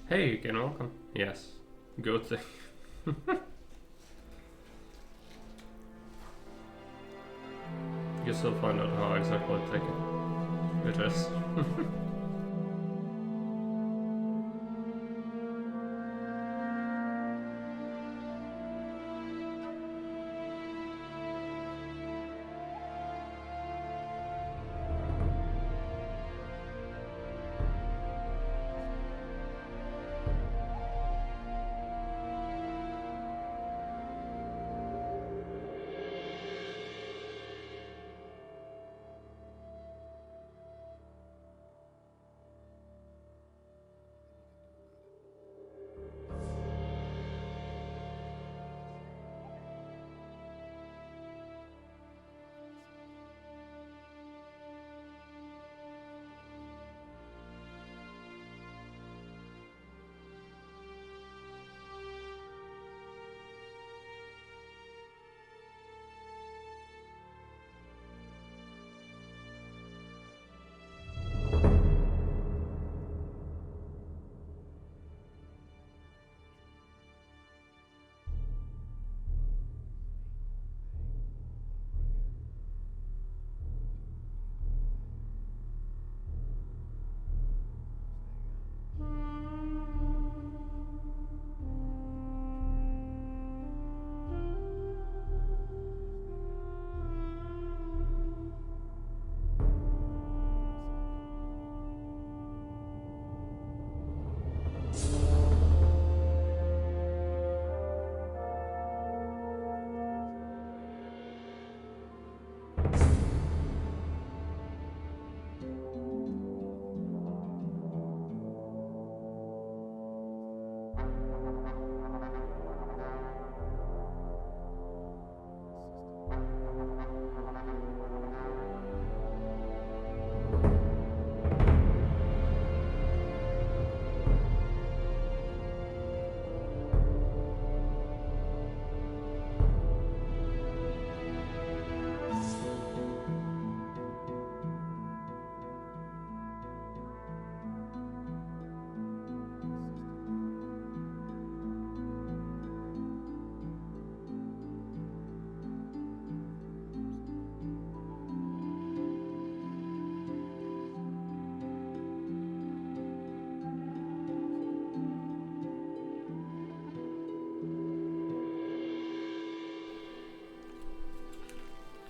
Hey, again, welcome. Yes, Gothic. Guess I'll find out how exactly it is.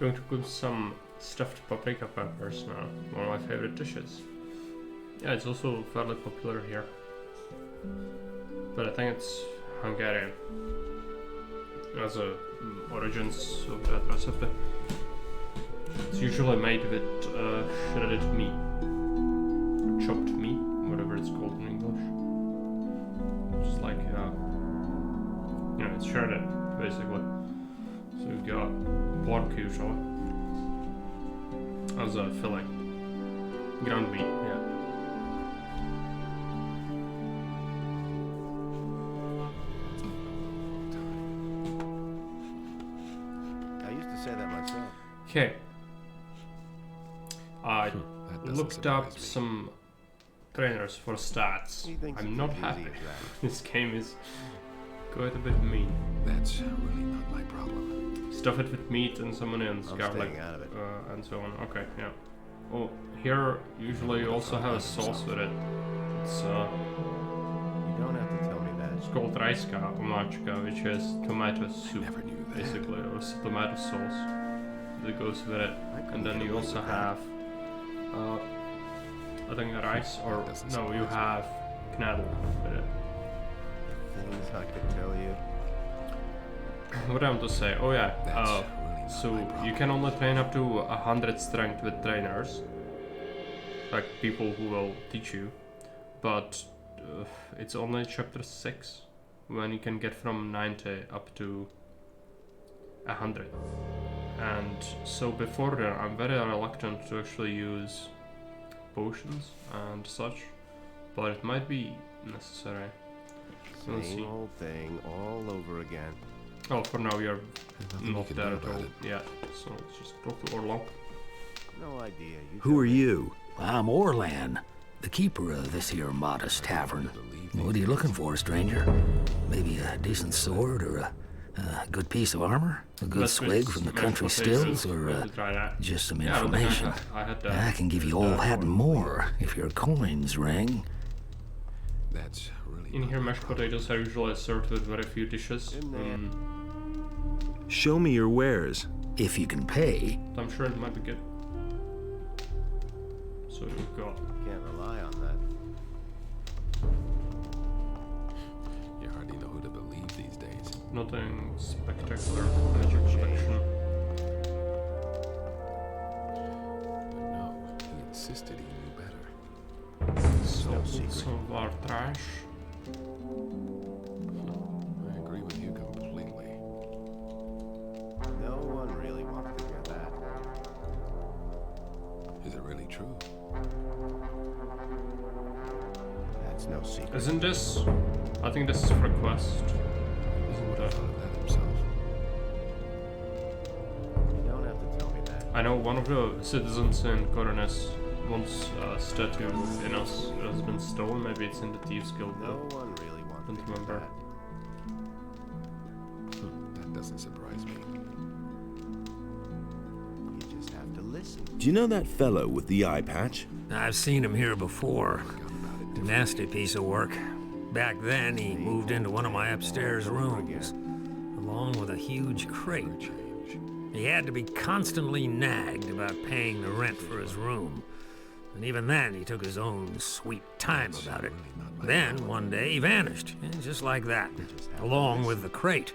Going to cook some stuffed paprika peppers now. One of my favorite dishes. Yeah, it's also fairly popular here. But I think it's Hungarian as a origins of that recipe. It's usually made with shredded meat, chopped meat, whatever it's called in English. Just like it's shredded basically. So we've got pork usually as a filling, ground meat, yeah. I used to say that myself. Okay. I looked up some trainers for stats. I'm not happy. This game is quite a bit mean. That's really not my problem. Stuff it with meat and some onions, garlic, out of it. and so on. Okay, yeah. Oh, here usually you also have a sauce with it. It's You don't have to tell me that. it's called rajska omáčka, which is tomato soup, Never knew that. basically, or tomato sauce that goes with it. And then you also have, I think rice, or no, you have knädel with it. Things I could tell you. What I want to say? Oh yeah. That's really not So my problem. you can only train up to 100 strength with trainers, like people who will teach you, but it's only chapter 6 when you can get from 90 up to 100. And so before then, I'm very reluctant to actually use potions and such, but it might be necessary. We'll see. Same old thing all over again. Oh, for now you're Nothing you not can there do at about all it. yet, so let's just talk to Orlok. No idea. Who are you? I'm Orlan. the keeper of this here modest tavern. What are you looking for, stranger? Maybe a decent sword or a good piece of armor? A good swig from the country stills, or just some information? I can give you all that and more if your coins ring. That's really In here, mashed potatoes are usually served with very few dishes. Show me your wares. If you can pay. I'm sure it might be good. So we've got. Can't rely on that. You hardly know who to believe these days. Nothing spectacular. Major collection. But no, he insisted he knew better. Some of our trash. I agree with you completely. No one really wants to hear that. Is it really true? That's no secret. Isn't this? I think this is for a quest. He would have thought of that himself. You don't have to tell me that. I know one of the citizens in Coronis wants a statue of Innos. It has been stolen. Maybe it's in the Thieves Guild. No one really wants Don't to hear remember. that. That doesn't surprise me. You just have to listen. Do you know that fellow with the eye patch? I've seen him here before. Forgot about it. Nasty piece of work. Back then, he moved into one of my upstairs rooms, along with a huge crate. Change. He had to be constantly nagged about paying the rent for his room. And even then, he took his own sweet time about it. Then, one day, he vanished, just like that, along with the crate.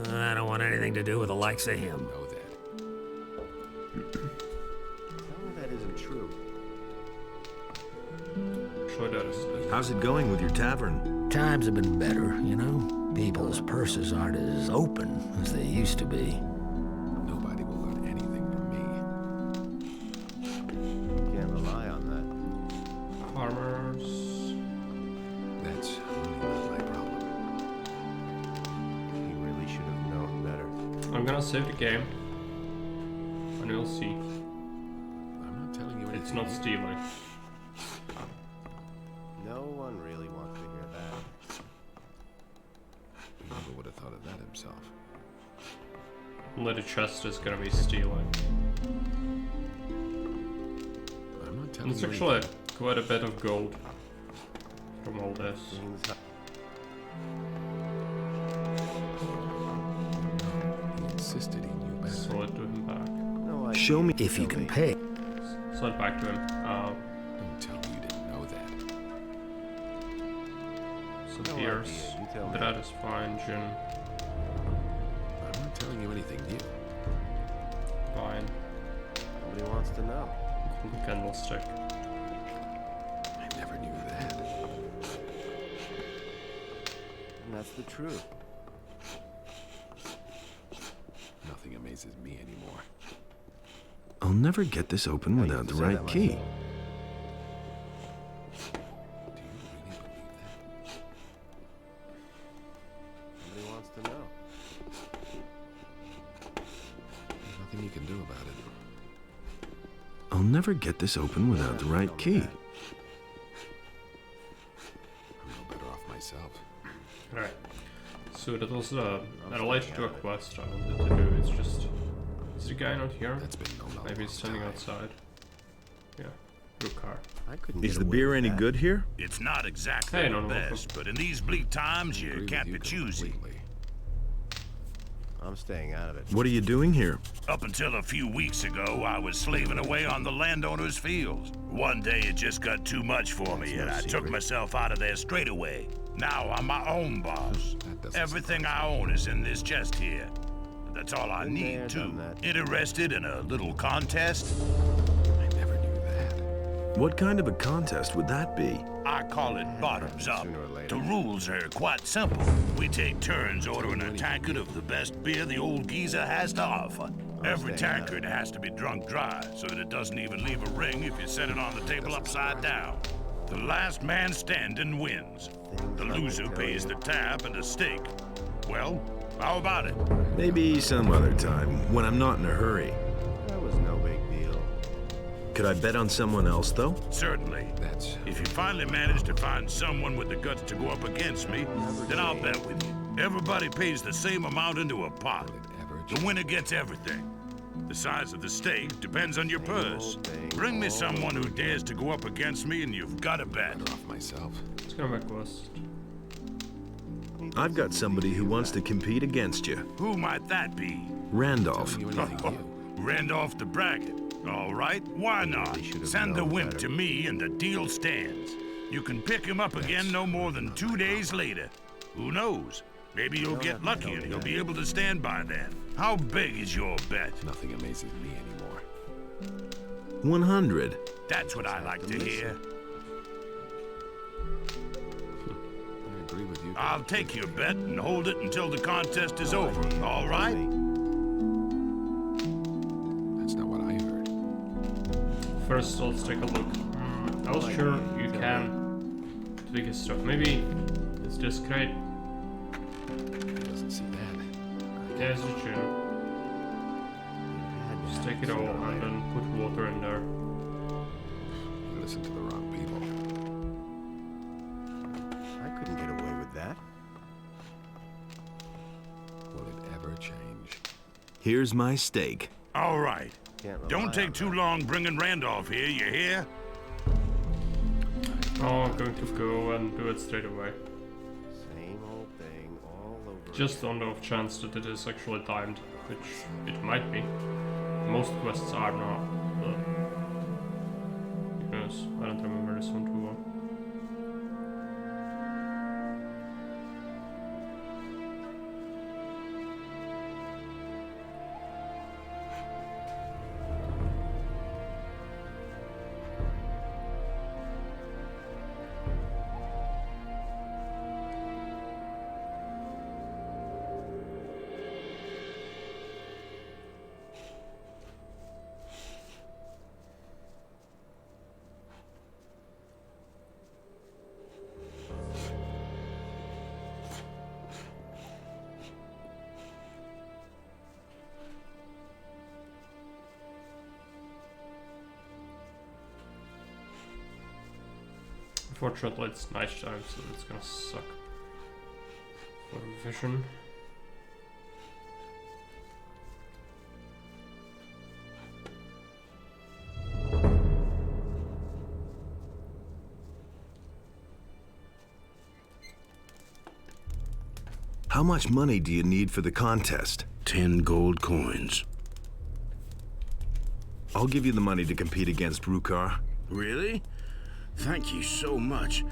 I don't want anything to do with the likes of him. Know that. Tell me that isn't true. Sure that is. How's it going with your tavern? Times have been better, you know? People's purses aren't as open as they used to be. Nobody will learn anything from me. You can't rely on that. Farmers. That's really not my problem. He really should have known better. I'm gonna save the game. And we'll see. I'm not telling you anything. It's not new. stealing. No one really wants to hear that. He never would have thought of that himself. Only the chest is gonna be stealing. I'm not telling It's you actually anything. quite a bit of gold from all this. Things He insisted he knew better. Sell it to him back. no idea. Show me. If you can pay. Sell it back to him. Don't tell me you didn't know that. Some No beers. idea, you tell me. That is fine. Gin. I'm not telling you anything new. Fine. Nobody wants to know. Golden candlestick. I never knew that. And that's the truth. Nothing amazes me anymore. I'll never get this open without the say right that key. myself. Do you really believe that? Nobody wants to know. There's nothing you can do about it. I'll never get this open without the right key. I'm no better off myself. Right. So that was related to a quest I wanted to do. It's just. Is the guy not here? That's been no Maybe he's standing outside. Yeah. Your car. I couldn't Is get the away beer with any that. good here? It's not exactly Hey, the no, best, but in these bleak times, I agree you with can't you be choosy. completely. I'm staying out of it. What are you doing here? Up until a few weeks ago, I was slaving away on the landowner's fields. One day, it just got too much for me, and I took myself out of there straight away. Now I'm my own boss. That doesn't Everything I own is in this chest here. That's all I Been there, need, too. done that. Interested in a little contest? I never knew that. What kind of a contest would that be? I call it bottoms up. Sooner or later. The rules are quite simple. We take turns ordering a tankard of the best beer the old geezer has to offer. Every staying out of tankard has to be drunk dry so that it doesn't even leave a ring if you set it on the table upside down. The last man standing wins. The loser pays the tab and a steak. Well, how about it? Maybe some other time, when I'm not in a hurry. That was no big deal. Could I bet on someone else, though? Certainly. That's... If you finally manage to find someone with the guts to go up against me, then I'll bet with you. Everybody pays the same amount into a pot. The winner gets everything. The size of the stake depends on your purse. Bring me someone who dares to go up against me and you've got a bet. Better off myself. It's gonna make worse. I've got somebody who wants to compete against you. Who might that be? Randolph. You anything new? Randolph the Braggart. All right, why not? Send the wimp to me and the deal stands. You can pick him up again no more than 2 days later. Who knows? Maybe you'll get lucky and he'll be able to stand by then. How big is your bet? Nothing amazes me anymore. 100. That's what I like to hear. I agree with you. I'll take your bet and hold it until the contest is over, all right? That's not what I heard. First, let's take a look. I was sure you can tweak his stuff. Maybe it's just great. He doesn't see that. Yeah, it's true. Just take it all and then put water in there. You listen to the wrong people. I couldn't get away with that. Will it ever change? Here's my stake. All right. Can't rely Don't on take too long bringing Randolph here, you hear? Oh, I'm going to go and do it straight away. Same old thing all over. Just on the off chance that it is actually timed, which it might be. Most quests are not, but because I don't remember this one too well. Unfortunately, it's nighttime, so it's gonna suck for vision. How much money do you need for the contest? 10 gold coins. I'll give you the money to compete against Rukar. Really? Thank you so much.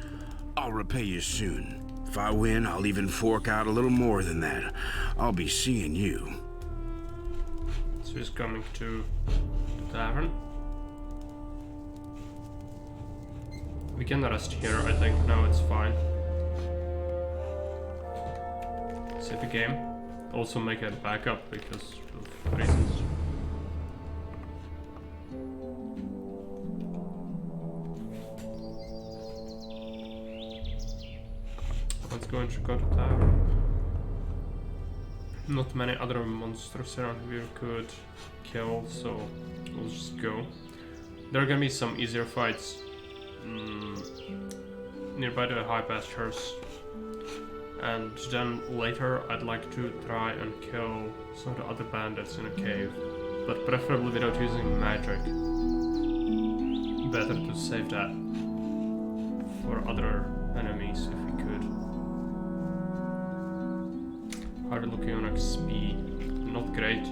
I'll repay you soon. If I win, I'll even fork out a little more than that. I'll be seeing you. So he's coming to the tavern. We can rest here, I think. No, it's fine. Save the game. Also make a backup because of reasons. Let's go and check out the tavern. Not many other monsters around here could kill, so we'll just go. There are gonna be some easier fights nearby the high pastures. And then later I'd like to try and kill some of the other bandits in a cave. But preferably without using magic. Better to save that for other enemies if we could. How are we looking on XP? Not great.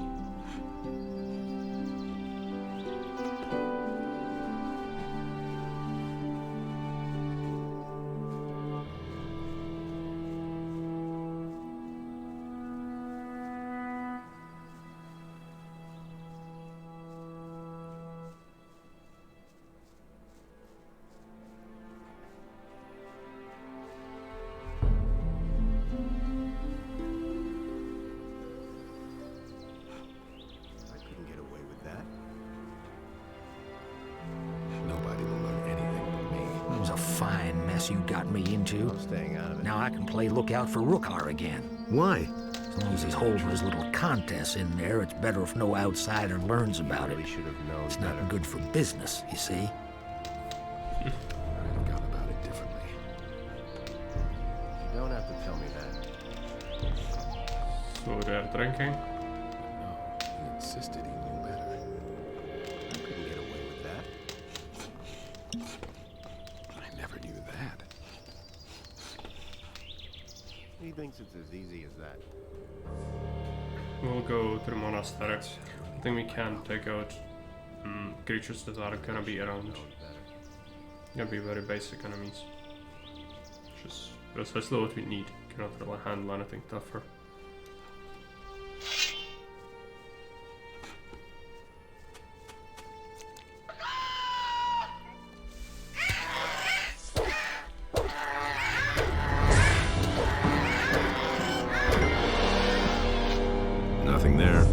Nobody will learn anything from me. It was a fine mess you got me into. I'm staying out of it. Now I can play lookout for Rukar again. Why? As long as he's holding his little contests in there, it's better if no outsider learns about it. Really should have known It's better. not good for business, you see. I'd have gone about it differently. You don't have to tell me that. So they're drinking. No, he insisted he knew better. I couldn't get away with that. I never knew that. He thinks it's as easy as that. We'll go to the monastery. I think we can take out creatures that are gonna be around. Gonna be very basic enemies. Just precisely what we need. Cannot really handle anything tougher. Nothing there.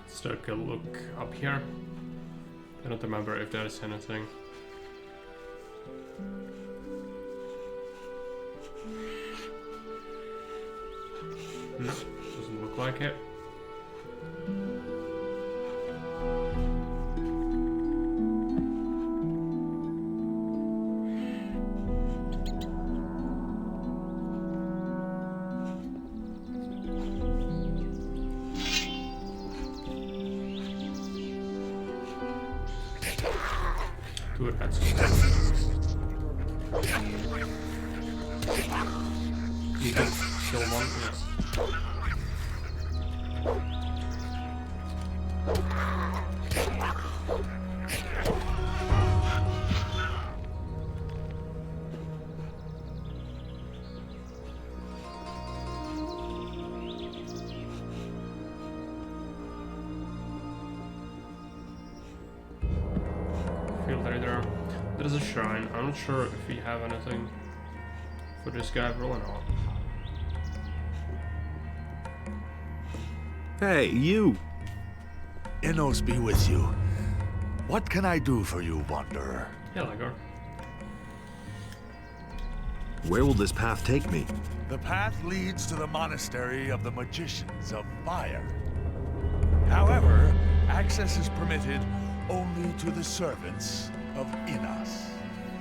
Let's take a look up here. I don't remember if there is anything. No, doesn't look like it. Good, that's you can kill one, yes. Field reader. There's a shrine. I'm not sure if we have anything for this guy, really not. Hey, you! Innos be with you. What can I do for you, wanderer? Yeah, Legor. Where will this path take me? The path leads to the monastery of the Magicians of Fire. However, access is permitted only to the servants of Innos.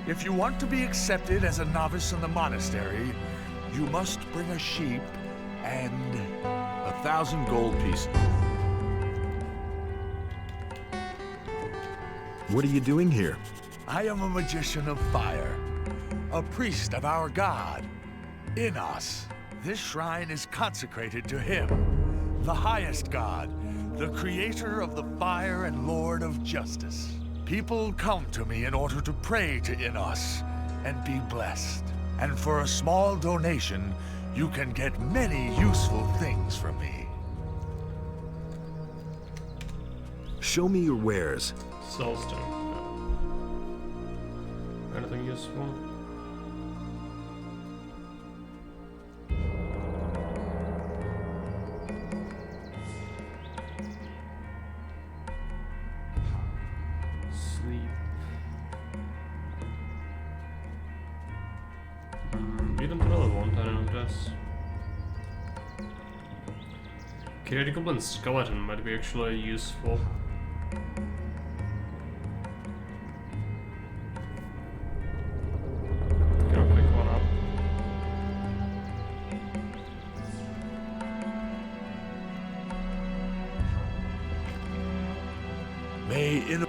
If you want to be accepted as a novice in the monastery, you must bring a sheep and 1,000 gold pieces. What are you doing here? I am a magician of fire, a priest of our god, Innos. This shrine is consecrated to him, the highest god, the creator of the fire and lord of justice. People come to me in order to pray to Innos and be blessed. And for a small donation, you can get many useful things from me. Show me your wares. Soulstone. Anything useful? Sleep. We don't really want any of this. Create Goblin Skeleton might be actually useful. Gonna pick one up. May Innos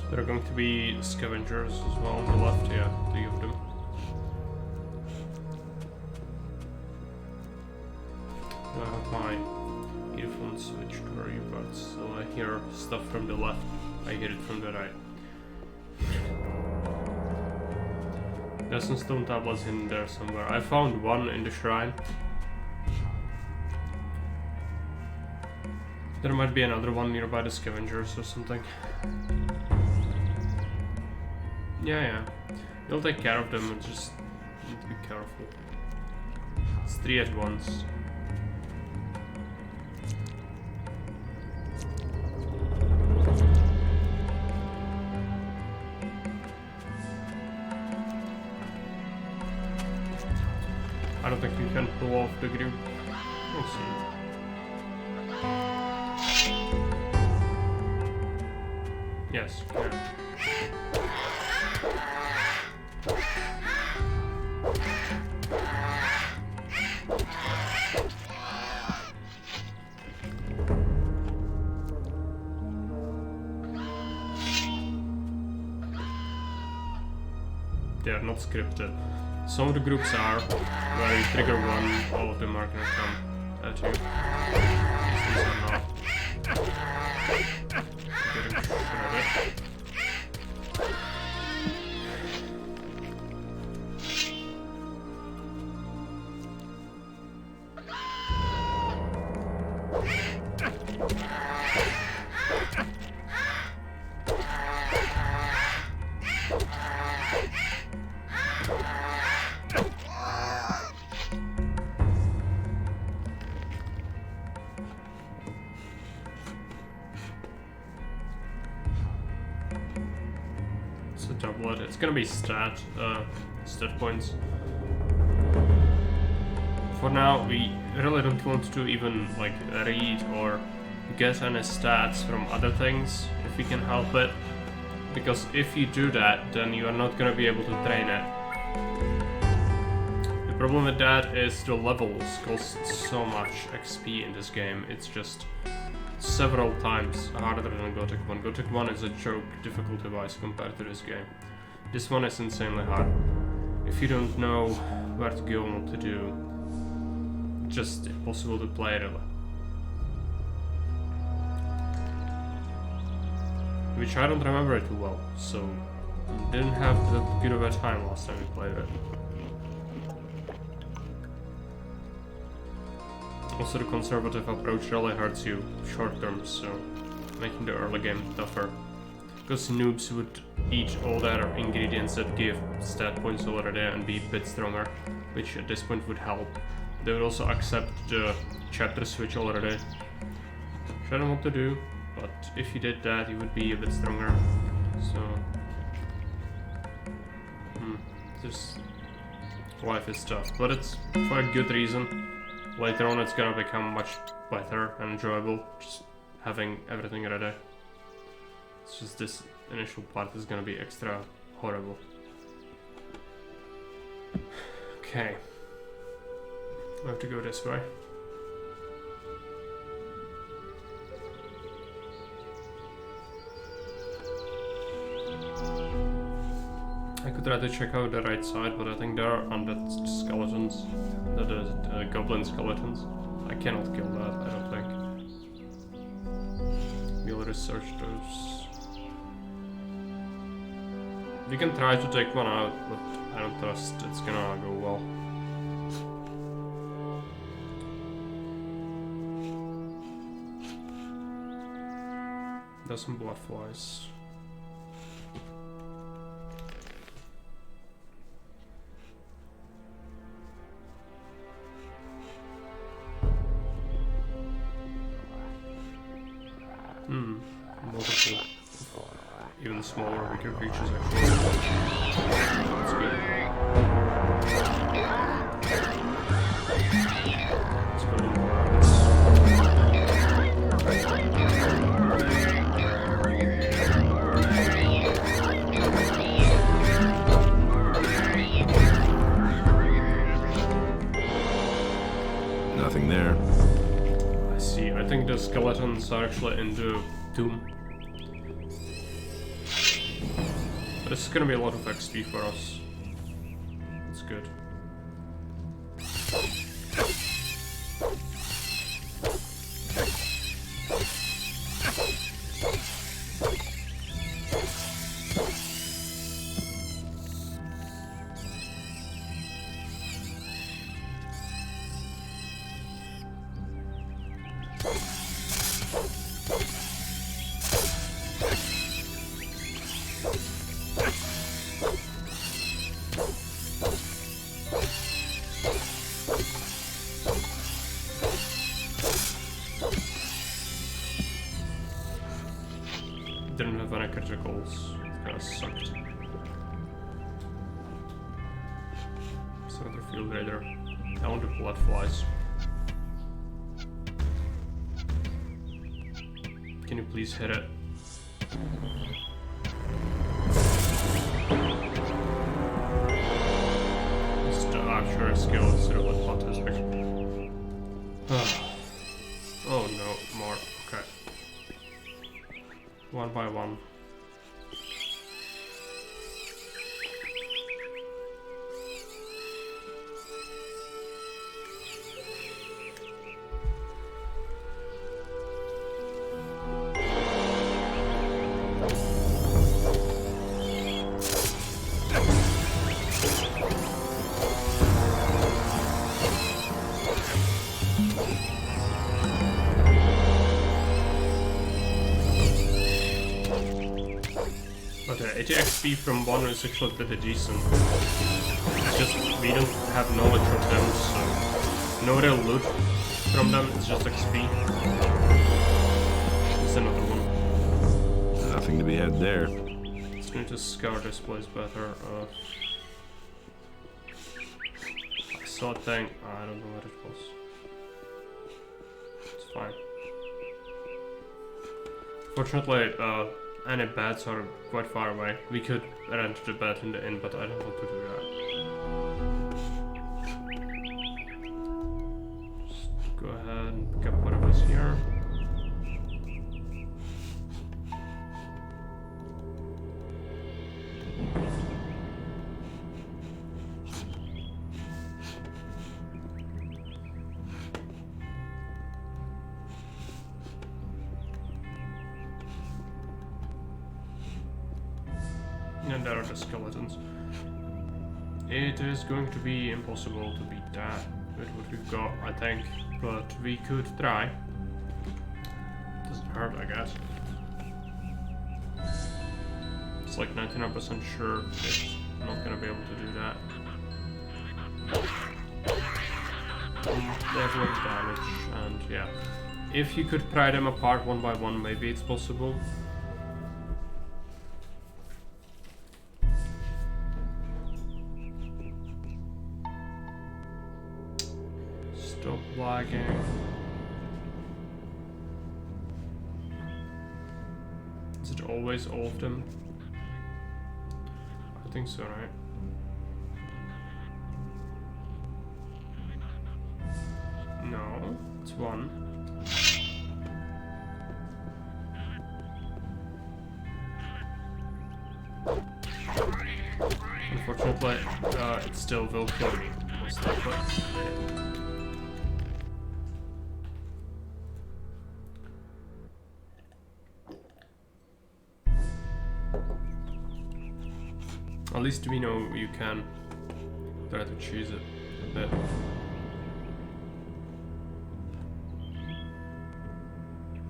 There are going to be scavengers as well on the left, yeah, 3 of them. switch to where you got, so I hear stuff from the left. I hear it from the right. There's some stone tablets in there somewhere. I found one in the shrine. There might be another one nearby the scavengers or something. Yeah. You'll take care of them, and just need to be careful. It's 3 at once. I don't think we can pull off the group. We'll see. Yes, we can. They are not scripted. Some of the groups are, where you trigger one, all of them are gonna come at you. These are not. Getting shredded. It's gonna be stat points. For now, we really don't want to even like read or get any stats from other things if we can help it, because if you do that, then you are not gonna be able to train it. The problem with that is the levels cost so much XP in this game. It's just several times harder than Gothic 1. Gothic 1 is a joke difficulty-wise compared to this game. This one is insanely hard. If you don't know where to go and what to do, just impossible to play really. Which I don't remember it too well, so didn't have that good of a time last time we played it. Also, the conservative approach really hurts you short term, so making the early game tougher. Because noobs would eat all their ingredients that give stat points already and be a bit stronger, which at this point would help. They would also accept the chapter switch already. Which I don't know what to do, but if you did that, you would be a bit stronger. So, just life is tough, but it's for a good reason. Later on, it's gonna become much better and enjoyable, just having everything ready. It's just this initial part is gonna be extra horrible. Okay. I have to go this way. I could try to check out the right side, but I think there are undead skeletons. The goblin skeletons. I cannot kill that, I don't think. We'll research those. We can try to take one out, but I don't trust it's gonna go well. There's some blood flies. Multiple. Even smaller, weaker creatures actually. That's good. Let's go to more Nothing there. I see. I think the skeletons are actually in the tomb. This is gonna be a lot of XP for us. It's good. Didn't have any criticals. It kinda sucked. So the field raider. I want the blood flies. Can you please hit it? I'm sure a skill instead of what plot is big. Oh no, more. Okay. One by one. But 80 XP from one is actually pretty decent. It's just we don't have knowledge from them, so no real loot from them, it's just XP. It's another one. Nothing to be had there. Let's going to scour this place better. I saw a thing, I don't know what it was. It's fine. Fortunately, any beds are quite far away. We could rent the bed in the inn, but I don't want to do that. Just go ahead and pick up whatever's here. And there are the skeletons. It is going to be impossible to beat that with what we've got, I think, but we could try. Doesn't hurt, I guess. It's like 99% sure it's not gonna be able to do that. They have low damage, and yeah. If you could pry them apart one by one, maybe it's possible. Stop lagging. Is it always all of them? I think so, right? No, it's one. Unfortunately, it still will kill me, most likely. At least we know you can try to cheese it a bit.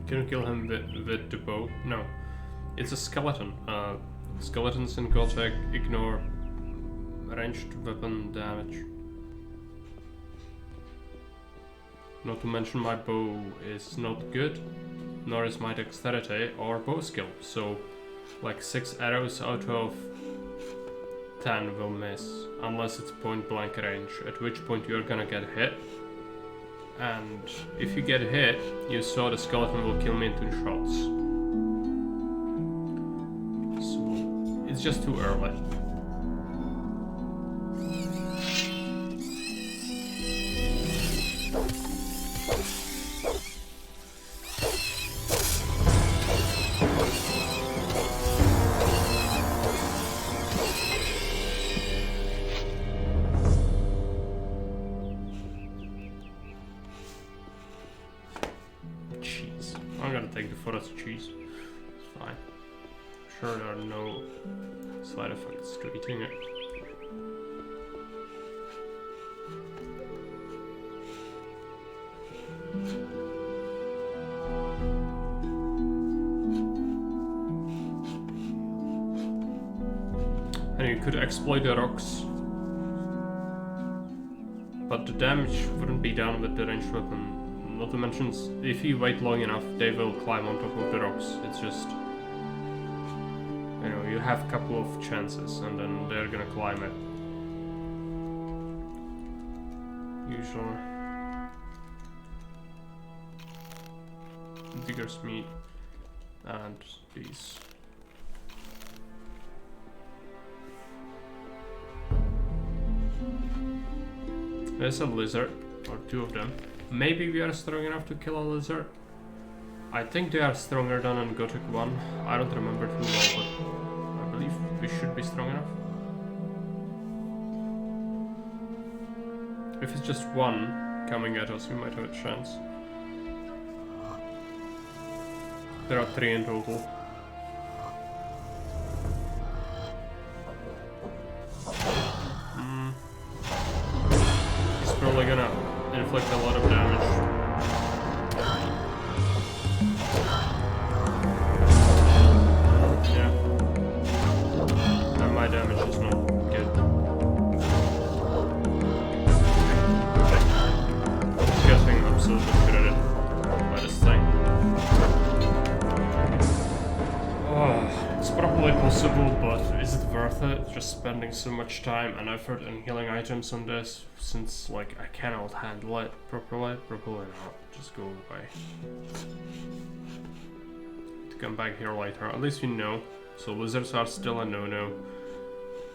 Can you kill him with the bow? No. It's a skeleton. Skeletons in Gothic ignore ranged weapon damage. Not to mention my bow is not good, nor is my dexterity or bow skill, so like 6 arrows out of 10 will miss, unless it's point blank range, at which point you're gonna get hit. And if you get hit, you saw the skeleton will kill me in 2 shots. So it's just too early. I'm gonna take the forest cheese. It's fine. I'm sure there are no side effects to eating it. And you could exploit the rocks, but the damage wouldn't be done with the ranged weapon. Not to mention, if you wait long enough, they will climb on top of the rocks. It's just You know, you have a couple of chances and then they're gonna climb it. Usually. Digger's meat and these. There's a lizard, or two of them. Maybe we are strong enough to kill a lizard. I think they are stronger than in Gothic 1. I don't remember too well, but I believe we should be strong enough. If it's just one coming at us, we might have a chance. There are 3 in total. He's probably gonna inflict a lot of damage. Yeah. And my damage is not good. I'm guessing I'm so discredited by this thing. It's probably possible, but is it worth it? Just spending so much time and effort and healing items on this, since like I cannot handle it properly? Probably not. Just go away. To come back here later. At least we know. So lizards are still a no-no.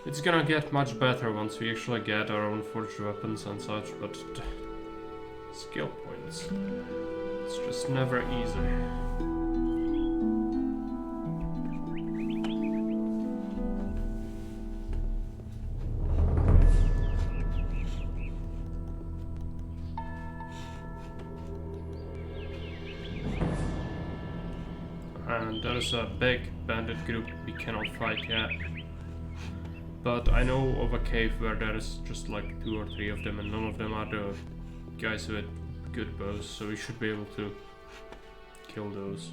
It's gonna get much better once we actually get our own forged weapons and such, but skill points. It's just never easy. And there is a big bandit group we cannot fight yet. But I know of a cave where there is just like 2 or 3 of them, and none of them are the guys with good bows, so we should be able to kill those.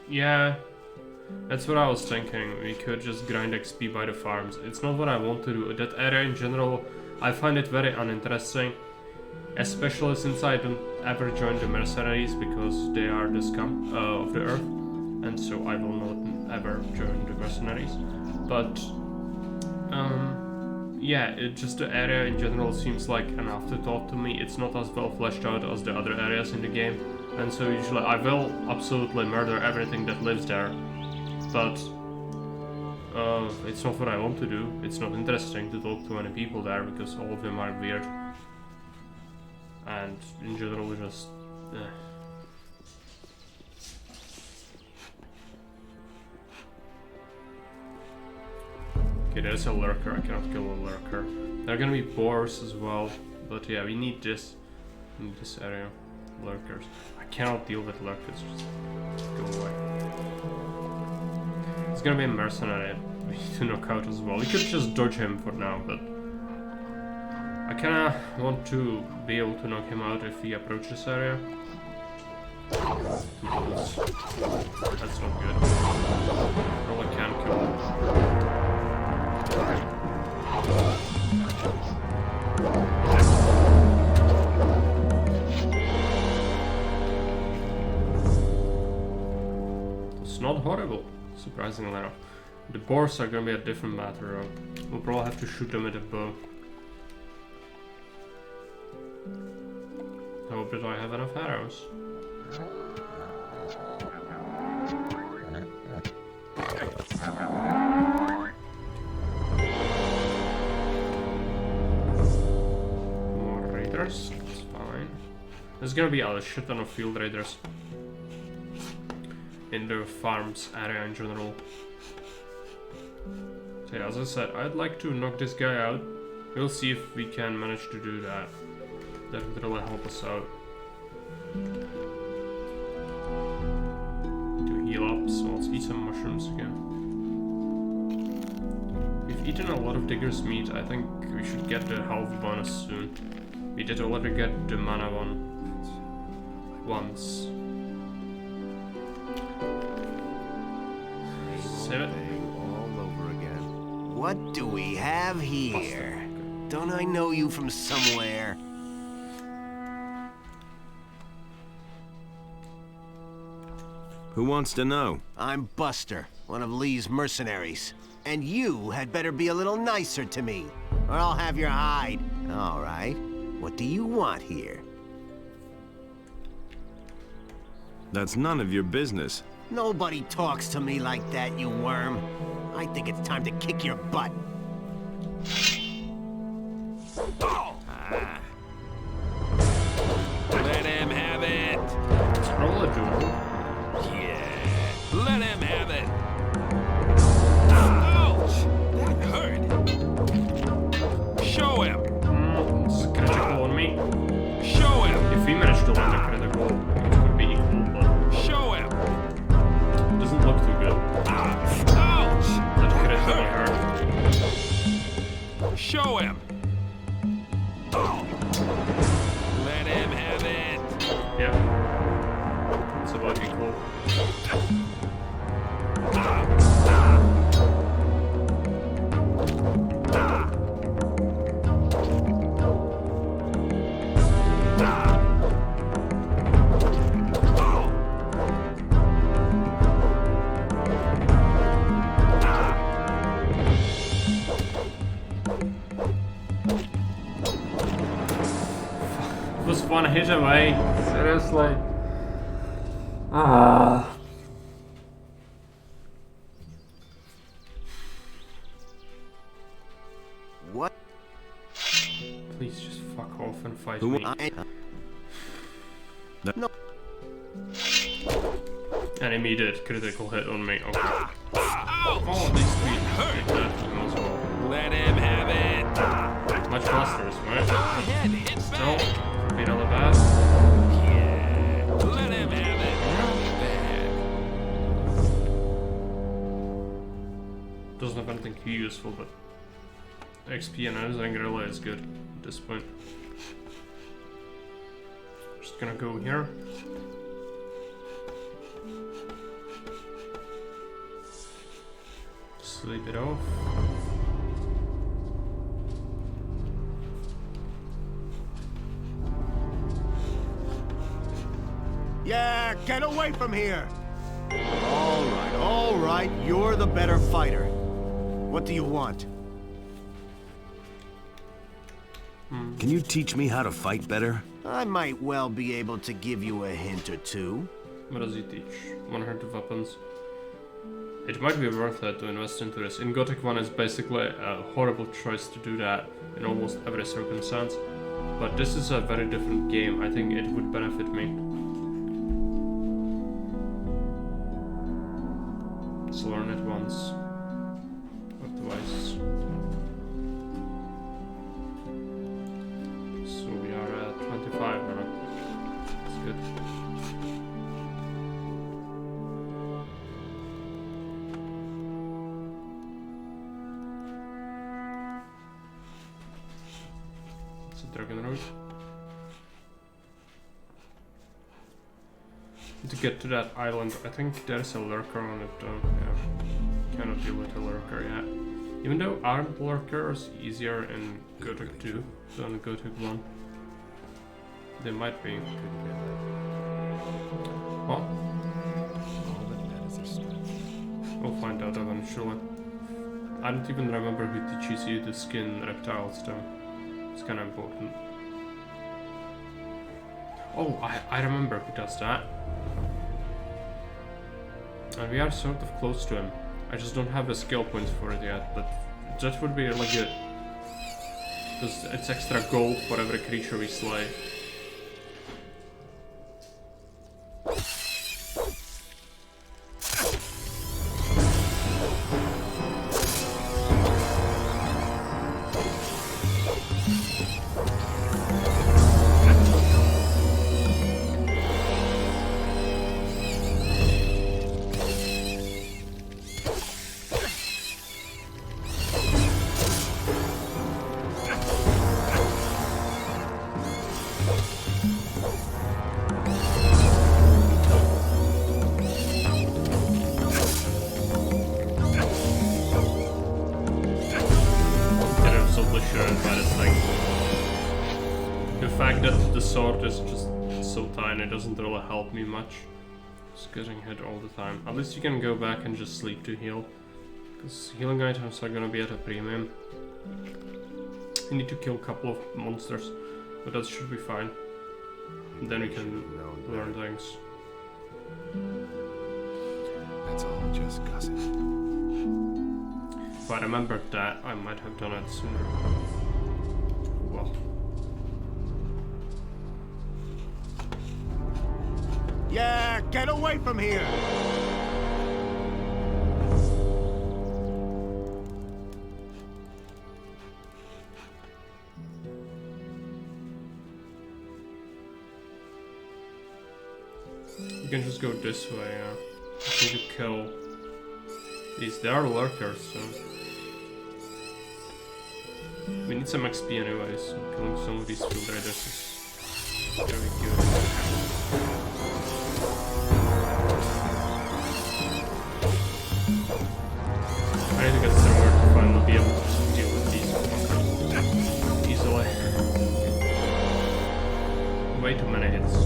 Yeah, that's what I was thinking. We could just grind XP by the farms. It's not what I want to do. That area in general, I find it very uninteresting. Especially since I don't ever join the mercenaries because they are the scum of the earth, and so I will not ever join the mercenaries. But yeah, just the area in general seems like an afterthought to me. It's not as well fleshed out as the other areas in the game, and so usually I will absolutely murder everything that lives there. But it's not what I want to do. It's not interesting to talk to any people there because all of them are weird. And in general, just okay, there's a lurker. I cannot kill a lurker. There are gonna be boars as well, but yeah, we need this in this area. Lurkers. I cannot deal with lurkers. Just go away. It's gonna be a mercenary we need to knock out as well. We could just dodge him for now, but I kinda want to be able to knock him out if he approaches this area. That's not good. Probably can't kill him. It's not horrible, surprisingly enough. The boars are gonna be a different matter. We'll probably have to shoot them with a bow. I hope that I have enough arrows. More raiders, that's fine. There's gonna be a shit ton of field raiders in the farms area in general. So yeah, as I said, I'd like to knock this guy out. We'll see if we can manage to do that. That would really help us out. To heal up, so let's eat some mushrooms again. We've eaten a lot of digger's meat. I think we should get the health bonus soon. We did already get the mana one once. Save it. All over again. What do we have here? Don't I know you from somewhere? Who wants to know? I'm Buster, one of Lee's mercenaries. And you had better be a little nicer to me, or I'll have your hide. All right. What do you want here? That's none of your business. Nobody talks to me like that, you worm. I think it's time to kick your butt. Let him have it. Roll a duel. Yeah. Let him have it. Ouch! That hurt. Show him. It's critical on me. Show him. If we manage to land a critical, it could be equal, but Show him. it doesn't look too good. Ouch! That critical hurt. Show him. Let him have it. Yeah. It's about equal. Just one hit away. Seriously. What? Please just fuck off and fight Who me. No. An immediate critical hit on me. Okay. Ouch! Oh, these three hit that as well. Let him have it. Much faster, right? Go ahead, hit Still, back. be another bad. Yeah. Let him have it. Bad. Doesn't have anything too useful, but XP and anything really is good at this point. Just gonna go here. Sleep it off. Yeah, get away from here! All right, you're the better fighter. What do you want? Can you teach me how to fight better? I might well be able to give you a hint or two. What does he teach? 100 weapons. It might be worth it to invest into this. In Gothic 1 it's basically a horrible choice to do that in almost every circumstance. But this is a very different game. I think it would benefit me. Let's learn it once. Otherwise. So we are at 25 now. That's good. It's a dragon road. To get to that island, I think there's a lurker on it though. Yeah. Cannot deal with a lurker yet. Even though armed lurkers easier in Gothic 2 than Gothic 1. They might be. What? We'll find out eventually. I don't even remember who teaches you to skin reptiles though. It's kinda important. Oh, I remember who does that. And we are sort of close to him. I just don't have the skill points for it yet, but that would be really good. Because it's extra gold for every creature we slay. The fact that the sword is just so tiny doesn't really help me much. Just getting hit all the time. At least you can go back and just sleep to heal. Because healing items are gonna be at a premium. You need to kill a couple of monsters, but that should be fine. And then we can learn things. That's all just gossip. If I remembered that, I might have done it sooner. Well. Yeah, get away from here! You can just go this way, you need to kill these. They are lurkers, so we need some XP anyways, so killing some of these field raiders is very good. I need to get somewhere to finally be able to deal with these fuckers easily. Way too many hits.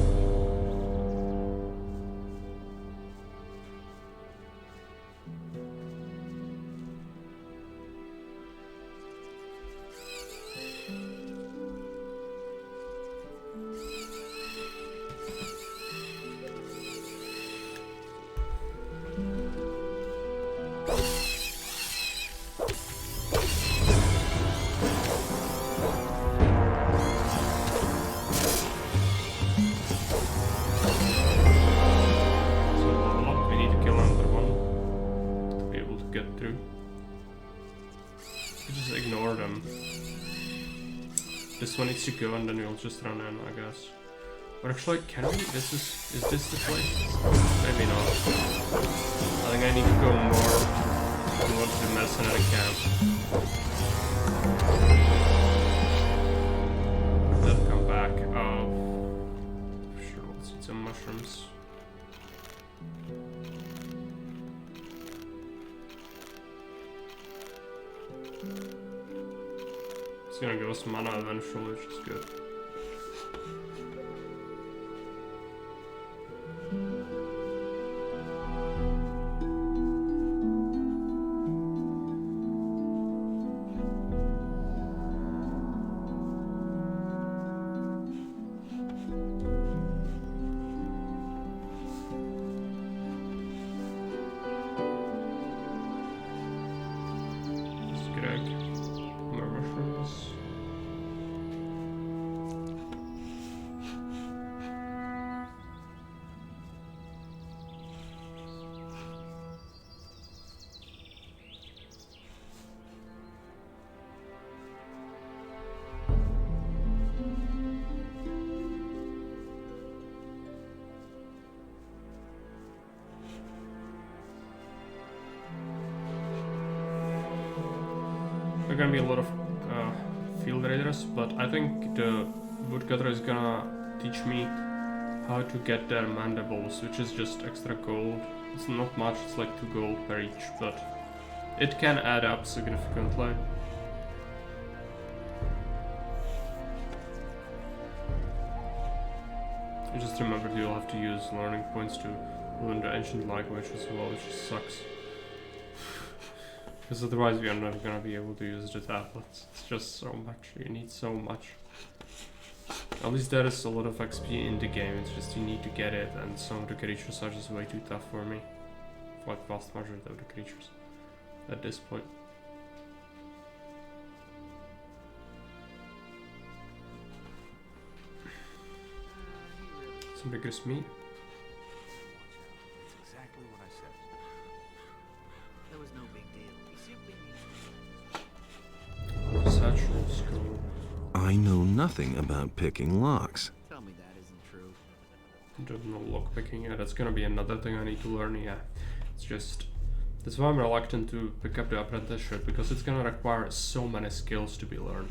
This one needs to go and then we'll just run in, I guess. But actually, can we? Is this the place? Maybe not. I think I need to go more towards the mercenary camp. Then come back. Sure, let's eat some mushrooms. It's gonna give us mana eventually, which is good. There are gonna be a lot of field raiders, but I think the woodcutter is gonna teach me how to get their mandibles, which is just extra gold. It's not much, it's like 2 gold per each, but it can add up significantly. You just remember you'll have to use learning points to learn the ancient language as well, which just sucks. Because otherwise we are not gonna be able to use the tablets. It's just so much, you need so much. At least there is a lot of XP in the game, it's just you need to get it, and some of the creatures are just way too tough for me. For like vast majority of the creatures at this point. Some bigger meat. That's exactly what I said. That was no big deal. He simply needs Satchel skull. I know nothing about picking locks. Tell me that isn't true. Don't know lock picking. Yeah, that's gonna be another thing I need to learn. Yeah, it's just that's why I'm reluctant to pick up the apprenticeship, because it's gonna require so many skills to be learned.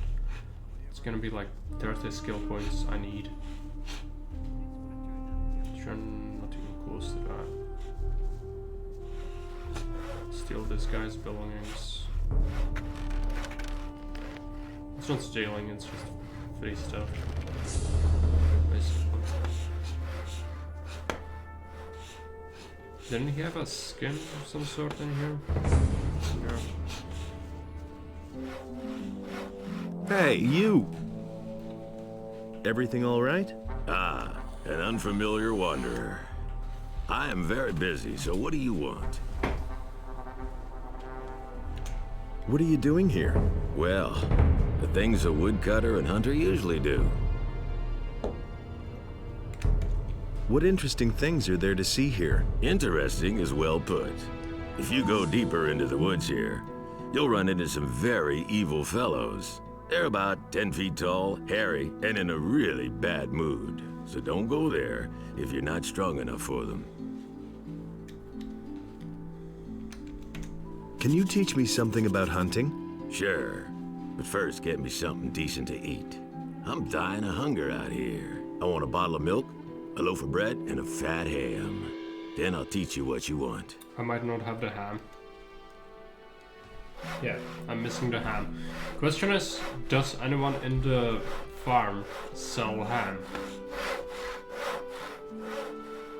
It's gonna be like 30 skill points I need. Sure, not even close to that. Steal this guy's belongings. It's not stealing, it's just free stuff. Basically. Didn't he have a skin of some sort in here? No. Hey, you! Everything all right? Ah, an unfamiliar wanderer. I am very busy, so what do you want? What are you doing here? Well, the things a woodcutter and hunter usually do. What interesting things are there to see here? Interesting is well put. If you go deeper into the woods here, you'll run into some very evil fellows. They're about 10 feet tall, hairy, and in a really bad mood. So don't go there if you're not strong enough for them. Can you teach me something about hunting? Sure, but first get me something decent to eat. I'm dying of hunger out here. I want a bottle of milk, a loaf of bread, and a fat ham. Then I'll teach you what you want. I might not have the ham. Yeah, I'm missing the ham. Question is, does anyone in the farm sell ham?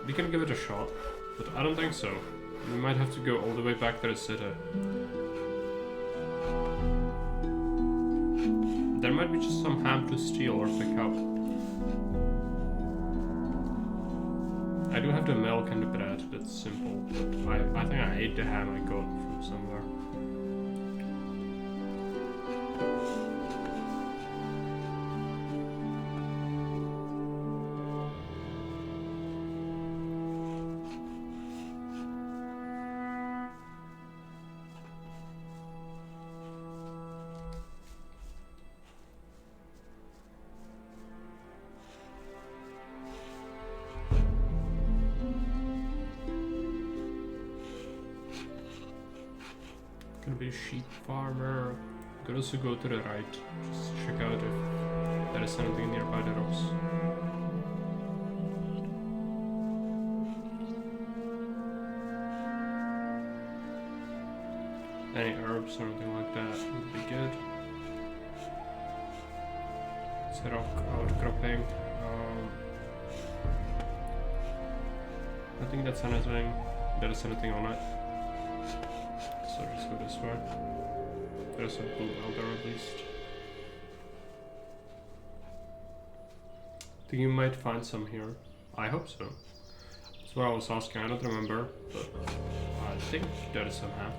We can give it a shot, but I don't think so. We might have to go all the way back to the city. There might be just some ham to steal or pick up. I do have the milk and the bread, that's simple, but I think I ate the ham I got from somewhere. Gonna be a sheep farmer. Could also go to the right. Just check out if there is anything nearby the rocks. Any herbs or anything like that would be good. It's a rock outcropping. I think that's anything. There is anything on it. So just go this way. There's a blue elder at least. Think you might find some here. I hope so. That's what I was asking. I don't remember, but I think there is some ham.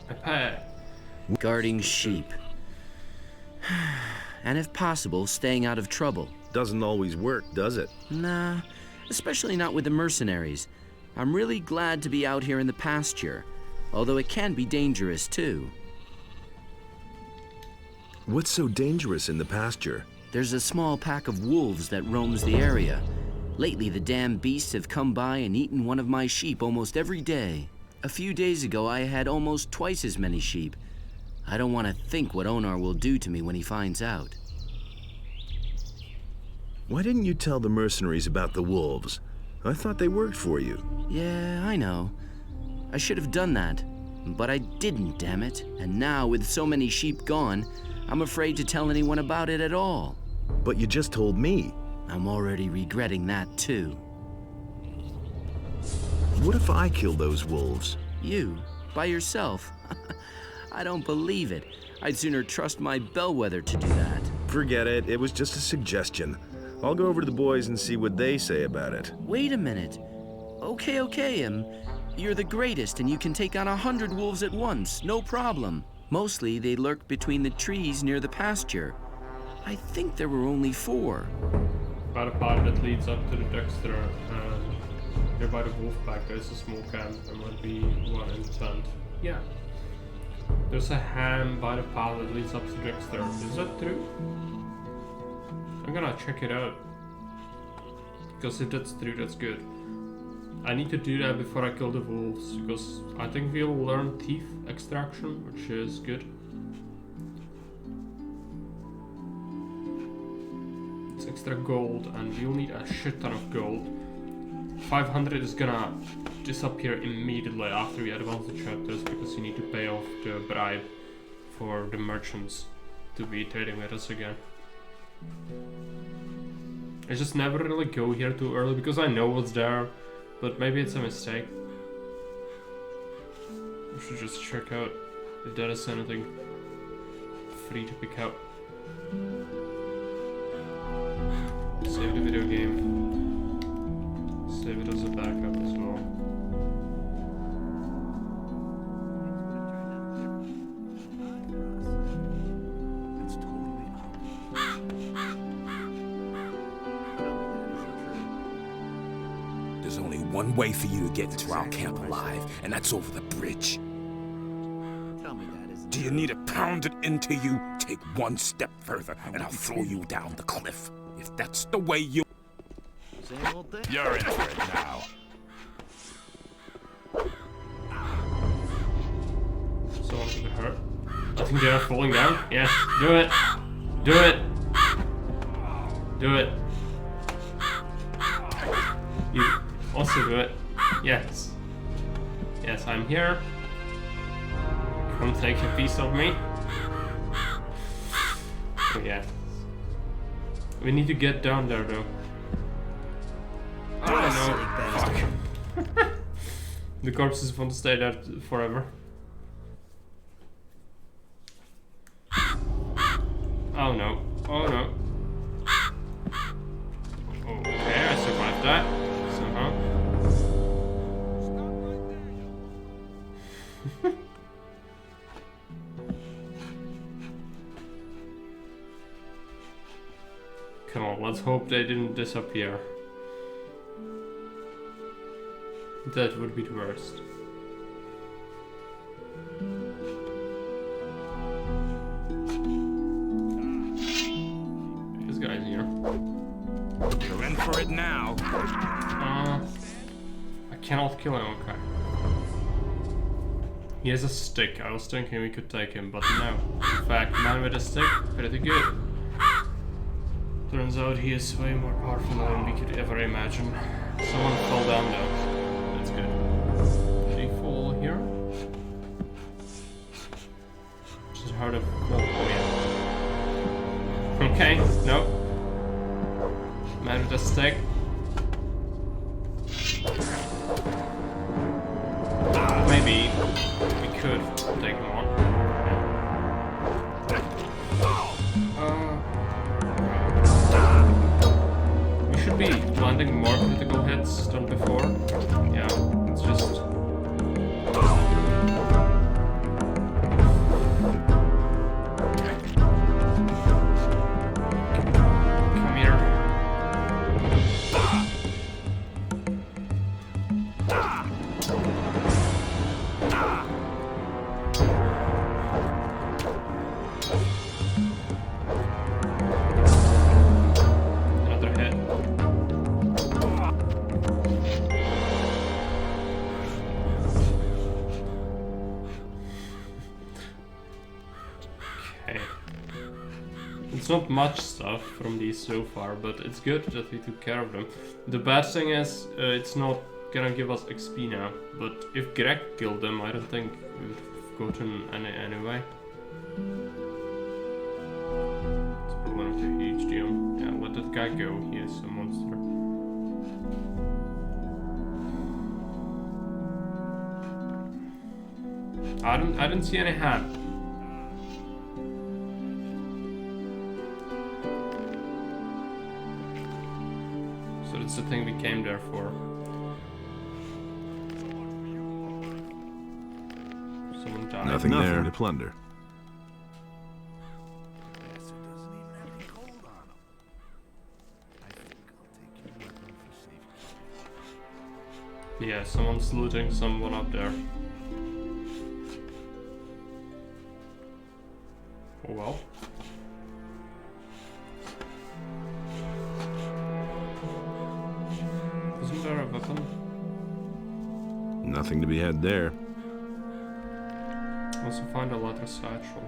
A pet. Guarding sheep. And if possible, staying out of trouble. Doesn't always work, does it? Nah, especially not with the mercenaries. I'm really glad to be out here in the pasture, although it can be dangerous too. What's so dangerous in the pasture? There's a small pack of wolves that roams the area. Lately, the damn beasts have come by and eaten one of my sheep almost every day. A few days ago, I had almost twice as many sheep. I don't want to think what Onar will do to me when he finds out. Why didn't you tell the mercenaries about the wolves? I thought they worked for you. Yeah, I know. I should have done that, but I didn't, damn it. And now, with so many sheep gone, I'm afraid to tell anyone about it at all. But you just told me. I'm already regretting that, too. What if I kill those wolves? You? By yourself? I don't believe it. I'd sooner trust my bellwether to do that. Forget it. It was just a suggestion. I'll go over to the boys and see what they say about it. Wait a minute. Okay, you're the greatest and you can take on 100 wolves at once, no problem. Mostly they lurk between the trees near the pasture. I think there were only 4. By the path that leads up to the Dexter, here by the wolf pack, there's a small camp. There might be one in the tent. Yeah. There's a ham by the path that leads up to Dexter. Is that true? I'm gonna check it out. Because if that's true, that's good. I need to do that before I kill the wolves, because I think we'll learn teeth extraction, which is good. It's extra gold, and we'll need a shit ton of gold. 500 is gonna disappear immediately after we advance the chapters, because you need to pay off the bribe for the merchants to be trading with us again. I just never really go here too early, because I know what's there. But maybe it's a mistake. We should just check out if there is anything free to pick up. Save the video game. Save it as a backup as well. There's only one way for you to get into our camp alive, and that's over the bridge. Do you need it pounded into you? Take one step further, and I'll throw you down the cliff. If that's the way you... You're in for it now. Someone could be hurt. I think they are falling down. Yes, do it. Do it. Do it. You also do it. Yes. Yes, I'm here. Come take a piece of me. Oh yeah. We need to get down there though. Oh no. Fuck. The corpses want to stay there forever. Oh no. Oh no. Okay, I survived that. Somehow. Come on, let's hope they didn't disappear. That would be the worst. This guy's here. You're in for it now. I cannot kill him, okay. He has a stick. I was thinking we could take him, but no. In fact, man with a stick, pretty good. Turns out he is way more powerful than we could ever imagine. Someone fell down though. That's good. Did he fall here? Just heard of fall. Oh yeah. Okay, nope. Man with a stick. Maybe we could take him on. We should be landing more critical hits than before. Yeah, it's just... Come here. Another hit. Okay. It's not much stuff from these so far, but it's good that we took care of them. The bad thing is, it's not gonna give us XP now, but if Greg killed them, I don't think we've gotten any anyway. Let's put one of the huge gem. Yeah, let that guy go, he is a monster. I don't see any hand. So that's the thing we came there for. Someone died. Nothing there to plunder. Yeah, someone's looting someone up there. Oh well. Isn't there a weapon? Nothing to be had there. Also find a leather satchel.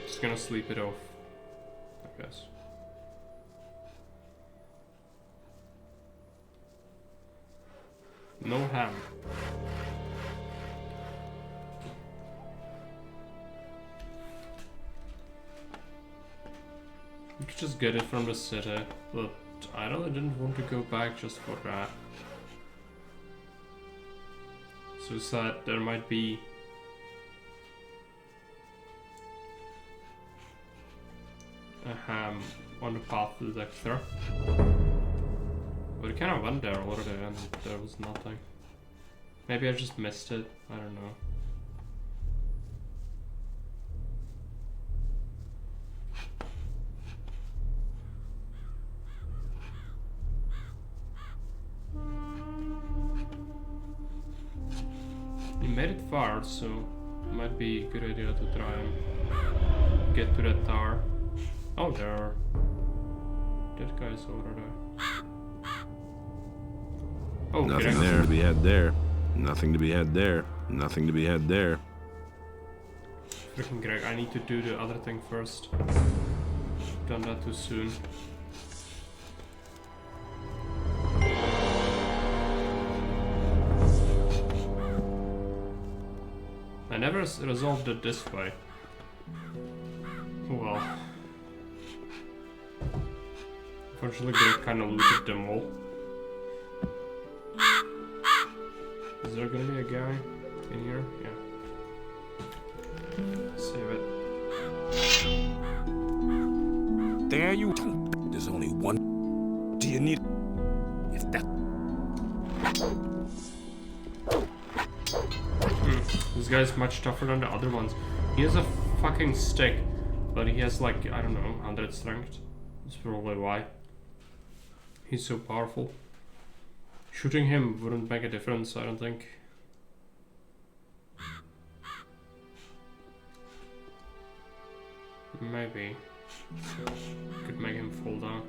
Just gonna sleep it off, I guess. No ham. You could just get it from the city, but I really didn't want to go back just for that. So sad there might be a ham on the path to the Dexter. But I kind of went there already and there was nothing. Maybe I just missed it, I don't know. He made it far, so it might be a good idea to try and get to that tower. Oh, there are dead guys over there. Oh, nothing there to be had there. Nothing to be had there. Nothing to be had there. Freaking Greg, I need to do the other thing first. Done that too soon. I never resolved it this way. Well. Unfortunately, they kind of looted them all. Is there gonna be a guy in here? Yeah. Save it. There you go. There's only one. Do you need... If that... This guy's much tougher than the other ones. He has a fucking stick, but he has like, I don't know, 100 strength. That's probably why. He's so powerful. Shooting him wouldn't make a difference, I don't think. Maybe. Could make him fall down.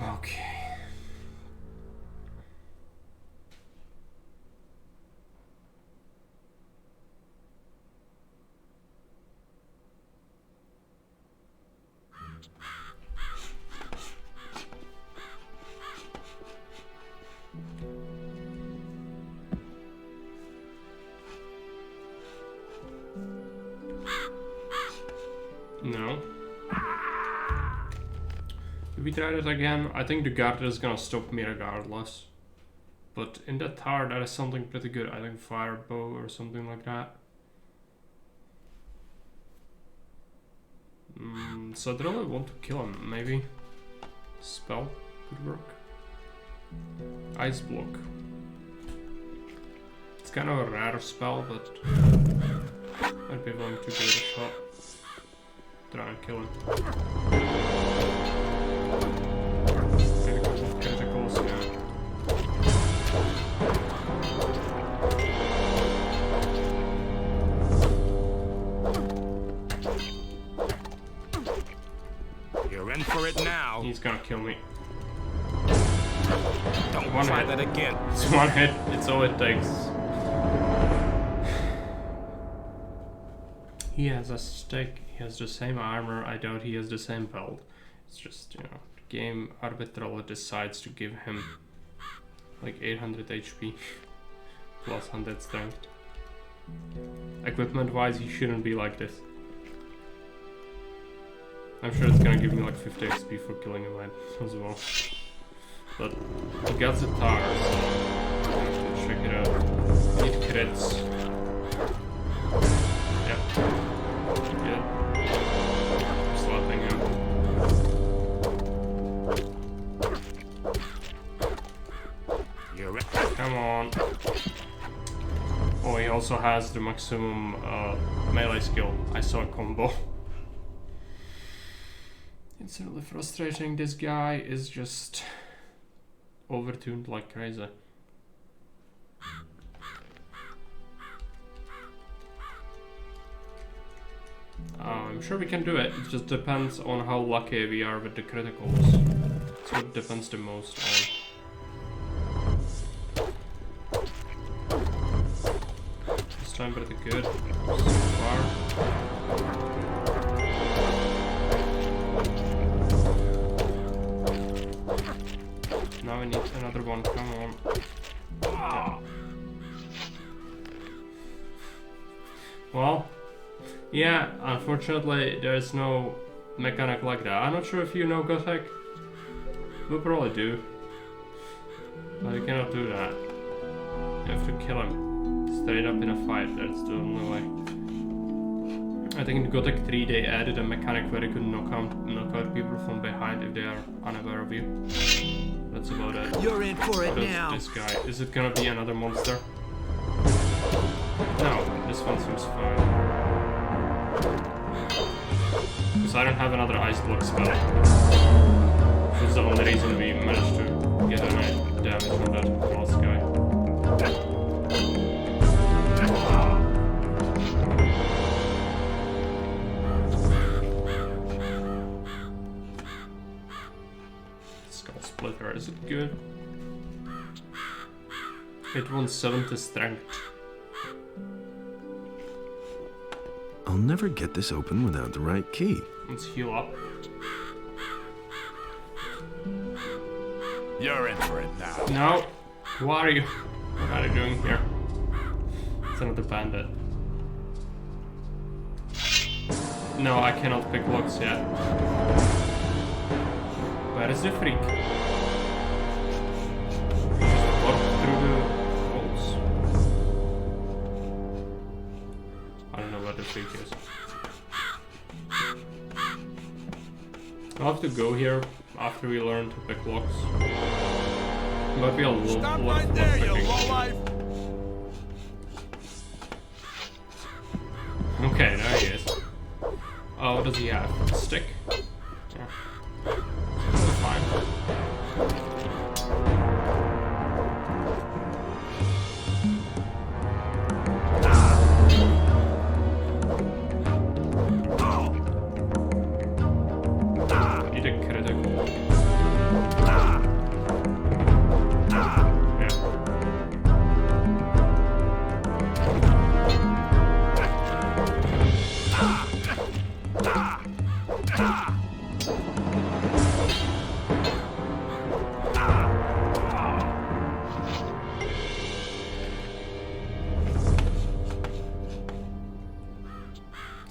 Okay. No. If we try that again, I think the guard is gonna stop me regardless. But in that tower, that is something pretty good. I think fire bow or something like that. So I don't really want to kill him. Maybe spell could work. Ice block. It's kind of a rare spell, but I'd be willing to give it a shot. Try and kill him. Criticals, yeah. You're in for it now. He's gonna kill me. Don't One try hit. that again. It's one hit, it's all it takes. He has a stick, he has the same armor, I doubt he has the same belt. It's just, you know, the game arbitrarily decides to give him like 800 HP plus 100 strength. Equipment wise, he shouldn't be like this. I'm sure it's gonna give me like 50 XP for killing him as well. But he got the tower, so I'm gonna check it out. Need crits. Yep. Good. Slapping him. You're in. Come on. Oh, he also has the maximum melee skill. I saw a combo. It's really frustrating. This guy is just overtuned like crazy. I'm sure we can do it. It just depends on how lucky we are with the criticals. That's what depends the most on. time pretty good so far. Now we need another one, come on. Yeah. Well, yeah, unfortunately there's no mechanic like that. I'm not sure if you know Gothic. We probably do. But you cannot do that. You have to kill him straight up in a fight. That's the only way. I think in Gothic 3 they added a mechanic where you could knock out people from behind if they are unaware of you. That's about it. You're in for it now. This guy. Is it gonna be another monster? No, this one seems fine. Because I don't have another ice block spell. That's the only reason we managed to get any damage from that last guy. Skull Splitter, is it good? It wants 70 strength. I'll never get this open without the right key. Let's heal up. You're in for it now. No. Who are you? What are you doing here? It's another bandit. No, I cannot pick locks yet. Where is the freak? Walk through the walls. I don't know what the freak is. I'll have to go here after we learn to pick locks. Might be a little Stop right there, you lowlife! Okay, there he is. Oh, what does he have? A stick? Yeah. Fine. Need a critical.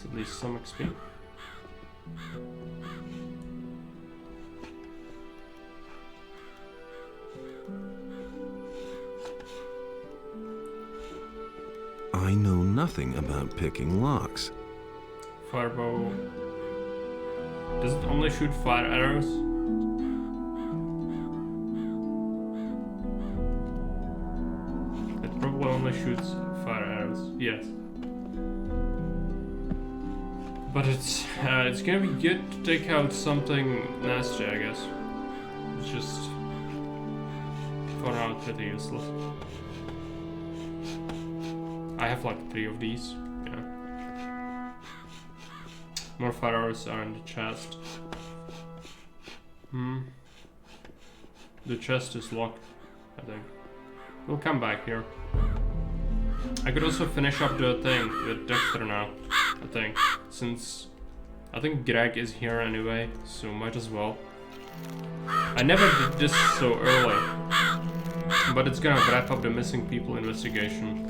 At least some XP. I know nothing about picking locks. Firebow. Does it only shoot fire arrows? It probably only shoots fire arrows. Yes. But it's gonna be good to take out something nasty, I guess. It's just for now pretty useless. I have like 3 of these. Yeah. More fire arrows are in the chest. The chest is locked, I think. We'll come back here. I could also finish up the thing with Dexter now, I think. Since I think Greg is here anyway, so might as well. I never did this so early, but it's gonna wrap up the missing people investigation.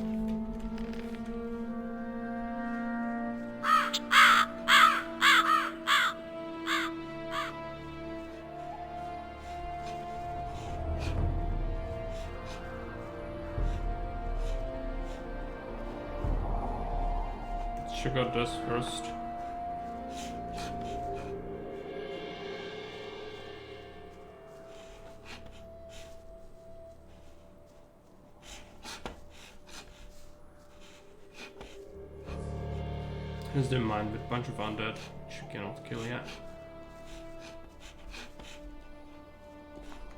Check out this first. Here's the mine with a bunch of undead, which you cannot kill yet.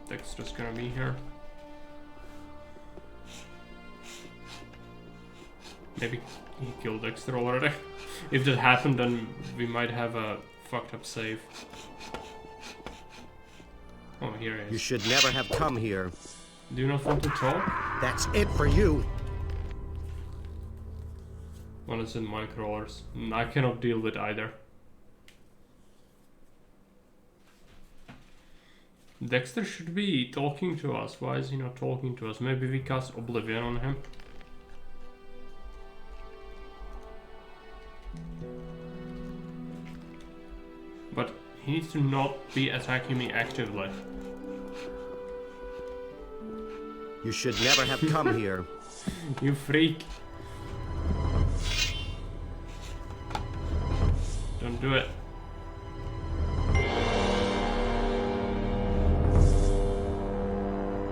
Dexter's gonna be here. Maybe he killed Dexter already. If that happened, then we might have a fucked up save. Oh, here he is. You should never have come here. Do you not want to talk? That's it for you. One is in mine crawlers. I cannot deal with either. Dexter should be talking to us. Why is he not talking to us? Maybe we cast Oblivion on him. But he needs to not be attacking me actively. You should never have come here. You freak. Don't do it.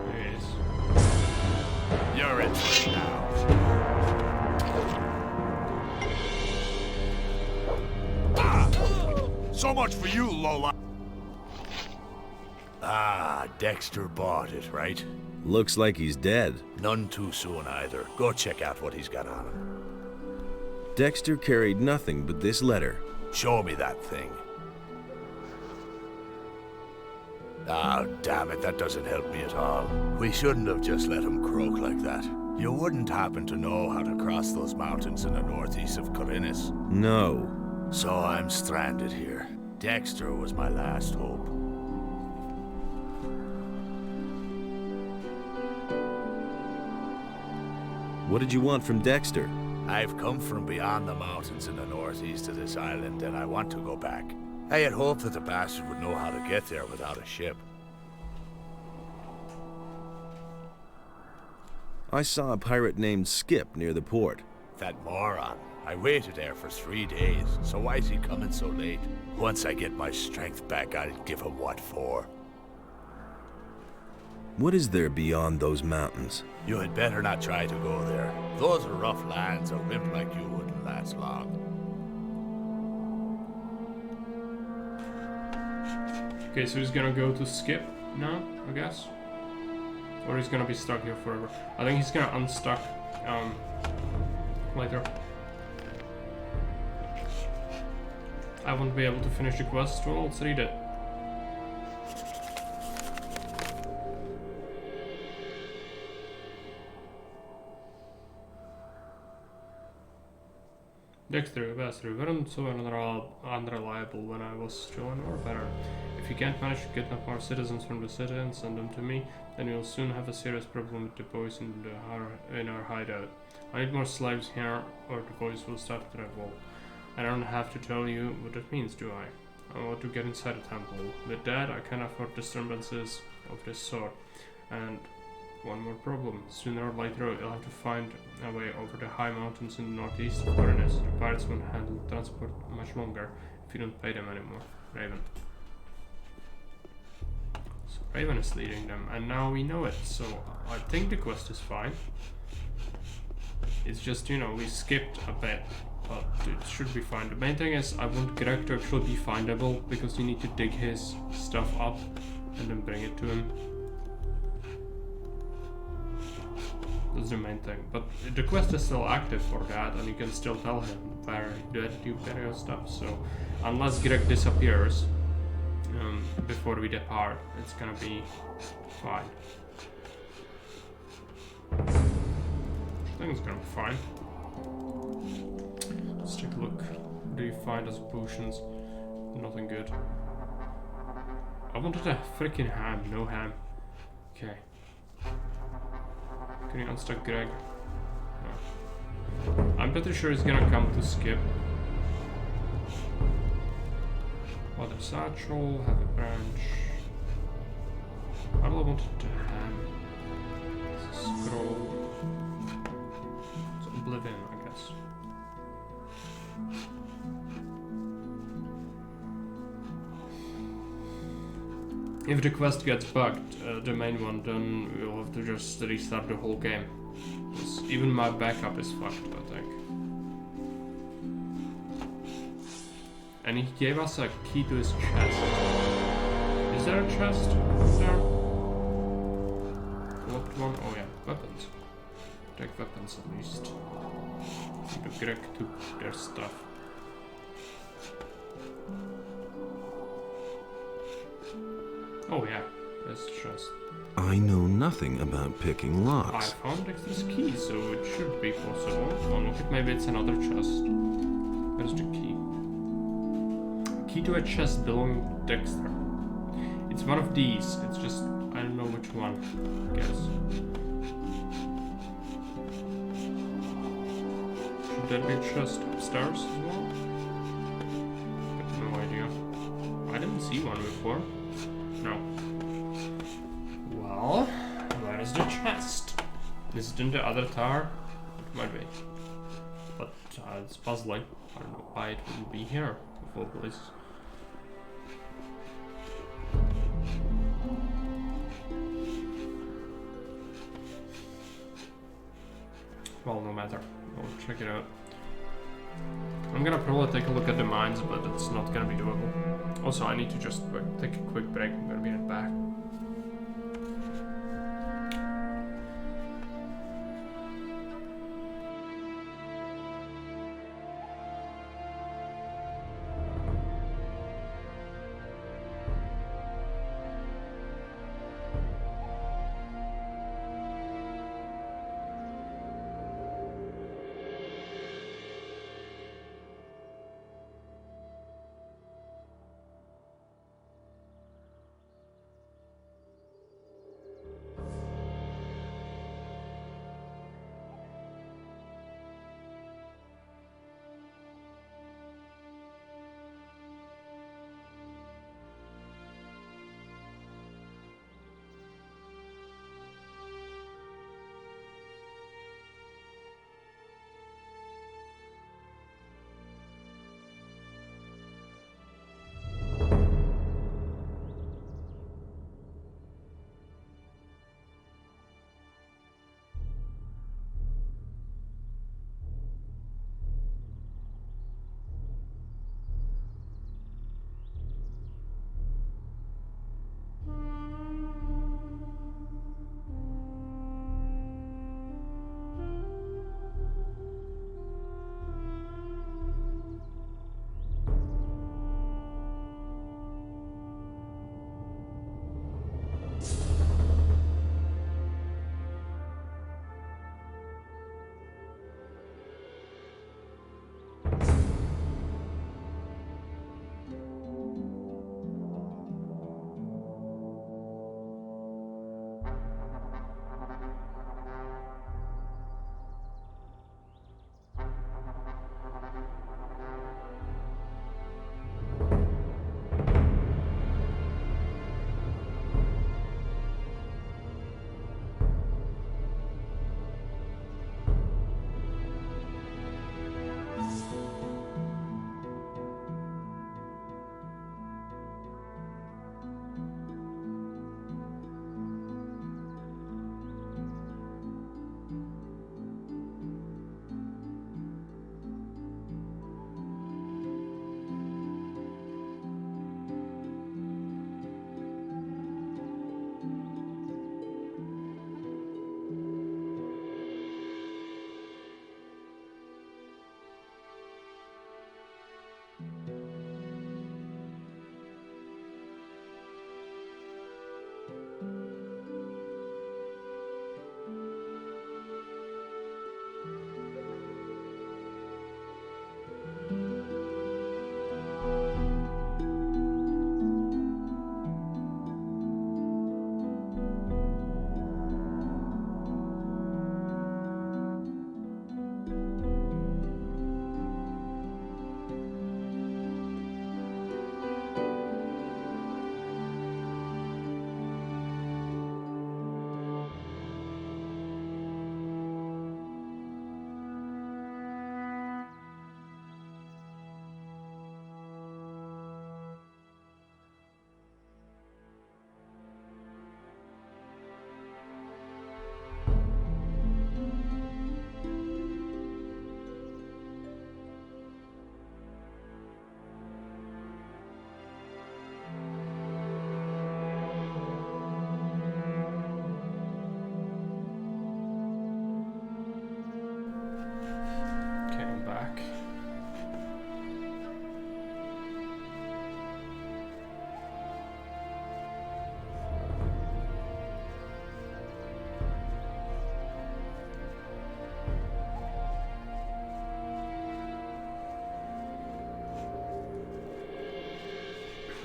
There he is. You're in for it now. So much for you, Lola. Ah, Dexter bought it, right? Looks like he's dead. None too soon either. Go check out what he's got on him. Dexter carried nothing but this letter. Show me that thing. Ah, damn it, that doesn't help me at all. We shouldn't have just let him croak like that. You wouldn't happen to know how to cross those mountains in the northeast of Corinnes? No. So I'm stranded here. Dexter was my last hope. What did you want from Dexter? I've come from beyond the mountains in the northeast of this island, and I want to go back. I had hoped that the bastard would know how to get there without a ship. I saw a pirate named Skip near the port. That moron. I waited there for 3 days, so why is he coming so late? Once I get my strength back, I'll give him what for. What is there beyond those mountains? You had better not try to go there. Those are rough lands. A wimp like you wouldn't last long. Okay, so he's gonna go to Skip now, I guess? Or he's gonna be stuck here forever. I think he's gonna unstuck later. I won't be able to finish the quest, well, let's read it. Dexter, you bastard, you weren't so unreliable when I was still an orphan. If you can't manage to kidnap more citizens from the city and send them to me, then you'll soon have a serious problem with the boys in our hideout. I need more slaves here, or the boys will start to revolt. I don't have to tell you what it means, do I? I want to get inside the temple. With that, I can afford disturbances of this sort. And one more problem. Sooner or later, you'll have to find a way over the high mountains in the northeast of Corinnes. The pirates won't handle transport much longer if you don't pay them anymore. Raven. So Raven is leading them, and now we know it, so I think the quest is fine. It's just, you know, we skipped a bit, but it should be fine. The main thing is I want Greg to actually be findable, because you need to dig his stuff up and then bring it to him. That's the main thing, but the quest is still active for that, and you can still tell him where you bury your stuff, so unless Greg disappears before we depart, it's gonna be fine. I think it's gonna be fine. Let's take a look. What do you find as potions? Nothing good. I wanted a freaking ham, no ham. Okay. Can you unstuck Greg? No. I'm pretty sure he's gonna come to Skip. Water satchel, have a branch. I really wanted to ham. Scroll. It's Oblivion, I guess. If the quest gets bugged, the main one, then we'll have to just restart the whole game. Even my backup is fucked, I think. And he gave us a key to his chest. Is there a chest there? Locked one? Oh yeah, weapons. Take weapons at least. The Greg took their stuff. Oh yeah, This chest. I know nothing about picking I locks. found Dexter's key, so it should be possible. Oh, look at maybe it's another chest. Where's the key? Key to a chest belonging to Dexter. It's one of these. It's just I don't know which one. I guess. Should there be a chest upstairs as well? I have no idea. I didn't see one before. No. Well, where is the chest? Is it in the other tower? It might be. But it's puzzling. I don't know why it wouldn't be here of all places. Well, no matter. We'll check it out. I'm gonna probably take a look at the mines, but it's not gonna be doable. Also, I need to just take a quick break. I'm gonna be right back.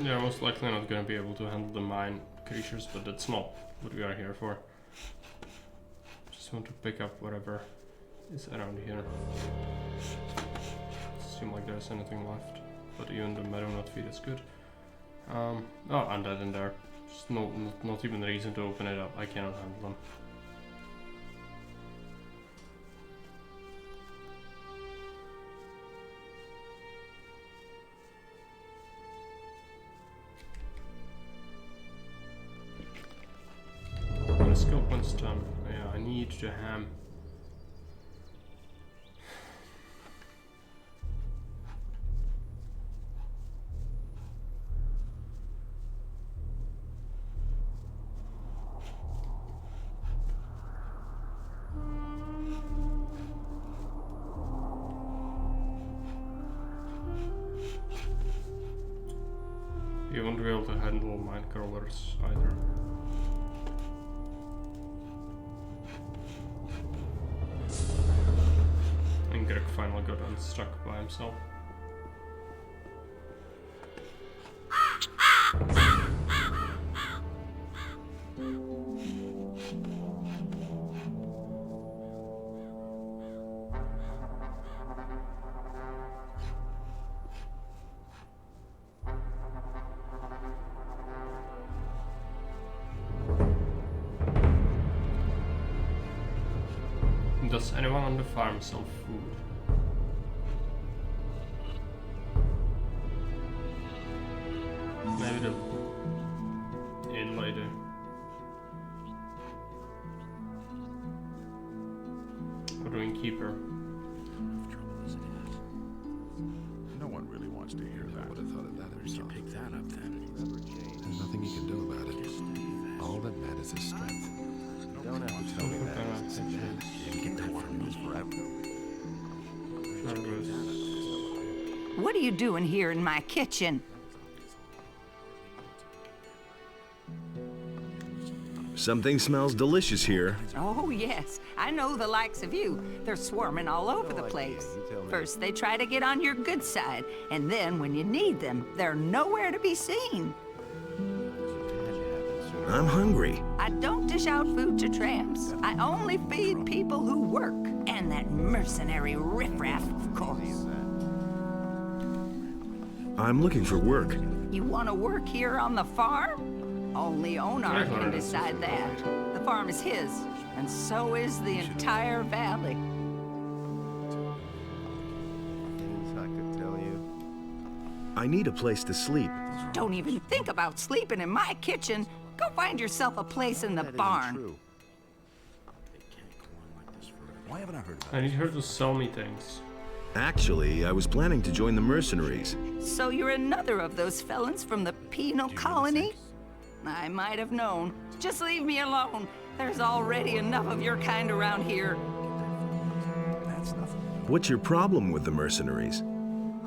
Yeah, most likely not gonna be able to handle the mine creatures, but that's not what we are here for. Just want to pick up whatever is around here. Doesn't seem like there's anything left, but even the meadow nut feed is good. Oh, undead in there. Just not even a reason to open it up. I cannot handle them. Skill points done. Yeah, I need to ham. You won't be able to handle mine crawlers either. And Greg finally got unstuck by himself. Does anyone on the farm sell food? Maybe the inn lady. Or the innkeeper. No one really wants to hear that. I would have thought of that You himself. pick that up then. There's nothing you can do about it. All that matters is strength. Don't have to tell me that. You can get that from me forever. What are you doing here in my kitchen? Something smells delicious here. Oh, yes. I know the likes of you. They're swarming all over the place. First, they try to get on your good side, and then when you need them, they're nowhere to be seen. I'm hungry. I don't dish out food to tramps. I only feed people who work. And that mercenary riffraff, of course. I'm looking for work. You want to work here on the farm? Only Onar can decide that. The farm is his, and so is the entire valley. Things I could tell you. I need a place to sleep. Don't even think about sleeping in my kitchen. Go find yourself a place in the barn. Why haven't I heard about I need her to sell me things. Actually, I was planning to join the mercenaries. So you're another of those felons from the penal colony? I might have known. Just leave me alone. There's already enough of your kind around here. That's nothing. What's your problem with the mercenaries?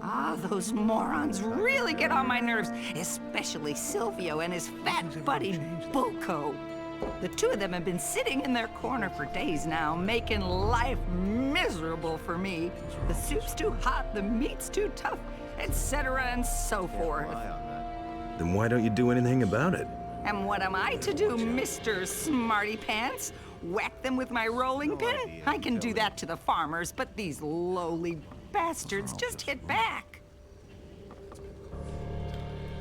Ah, those morons really get on my nerves, especially Silvio and his fat buddy, Bulco. The two of them have been sitting in their corner for days now, making life miserable for me. The soup's too hot, the meat's too tough, etc. and so forth. Then why don't you do anything about it? And what am I to do, Mr. Smarty Pants? Whack them with my rolling pin? I can do that to the farmers, but these lowly bastards just hit back.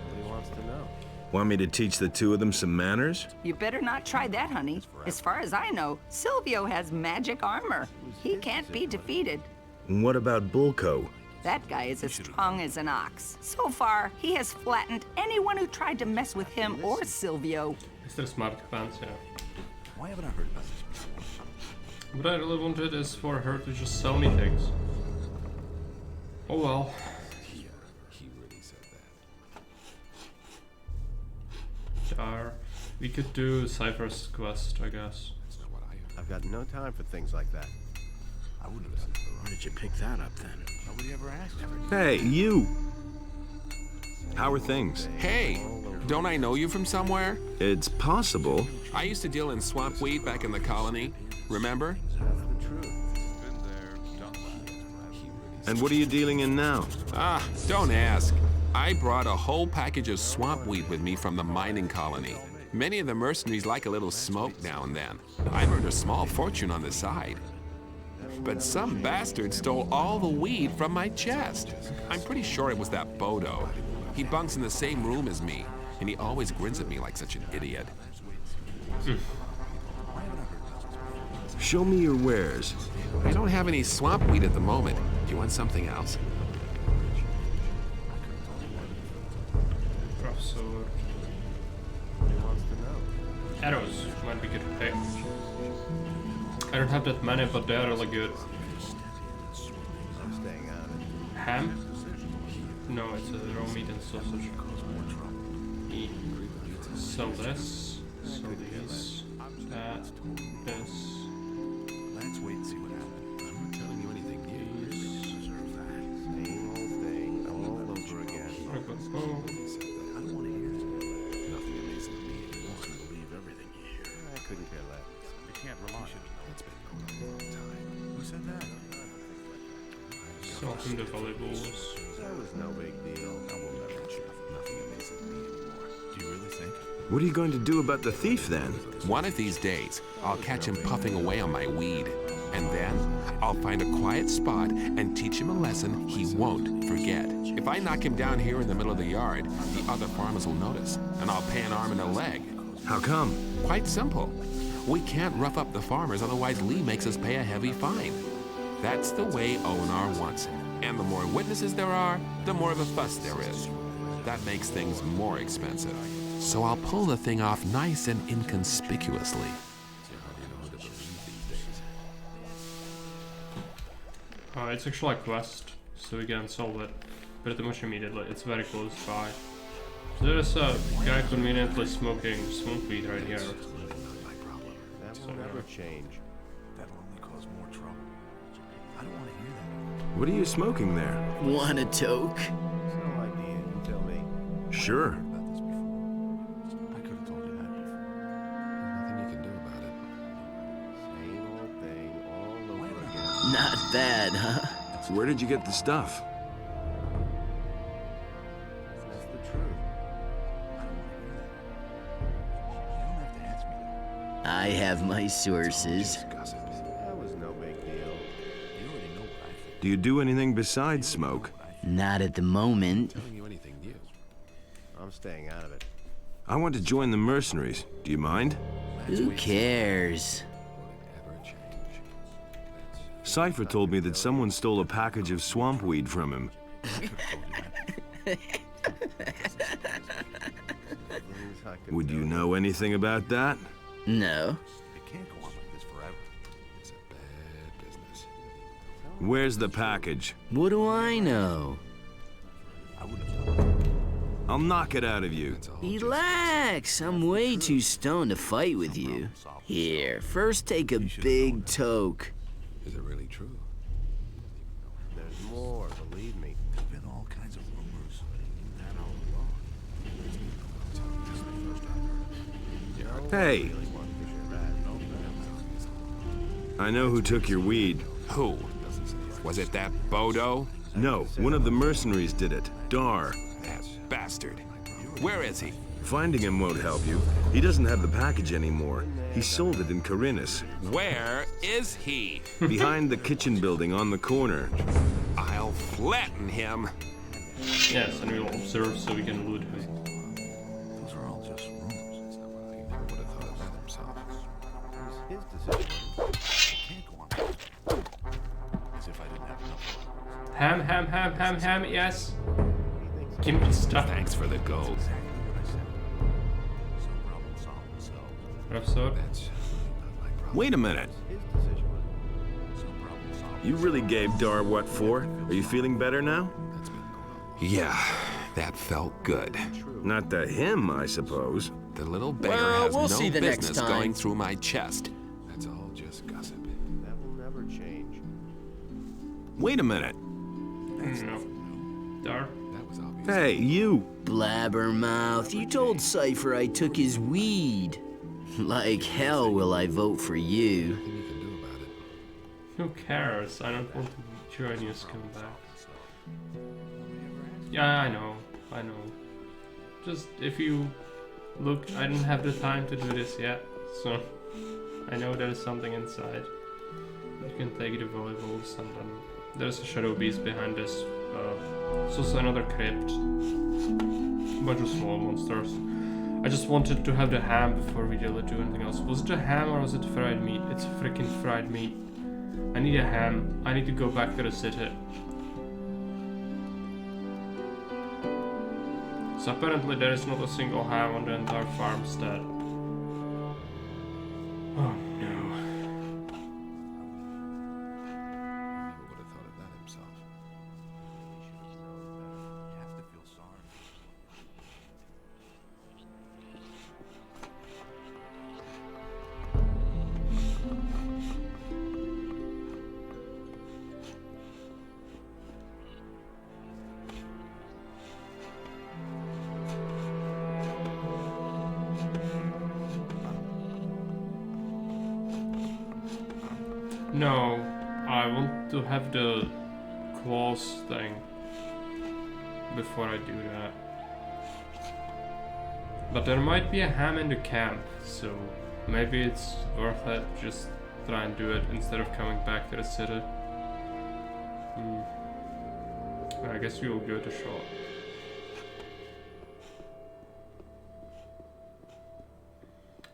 Nobody wants to know. Want me to teach the two of them some manners? You better not try that, honey. As far as I know, Silvio has magic armor. He can't be defeated. And what about Bulco? That guy is as strong as an ox. So far, he has flattened anyone who tried to mess with him or Silvio. Mr. Smart Pants, yeah. Why haven't I heard about this? What I really wanted is for her to just sell me things. Oh well. He really said that. Jar. We could do Cypher's quest, I guess. That's not what I heard. I've got no time for things like that. I wouldn't have listened to Where did you pick that up then? Nobody ever asked. Hey, you! How are things? Hey, don't I know you from somewhere? It's possible. I used to deal in swamp wheat back in the colony. Remember? And what are you dealing in now? Ah, don't ask. I brought a whole package of swamp weed with me from the mining colony. Many of the mercenaries like a little smoke now and then. I've earned a small fortune on the side. But some bastard stole all the weed from my chest. I'm pretty sure it was that Bodo. He bunks in the same room as me, and he always grins at me like such an idiot. Show me your wares. I don't have any swamp weed at the moment. Do you want something else? Rough sword. Arrows might be good to pick. I don't have that many, but they are really good. Ham? No, it's a raw meat and sausage. Eat. Sell this. Sell these. That. This. Let's wait and see what happens. I'm not telling you anything new. Same old thing, all over again. I don't want to hear it. Nothing amazing to me anymore. I believe everything you hear. I couldn't care less. You can't rely on it. It's been going on a long time. Who said that? Sell him the valuables. That was no big deal. I will never achieve nothing amazing to me anymore. Do you really think? What are you going to do about the thief then? One of these days, I'll catch him puffing away on my weed. And then, I'll find a quiet spot and teach him a lesson he won't forget. If I knock him down here in the middle of the yard, the other farmers will notice, and I'll pay an arm and a leg. How come? Quite simple. We can't rough up the farmers, otherwise Lee makes us pay a heavy fine. That's the way Onar wants it. And the more witnesses there are, the more of a fuss there is. That makes things more expensive. So I'll pull the thing off nice and inconspicuously. It's actually a quest, so we can solve it pretty much immediately. It's very close by. So there's a guy conveniently smoking swamp weed right here. That will never change. That'll only cause more trouble. I don't want to hear that. What are you smoking there? Want a toke? No idea. You tell me. Sure. About this before. I could have told you that before. There's nothing you can do about it. Same old thing, all over again. Not bad, huh? Where did you get the stuff? That's the truth. I don't want to hear that. You don't have to answer me that. I have my sources. Gossip. That was no big deal. You already know what I think. Do you do anything besides smoke? Not at the moment. Telling you anything new. I'm staying out of it. I want to join the mercenaries. Do you mind? Who cares? Will it ever change? Cypher told me that someone stole a package of swamp weed from him. Would you know anything about that? No. It can't go on like this forever. It's a bad business. Where's the package? What do I know? I wouldn't have done it. I'll knock it out of you. Relax, I'm way too stoned to fight with you. Here, first take a big toke. Is it really true? There's more, believe me. There's been all kinds of rumors. That all along. Hey! I know who took your weed. Who? Was it that Bodo? No, one of the mercenaries did it. Dar. That bastard. Where is he? Finding him won't help you. He doesn't have the package anymore. He sold it in Corinus. Where is he? Behind the kitchen building on the corner. I'll flatten him. Yes, and we'll observe so we can loot him. Those are all just rumors. He never would have thought of that himself. His decision. It can't go on. As if I didn't have enough. Ham, yes. Give me stuff. Thanks for the gold. Exactly what I said. Some problems solve themselves. Rough sword. That's not my problem. Wait a minute. His decision. Some problems solve You really gave Dar what for? Are you feeling better now? That's been going on. Yeah, that felt good. Not to him, I suppose. The little beggar Well, has we'll no see the next business time. going through my chest. That's all just gossip. That will never change. Wait a minute. No. Dar. That was obvious. Hey, you! Blabbermouth, you told Cypher I took his weed. Like hell will I vote for you. Nothing you can do about it. Who cares? I don't want to join you, scumbags. Yeah, I know. I know. Just if you look, I didn't have the time to do this yet, so I know there's something inside. You can take the valuables, and then there's a shadow beast behind this. It's also another crypt. A bunch of small monsters. I just wanted to have the ham before we really do anything else. Was it a ham or was it fried meat? It's freaking fried meat. I need a ham. I need to go back to the city. So apparently there is not a single ham on the entire farmstead. Oh no. Who would have thought of that himself? You have to feel sorry. No, I want to have the claws thing before I do that. But there might be a ham in the camp, so maybe it's worth it just try and do it instead of coming back to the city. I guess we will give it a shot.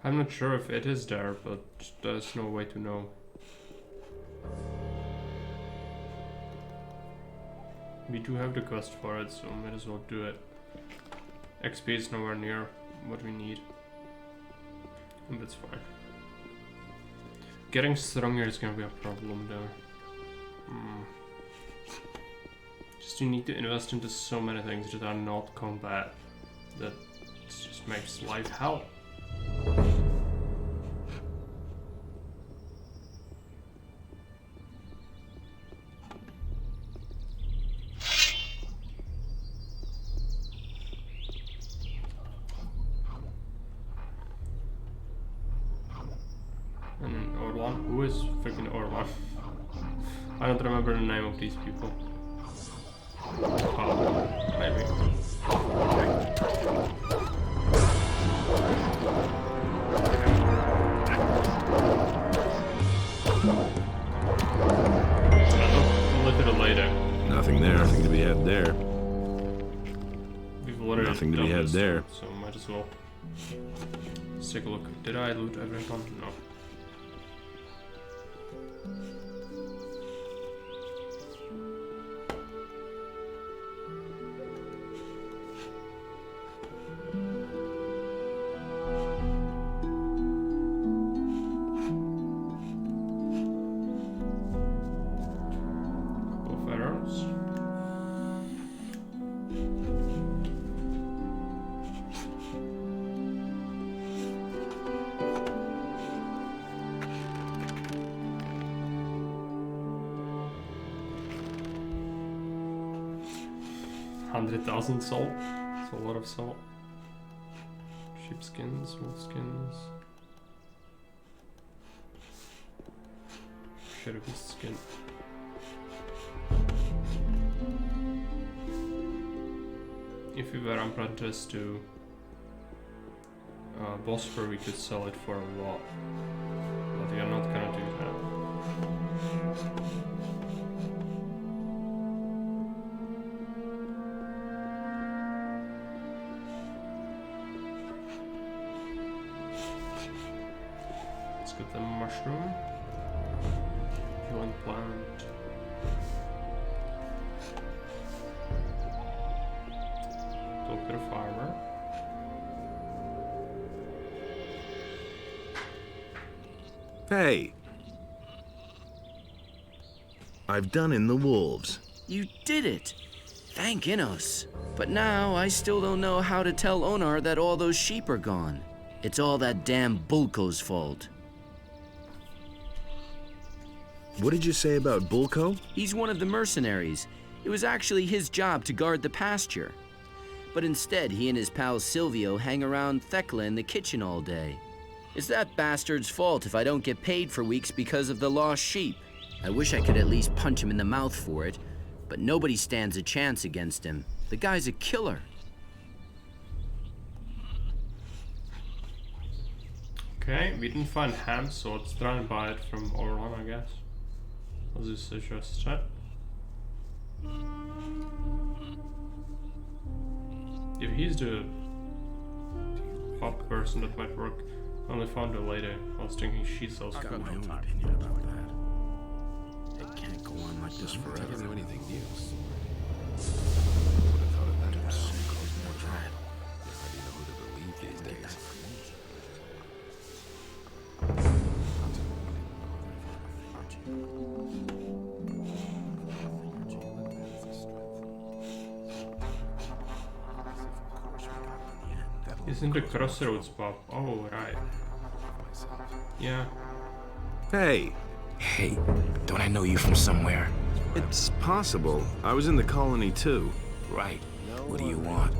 I'm not sure if it is there, but there's no way to know. We do have the quest for it, so might as well do it. XP is nowhere near what we need. And that's fine. Getting stronger is gonna be a problem though. Just you need to invest into so many things that are not combat. That just makes life hell. Who is freaking Orlan? I don't remember the name of these people. Oh, maybe. A little later. Nothing there. Nothing to be had there. We've already Nothing to be had there. So might as well. Let's take a look. Did I loot everyone? No. Salt. It's a lot of salt. Sheepskins, wolfskins. Shadow beast skin. If we were apprenticed to Bosphor, we could sell it for a lot. But we are not gonna do that. The mushroom, healing plant, talk to the farmer. Hey! I've done in the wolves. You did it! Thank Innos. But now I still don't know how to tell Onar that all those sheep are gone. It's all that damn Bulko's fault. What did you say about Bulko? He's one of the mercenaries. It was actually his job to guard the pasture. But instead, he and his pal Silvio hang around Thekla in the kitchen all day. It's that bastard's fault if I don't get paid for weeks because of the lost sheep. I wish I could at least punch him in the mouth for it, but nobody stands a chance against him. The guy's a killer. Okay, we didn't find ham, so let's try and buy it from Orlan, I guess. Let's just suggest that. If he's the pop person, that might work. Only found her later. I was thinking she sells food. I've got my own opinion about that. It can't go on like this forever. I don't know anything new. Isn't the crossroads pop? Oh, right. Yeah. Hey! Hey, don't I know you from somewhere? It's possible. I was in the colony too. Right. What do you want?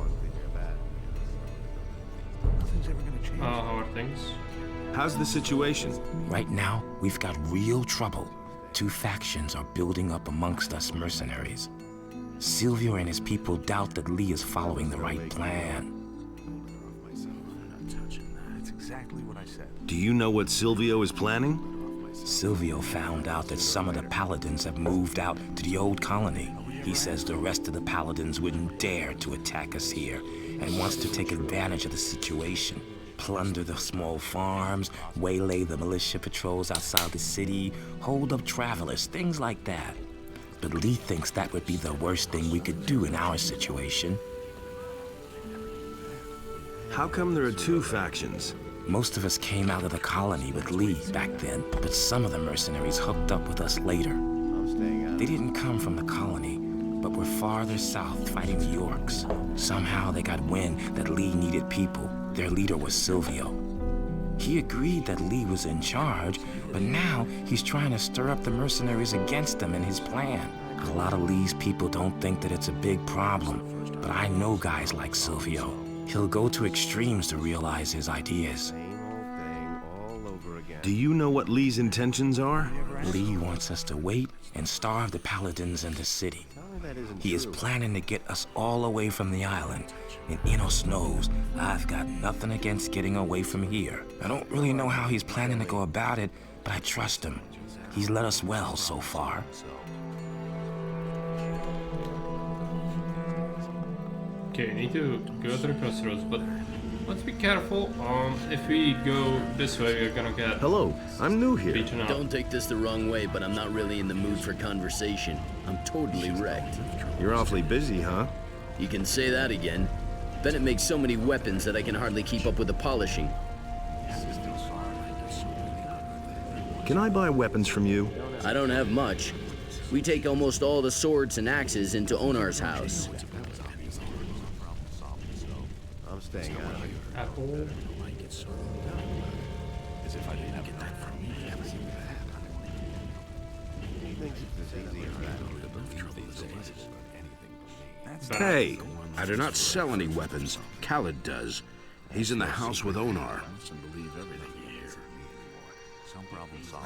How are things? How's the situation? Right now, we've got real trouble. Two factions are building up amongst us mercenaries. Silvio and his people doubt that Lee is following the right plan. That's exactly what I said. Do you know what Silvio is planning? Silvio found out that some of the paladins have moved out to the old colony. He says the rest of the paladins wouldn't dare to attack us here and wants to take advantage of the situation. Plunder the small farms, waylay the militia patrols outside the city, hold up travelers, things like that. But Lee thinks that would be the worst thing we could do in our situation. How come there are two factions? Most of us came out of the colony with Lee back then, but some of the mercenaries hooked up with us later. They didn't come from the colony, but were farther south fighting the Yorks. Somehow they got wind that Lee needed people. Their leader was Silvio. He agreed that Lee was in charge, but now he's trying to stir up the mercenaries against him and his plan. A lot of Lee's people don't think that it's a big problem, but I know guys like Silvio. He'll go to extremes to realize his ideas. Do you know what Lee's intentions are? Lee wants us to wait and starve the paladins in the city. He is planning to get us all away from the island. And Enos knows I've got nothing against getting away from here. I don't really know how he's planning to go about it, but I trust him. He's led us well so far. Okay, we need to go to the crossroads, but let's be careful. If we go this way, we're gonna get... Hello, I'm new here. Don't take this the wrong way, but I'm not really in the mood for conversation. I'm totally wrecked. You're awfully busy, huh? You can say that again. Bennett makes so many weapons that I can hardly keep up with the polishing. Can I buy weapons from you? I don't have much. We take almost all the swords and axes into Onar's house. I'm staying out of it. Apple. As if I didn't have that from me. He thinks it's as easy as that. Hey, I do not sell any weapons. Khaled does. He's in the house with Onar.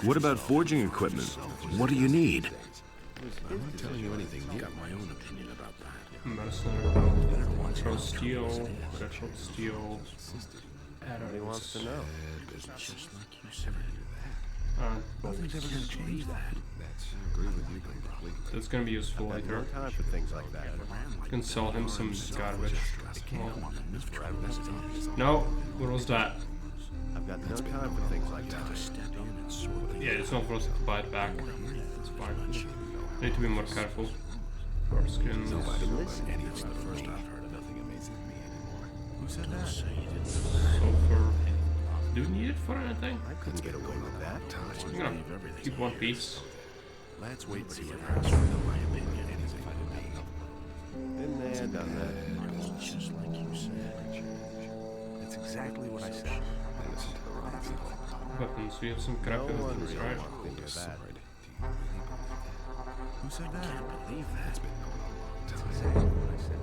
What about forging equipment? What do you need? I'm not telling you anything. I've got my own opinion about that. Mercenary, pro steel, retro steel, He wants to know. Just like you said. Nothing's ever gonna change that. That's gonna be useful later. No time for things like that. You can sell him some garbage. No, what was that? I've got no time for things like that. Yeah, it's not worth it to buy it back. It's fine. I need to be more careful. Our skins. Who said that? Sulfur. Do we need it for anything? I couldn't get away with that. I'm gonna keep one piece. Let's wait and see what happens. My opinion is if I didn't have Been there, done that. Just like you said. That's exactly what I said. Weapons. We have some crappy weapons, right? Who said that? Can't believe that. That's exactly what I said.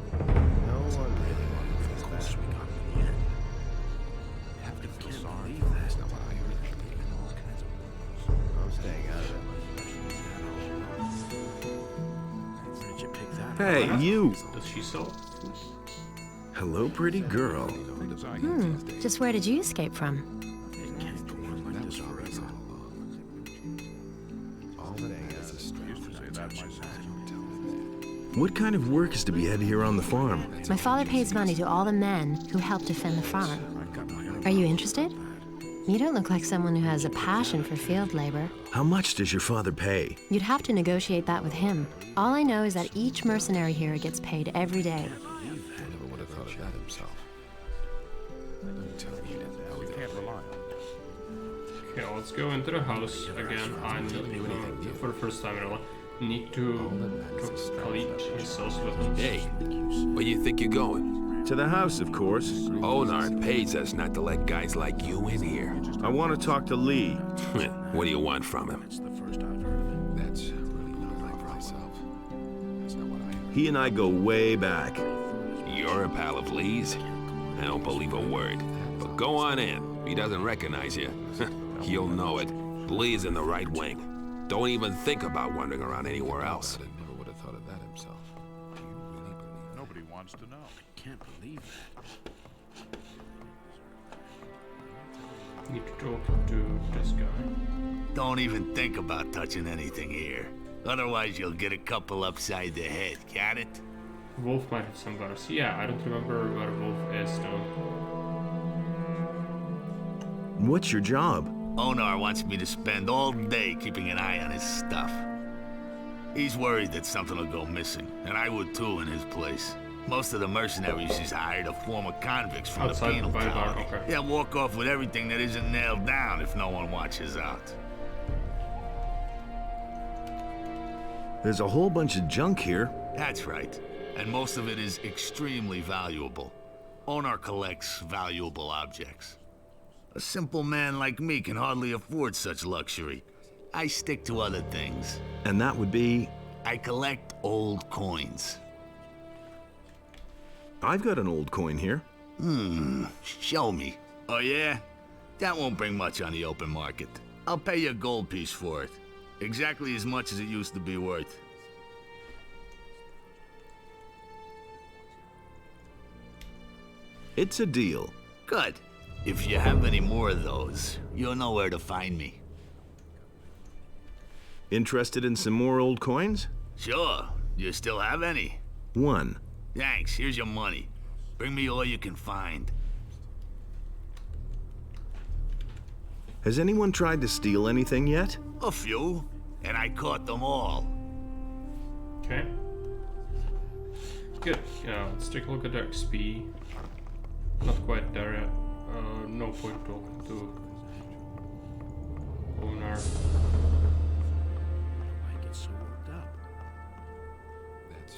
No one really wanted to Of course we got in the end. You have to feel sorry for that. I'm staying out of it. Where did you pick that? Hey, you! Does she sell? Hello, pretty girl. Just where did you escape from? What kind of work is to be had here on the farm? My father pays money to all the men who help defend the farm. Are you interested? You don't look like someone who has a passion for field labor. How much does your father pay? You'd have to negotiate that with him. All I know is that each mercenary here gets paid every day. Never would have thought of that himself. Okay, let's go into the house again. I need for the first time in a while. Need to talk to Khalid. He sells weapons. Hey, where you think you're going? To the house, of course. Onar pays us not to let guys like you in here. I want to talk to Lee. What do you want from him? That's really not like myself. That's not what I am. He and I go way back. You're a pal of Lee's? I don't believe a word. But go on in. He doesn't recognize you. You'll know it. Lee's in the right wing. Don't even think about wandering around anywhere else. I never would have thought of that himself. Do you really believe? Nobody wants to know. I can't believe that. Need to talk to this guy. Don't even think about touching anything here. Otherwise, you'll get a couple upside the head. Got it? Wolf might have some bars. Yeah, I don't remember where Wolf is though. What's your job? Onar wants me to spend all day keeping an eye on his stuff. He's worried that something will go missing, and I would too in his place. Most of the mercenaries he's hired are former convicts from the penal colony. Okay. They'll walk off with everything that isn't nailed down if no one watches out. There's a whole bunch of junk here. That's right. And most of it is extremely valuable. Onar collects valuable objects. A simple man like me can hardly afford such luxury. I stick to other things. And that would be? I collect old coins. I've got an old coin here. Show me. Oh yeah? That won't bring much on the open market. I'll pay you a gold piece for it. Exactly as much as it used to be worth. It's a deal. Good. If you have any more of those, you'll know where to find me. Interested in some more old coins? Sure. You still have any? One. Thanks. Here's your money. Bring me all you can find. Has anyone tried to steal anything yet? A few. And I caught them all. Okay. Good. Yeah, let's take a look at the XP. Not quite there yet. No point talking to Onar. I get so worked up.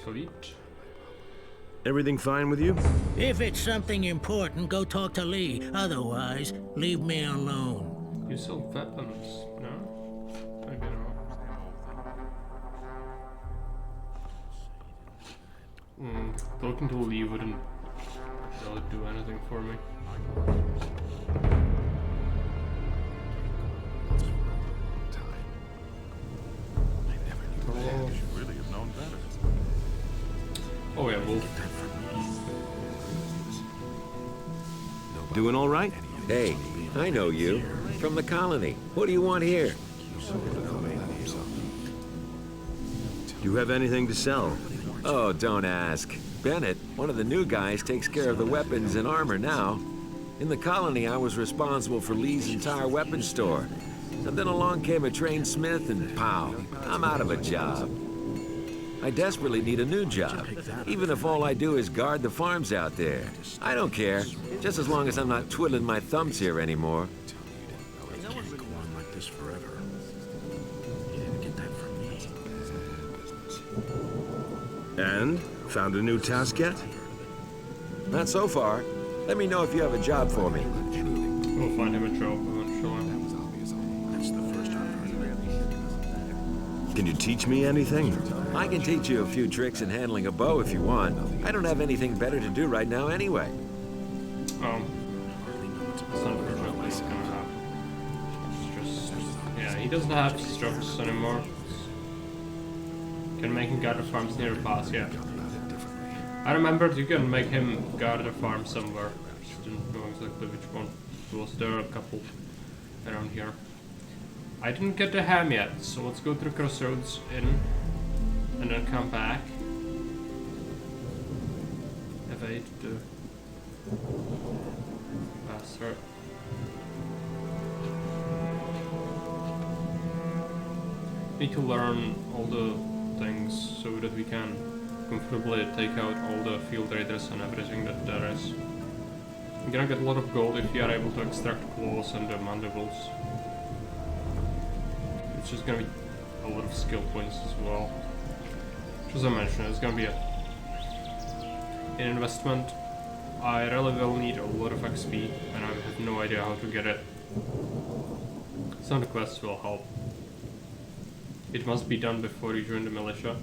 Khalid. Everything fine with you? If it's something important, go talk to Lee. Otherwise, leave me alone. You sell weapons, no? Maybe not. Talking to Lee wouldn't really do anything for me. Really have known better. Oh yeah, Wolf. Doing all right? Hey, I know you. From the colony. What do you want here? Do you have anything to sell? Oh, don't ask. Bennett, one of the new guys, takes care of the weapons and armor now. In the colony, I was responsible for Lee's entire weapons store. And then along came a trained smith and pow, I'm out of a job. I desperately need a new job, even if all I do is guard the farms out there. I don't care, just as long as I'm not twiddling my thumbs here anymore. No one would go on like this forever. You didn't get that from me. And? Found a new task yet? Not so far. Let me know if you have a job for me. We'll find him a job eventually. That's the first I've heard of it. Can you teach me anything? I can teach you a few tricks in handling a bow if you want. I don't have anything better to do right now anyway. It's unfortunately it's gonna happen. It's just, yeah, he doesn't have strokes anymore. Can make him guard the farms near the pass, yeah. I remembered you can make him guard a farm somewhere. Just didn't know exactly which one. There are a couple around here. I didn't get the ham yet, so let's go to the crossroads inn and then come back. evade the bastard. Need to learn all the things so that we can comfortably take out all the field raiders and everything that there is. You're gonna get a lot of gold if you are able to extract claws and the mandibles. It's just gonna be a lot of skill points as well. As I mentioned, it's gonna be an investment. I really will need a lot of XP and I have no idea how to get it. Some of the quests will help. It must be done before you join the militia.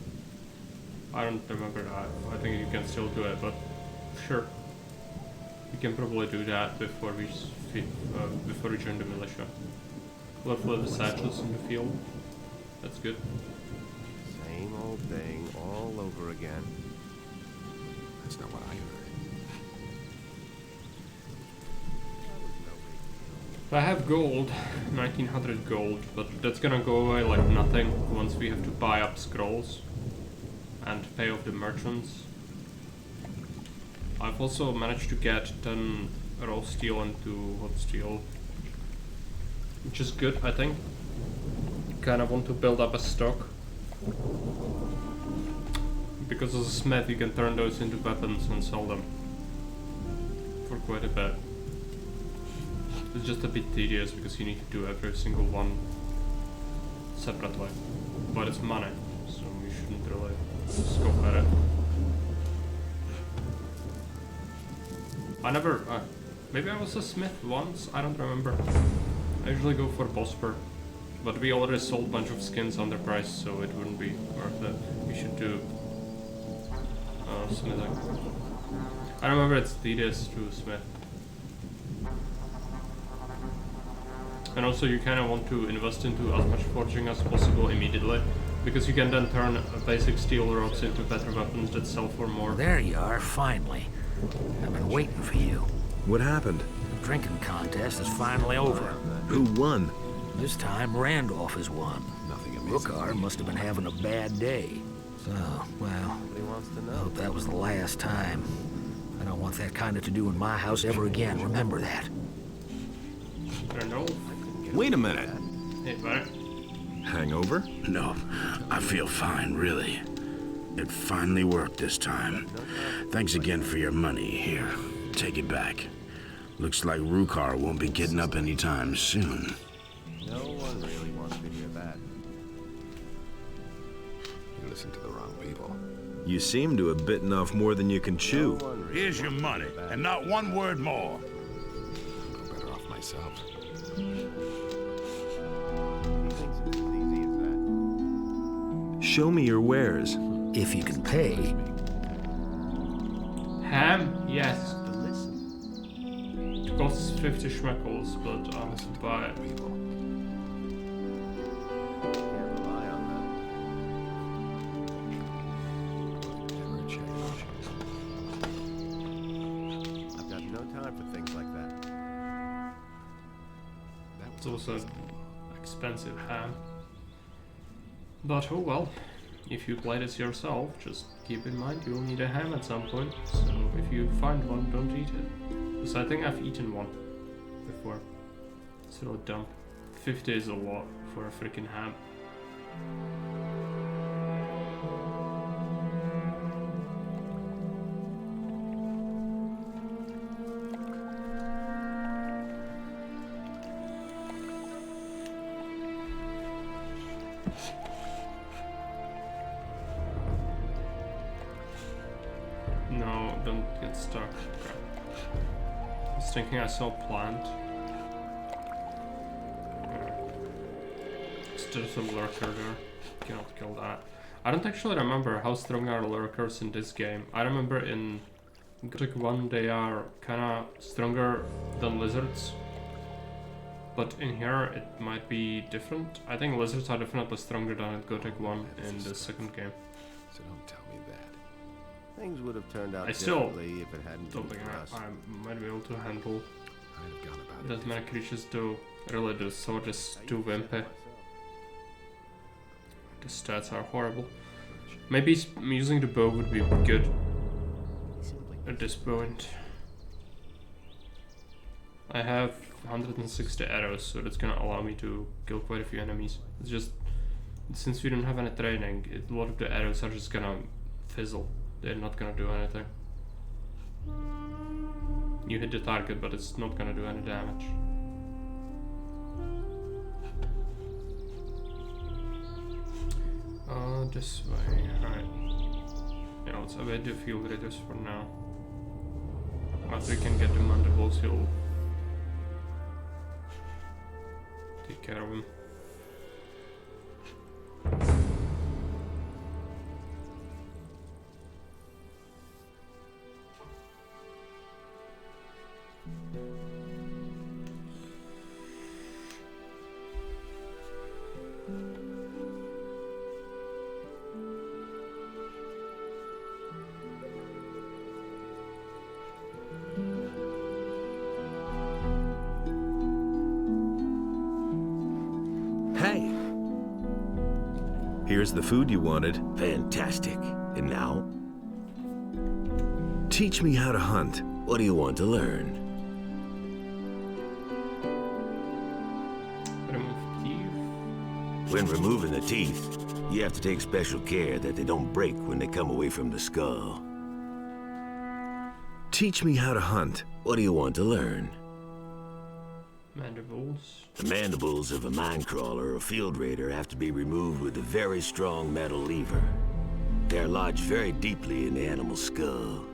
I don't remember that. I think you can still do it, but sure. We can probably do that before we join the militia. Hopefully the satchels in the field. That's good. Same old thing all over again. That's not what I heard. I have gold, 1900 gold, but that's gonna go away like nothing once we have to buy up scrolls and pay off the merchants. I've also managed to get 10 raw steel into hot steel, which is good, I think. Kind of want to build up a stock. Because as a smith you can turn those into weapons and sell them for quite a bit. It's just a bit tedious because you need to do every single one separately. But it's money, so you shouldn't really scope at it. I never... maybe I was a smith once? I don't remember. I usually go for Bosper. But we already sold a bunch of skins underpriced, so it wouldn't be worth it. We should do... smithing. I remember it's tedious to smith. And also you kind of want to invest into as much forging as possible immediately, because you can then turn basic steel rods into better weapons that sell for more. There you are, finally. I've been waiting for you. What happened? The drinking contest is finally over. Who won? This time Randolph has won. Nothing amazing. Rookar must have been having a bad day. So, well, I hope that was the last time. I don't want that kind of to-do in my house ever again, remember that. Randolph? Wait a minute. Hey, buddy. Hangover? No, I feel fine, really. It finally worked this time. Thanks again for your money. Here, take it back. Looks like Rookar won't be getting up anytime soon. No one really wants to hear that. You listen to the wrong people. You seem to have bitten off more than you can chew. Here's your money, and not one word more. I'll go better off myself. Show me your wares. If you can pay. Ham? Yes. It costs 50 schmeckles, but I'll have to buy it. Can't rely on that. I've got no time for things like that. It's also expensive ham. But oh well, if you play this yourself, just keep in mind you'll need a ham at some point. So if you find one, don't eat it. Because I think I've eaten one before. It's real dumb. 50 is a lot for a freaking ham. No, don't get stuck. Okay. I was thinking I saw a plant. There's a lurker there. Cannot kill that. I don't actually remember how strong are lurkers in this game. I remember in Gothic 1 they are kinda stronger than lizards. But in here it might be different. I think lizards are definitely stronger than in Gothic 1 in the second game. So don't tell me that. Things would have turned out I still differently if it hadn't don't been think for us. I might be able to handle I'd have gone about that many creatures though. Really the sword is too wimpy. The stats are horrible. Maybe using the bow would be good. He simply at this point. I have 160 arrows, so that's gonna allow me to kill quite a few enemies. It's just, since we don't have any training, a lot of the arrows are just gonna fizzle. They're not gonna do anything. You hit the target, but it's not gonna do any damage. This way, alright. Yeah, let's await the field raiders for now. After we can get the mandibles, he'll take care of him. Here's the food you wanted. Fantastic. And now? Teach me how to hunt. What do you want to learn? Remove teeth. When removing the teeth, you have to take special care that they don't break when they come away from the skull. Teach me how to hunt. What do you want to learn? Mandibles. The mandibles of a minecrawler or field raider have to be removed with a very strong metal lever. They're lodged very deeply in the animal's skull.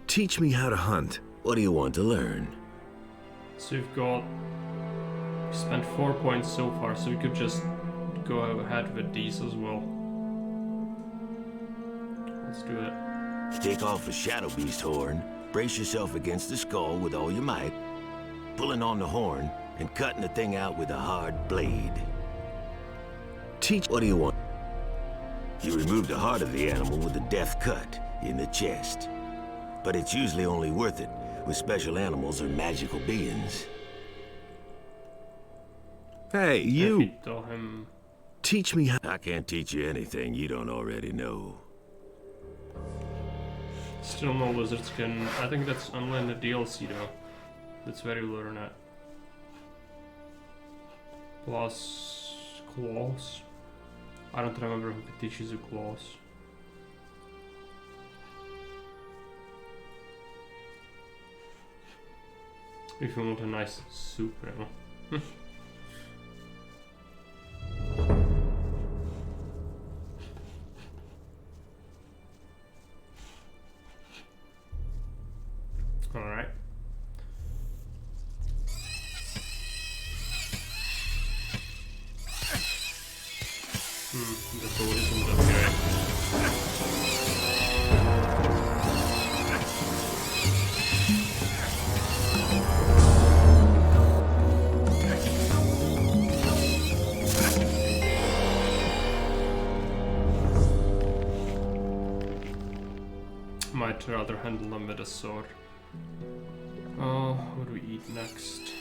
Teach me how to hunt. What do you want to learn? So we spent 4 points so far, so we could just go ahead with these as well. Let's do it. Take off a shadow beast horn, brace yourself against the skull with all your might, pulling on the horn and cutting the thing out with a hard blade. What do you want? You remove the heart of the animal with a death cut in the chest. But it's usually only worth it with special animals or magical beings. Hey, you! If you tell him... Teach me how... I can't teach you anything you don't already know. Still no lizard skin. I think that's only in the DLC though. That's where you learn it. Plus claws. I don't remember who teaches you claws. If you want a nice soup, you know. Alright. The sword isn't upgrade. Might rather handle them with a sword. Oh, what do we eat next?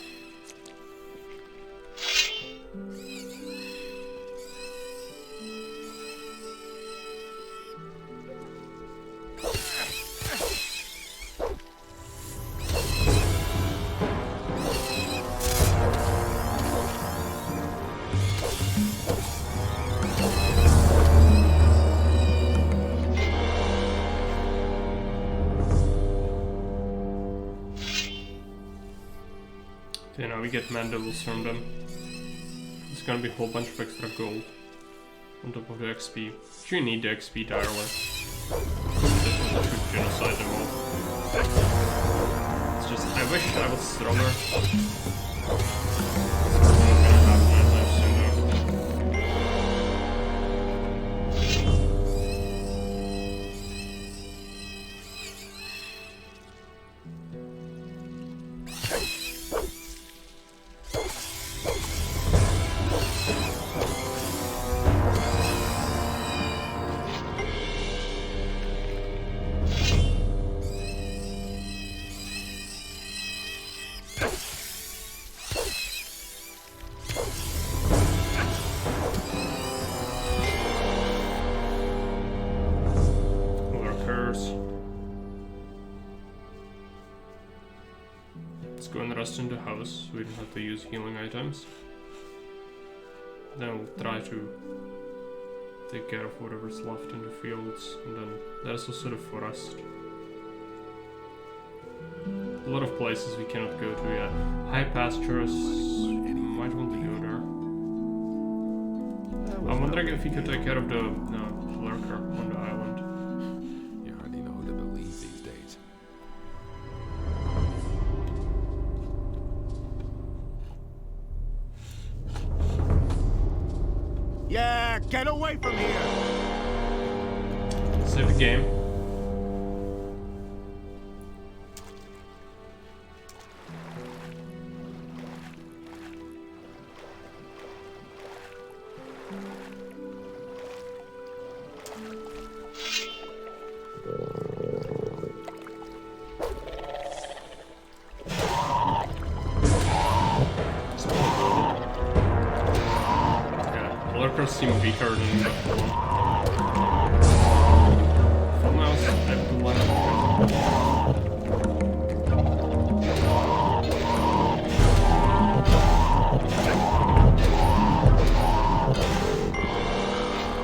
You know, we get mandibles from them. It's gonna be a whole bunch of extra gold on top of the XP. You need the XP entirely. I should genocide them all. It's just, I wish I was stronger. It's not gonna happen anytime soon though. in the house, so we don't have to use healing items. Then we'll try to take care of whatever's left in the fields, and then there's also the forest. A lot of places we cannot go to yet. High pastures, might want to go there. I'm wondering if we could take care of the lurker on the island. You hardly know who to believe these days. Yeah, get away from here! Save the game. Lurkers seem weaker than before. For now, I have to let them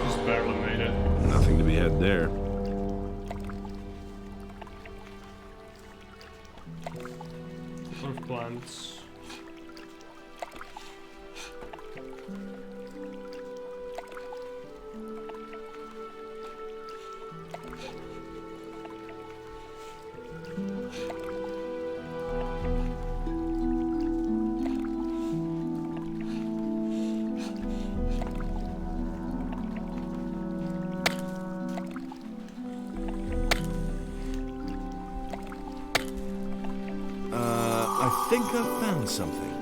just barely made it. Nothing to be had there. A lot of plants. I think I found something.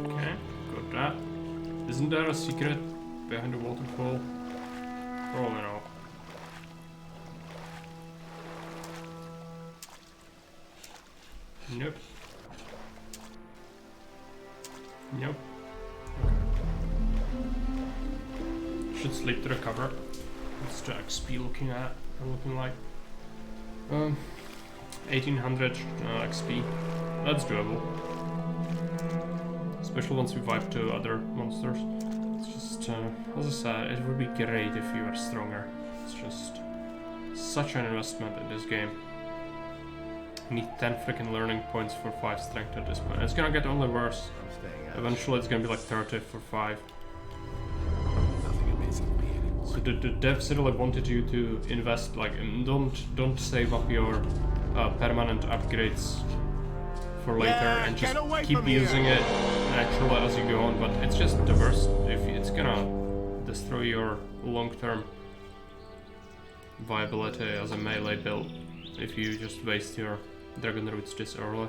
Okay, got that. Isn't there a secret behind the waterfall? Probably not. Nope. Nope. Okay. Should sleep to recover. What's the XP looking like? 1800 XP. That's doable. Especially once we wipe to other monsters. It's just, as I said, it would be great if you were stronger. It's just such an investment in this game. You need 10 freaking learning points for 5 strength at this point. It's gonna get only worse. Eventually it's gonna be like 30 for 5. Nothing amazing me anymore. So the devs really wanted you to invest, like, don't save up your permanent upgrades for later and just keep using it naturally as you go on, but it's just the worst. If it's gonna destroy your long-term viability as a melee build if you just waste your dragon roots this early.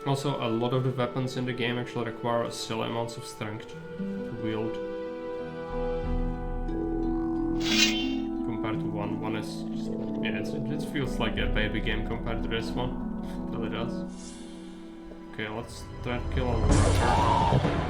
Also, a lot of the weapons in the game actually require silly amounts of strength to wield. Compared to one is just, yeah, it feels like a baby game compared to this one. It really does. Okay, let's try to kill a lurker.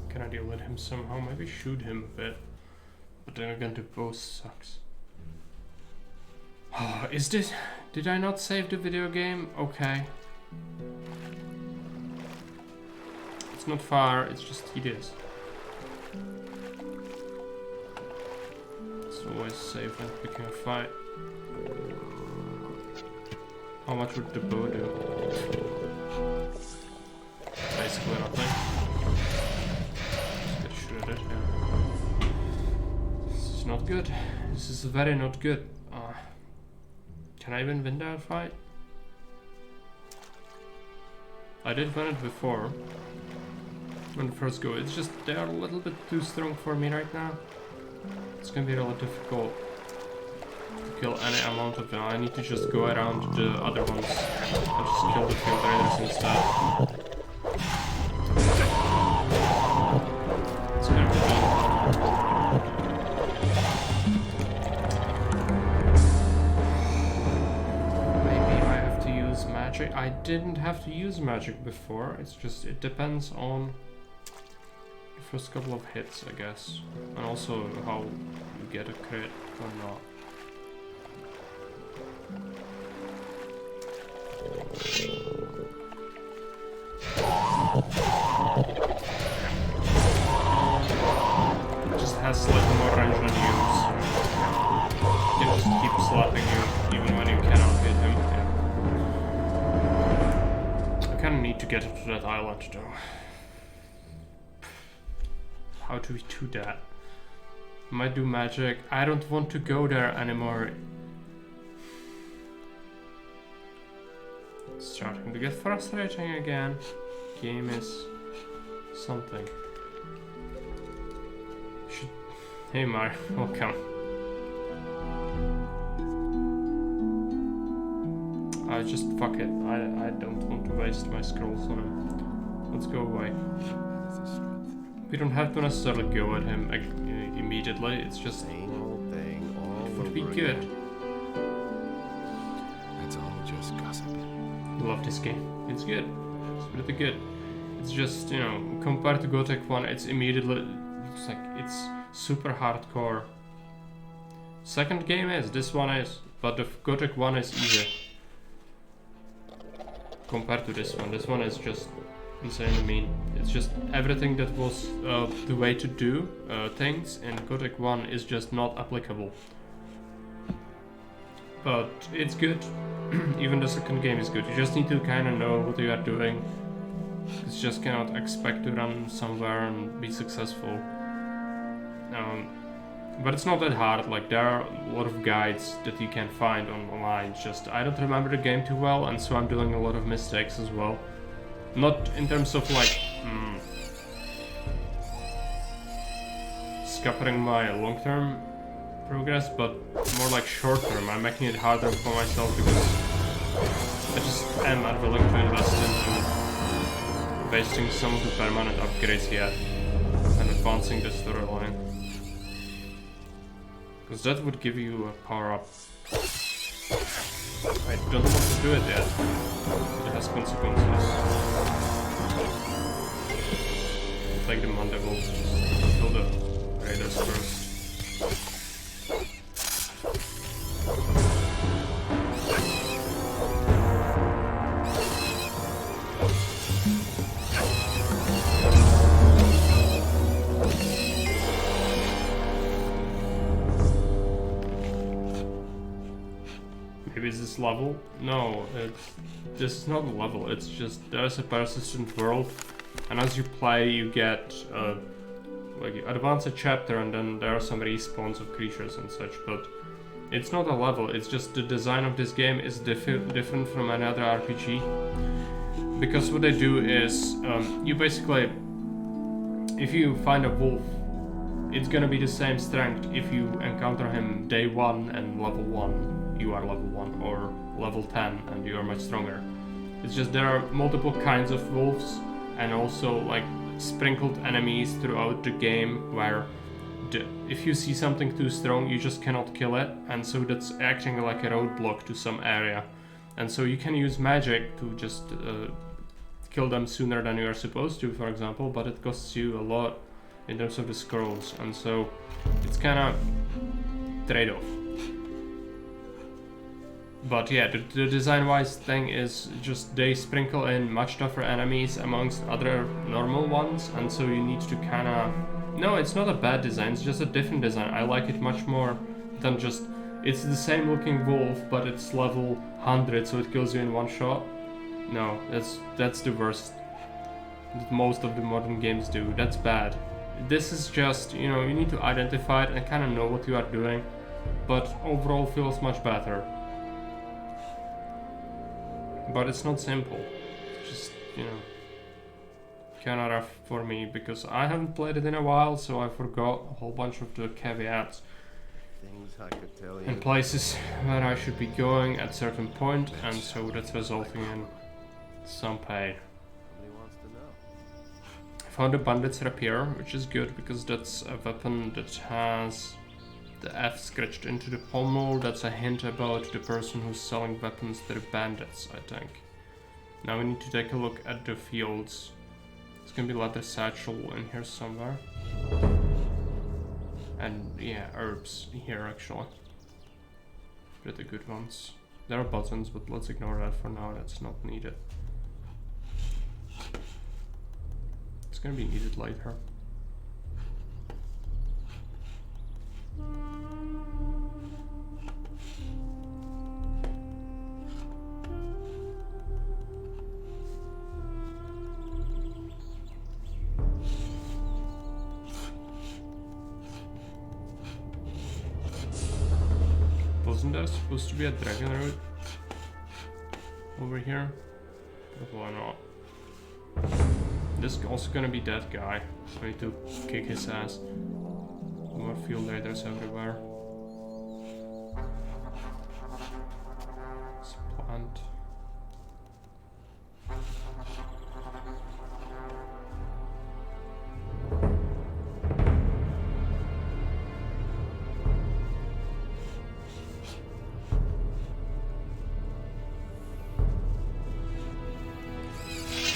Can I deal with him somehow? Maybe shoot him a bit. But then again, the bow sucks. Oh, is this... Did I not save the video game? Okay. It's not far, it's just tedious. It's always safe when picking a fight. How much would the bow do? Basically nothing. Just gotta shoot at it, yeah. This is not good. This is very not good. Can I even win that fight? I did win it before. On the first go. It's just they are a little bit too strong for me right now. It's gonna be really difficult to kill any amount of them. I need to just go around the other ones and just kill the field raiders instead. It's gonna be maybe I have to use magic. I didn't have to use magic before. It's just it depends on the first couple of hits, I guess, and also how you get a crit or not. It just has slightly more range than you. It just keeps slapping you even when you cannot hit him. Yeah. I kinda need to get to that island though. How do we do that? Might do magic. I don't want to go there anymore. It's starting to get frustrating again. Game is something. Hey Mario, welcome. I just fuck it. I don't want to waste my scrolls on him. Let's go away. We don't have to necessarily go at him immediately. It's just it would be good. That's all just gossip. Love this game. It's good. It's pretty good. It's just, you know, compared to Gothic 1, it's immediately, it's like, it's super hardcore. Second game is, this one is, but the Gothic 1 is easy. Compared to this one is just insanely mean. It's just everything that was the way to do things in Gothic 1 is just not applicable. But it's good. Even the second game is good. You just need to kind of know what you are doing. You just cannot expect to run somewhere and be successful. But it's not that hard. Like, there are a lot of guides that you can find online. Just I don't remember the game too well, and so I'm doing a lot of mistakes as well. Not in terms of like scuppering my long-term progress, but more like short-term. I'm making it harder for myself because I just am unwilling to invest into wasting some of the permanent upgrades yet and advancing the storyline. Because that would give you a power-up. I don't want to do it yet. It has consequences. Take the mandibles. Kill the raiders first. Maybe is this level? No, this is not a level. It's just there's a persistent world, and as you play, you get like you advance a chapter, and then there are some respawns of creatures and such. But it's not a level. It's just the design of this game is different from another RPG, because what they do is you basically, if you find a wolf, it's gonna be the same strength if you encounter him day 1 and level 1. You are level 1, or level 10 and you are much stronger. It's just there are multiple kinds of wolves, and also like sprinkled enemies throughout the game where if you see something too strong you just cannot kill it, and so that's acting like a roadblock to some area, and so you can use magic to just kill them sooner than you are supposed to, for example, but it costs you a lot in terms of the scrolls, and so it's kind of trade-off. But yeah, the design-wise thing is just they sprinkle in much tougher enemies amongst other normal ones, and so you need to kind of... No, it's not a bad design, it's just a different design. I like it much more than just... It's the same looking wolf, but it's level 100, so it kills you in one shot. No, that's the worst that most of the modern games do. That's bad. This is just, you know, you need to identify it and kind of know what you are doing, but overall feels much better. But it's not simple. It's just, you know, kinda rough for me because I haven't played it in a while, so I forgot a whole bunch of the caveats. things I could tell you. And places where I should be going at certain point, and so that's resulting in some pain. Somebody wants to know. I found a bandit's rapier, which is good because that's a weapon that has the F scratched into the pommel. That's a hint about the person who's selling weapons to the bandits, I think. Now we need to take a look at the fields. It's gonna be leather satchel in here somewhere. And yeah, herbs here actually. They're the good ones. There are buttons, but let's ignore that for now, that's not needed. It's gonna be needed later. Wasn't there supposed to be a dragon route over here? But why not? This is also gonna be that guy, so I need to kick his ass. More field raiders everywhere. It's a plant.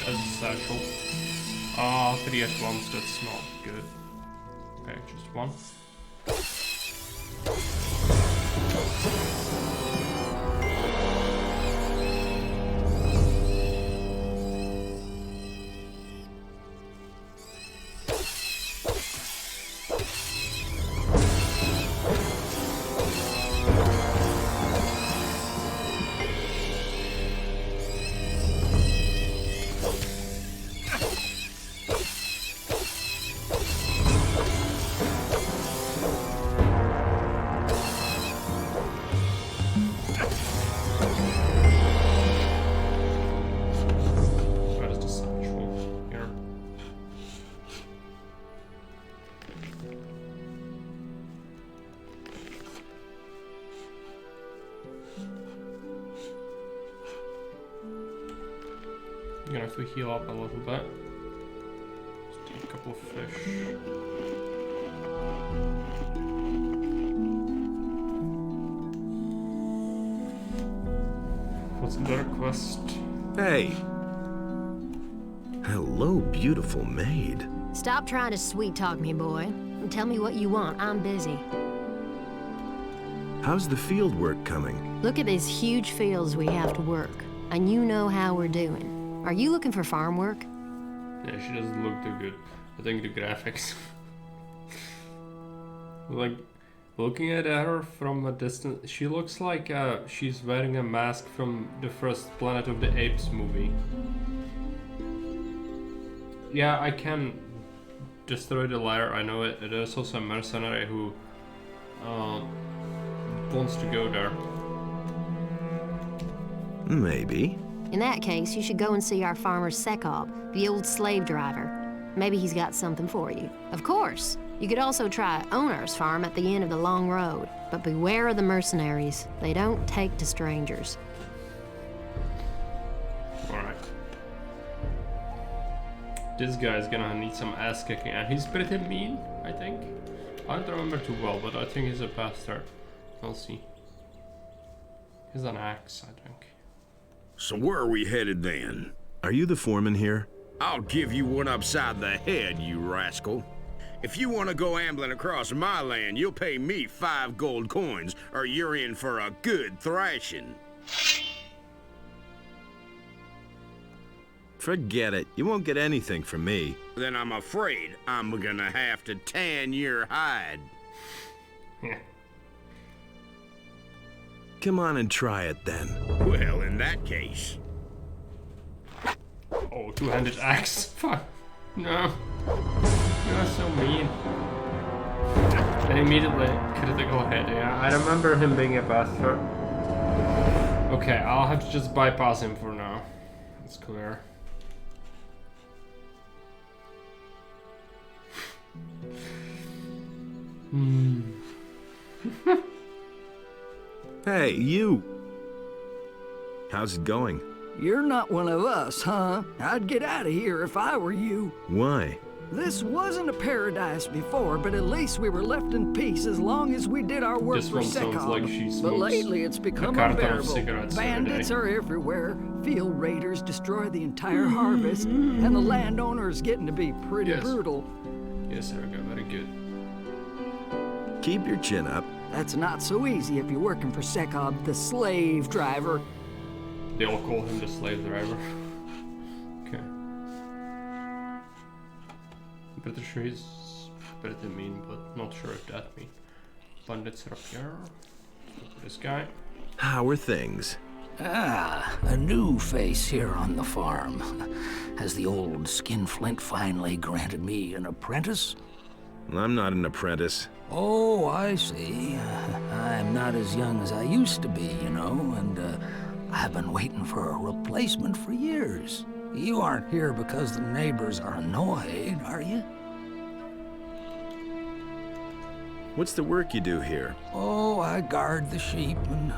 As a satchel. Ah, 3 at once, that's not good. Okay, just one. Gonna have to heal up a little bit. Just take a couple of fish. What's another quest? Hey! Hello, beautiful maid. Stop trying to sweet talk me, boy. And tell me what you want. I'm busy. How's the field work coming? Look at these huge fields we have to work, and you know how we're doing. Are you looking for farm work? Yeah, she doesn't look too good. I think the graphics. Like, looking at her from a distance, she looks like she's wearing a mask from the first Planet of the Apes movie. Yeah, I can destroy the lair, I know it. There's also a mercenary who wants to go there. Maybe. In that case, you should go and see our farmer Sekov, the old slave driver. Maybe he's got something for you. Of course, you could also try Onar's farm at the end of the long road. But beware of the mercenaries. They don't take to strangers. Alright. This guy's gonna need some ass kicking, and he's pretty mean, I think. I don't remember too well, but I think he's a bastard. We'll see. He's an axe, I think. So where are we headed then? Are you the foreman here? I'll give you one upside the head, you rascal. If you want to go ambling across my land, you'll pay me 5 gold coins, or you're in for a good thrashing. Forget it. You won't get anything from me. Then I'm afraid I'm gonna have to tan your hide. Come on and try it then. Well, in that case. Oh, two-handed axe. Fuck. No. You're so mean. And immediately critical hit, yeah. I remember him being a bastard. Okay, I'll have to just bypass him for now. It's clear. Hey, you! How's it going? You're not one of us, huh? I'd get out of here if I were you. Why? This wasn't a paradise before, but at least we were left in peace as long as we did our work for Sekov. Like but lately it's become unbearable. Bandits are everywhere. Field raiders destroy the entire harvest, and the landowner's getting to be pretty brutal. Yes, there we go. Very good. Keep your chin up. That's not so easy if you're working for Sekov, the slave driver. They all call him the slave driver. Okay. Pretty sure he's pretty mean, but not sure if that mean. Bandits are up here. This guy. How are things? Ah, a new face here on the farm. Has the old skinflint finally granted me an apprentice? I'm not an apprentice. Oh, I see. I'm not as young as I used to be, you know, and I've been waiting for a replacement for years. You aren't here because the neighbors are annoyed, are you? What's the work you do here? Oh, I guard the sheep, and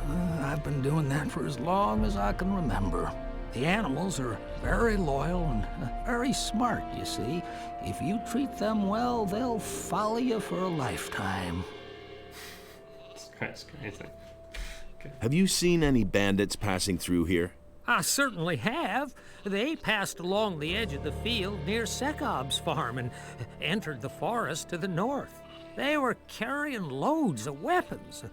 I've been doing that for as long as I can remember. The animals are very loyal and very smart, you see. If you treat them well, they'll follow you for a lifetime. That's crazy. Okay. Have you seen any bandits passing through here? I certainly have. They passed along the edge of the field near Sekov's farm and entered the forest to the north. They were carrying loads of weapons.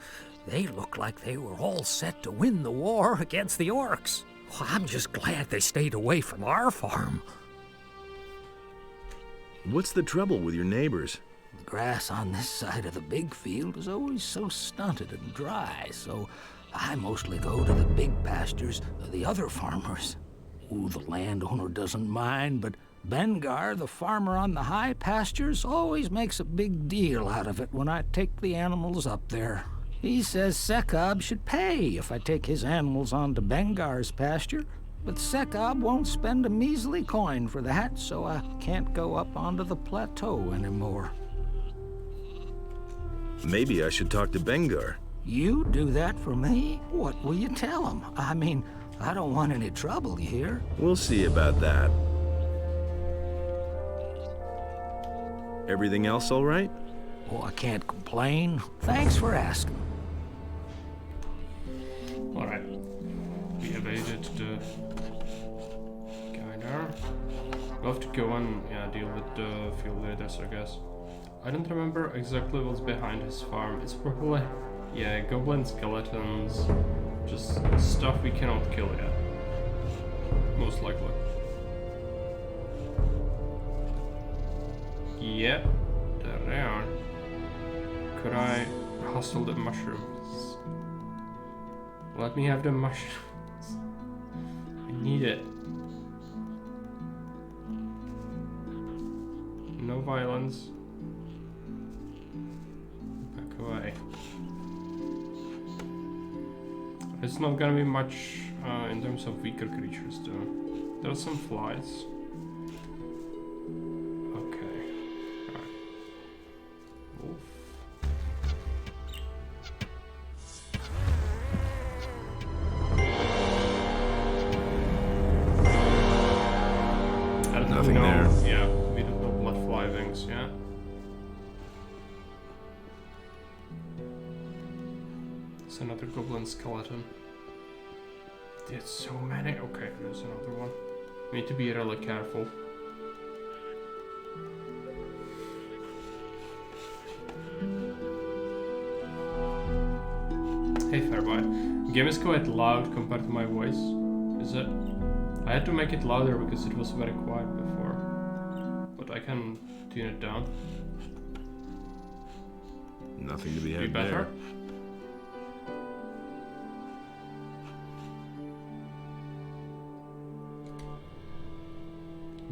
They looked like they were all set to win the war against the orcs. Well, I'm just glad they stayed away from our farm. What's the trouble with your neighbors? The grass on this side of the big field is always so stunted and dry, so I mostly go to the big pastures of the other farmers. Ooh, the landowner doesn't mind, but Bengar, the farmer on the high pastures, always makes a big deal out of it when I take the animals up there. He says Sekov should pay if I take his animals onto Bengar's pasture, but Sekov won't spend a measly coin for that, so I can't go up onto the plateau anymore. Maybe I should talk to Bengar. You do that for me? What will you tell him? I mean, I don't want any trouble, you hear? We'll see about that. Everything else all right? Oh, I can't complain. Thanks for asking. Alright. We evaded the guy there. We'll have to go and deal with the field raiders, I guess. I don't remember exactly what's behind his farm. It's probably, goblin skeletons. Just stuff we cannot kill yet. Most likely. Yep, there they are. Could I hustle the mushrooms? Let me have the mushrooms. I need it. No violence. Back away. It's not gonna be much in terms of weaker creatures though. There are some flies. Nothing there. Yeah, we don't know blood fly wings, yeah. It's another goblin skeleton. There's so many. Okay, there's another one. We need to be really careful. Hey Fairboy. Game is quite loud compared to my voice. Is it? I had to make it louder because it was very quiet before. But I can tune it down. Nothing to be had better? there.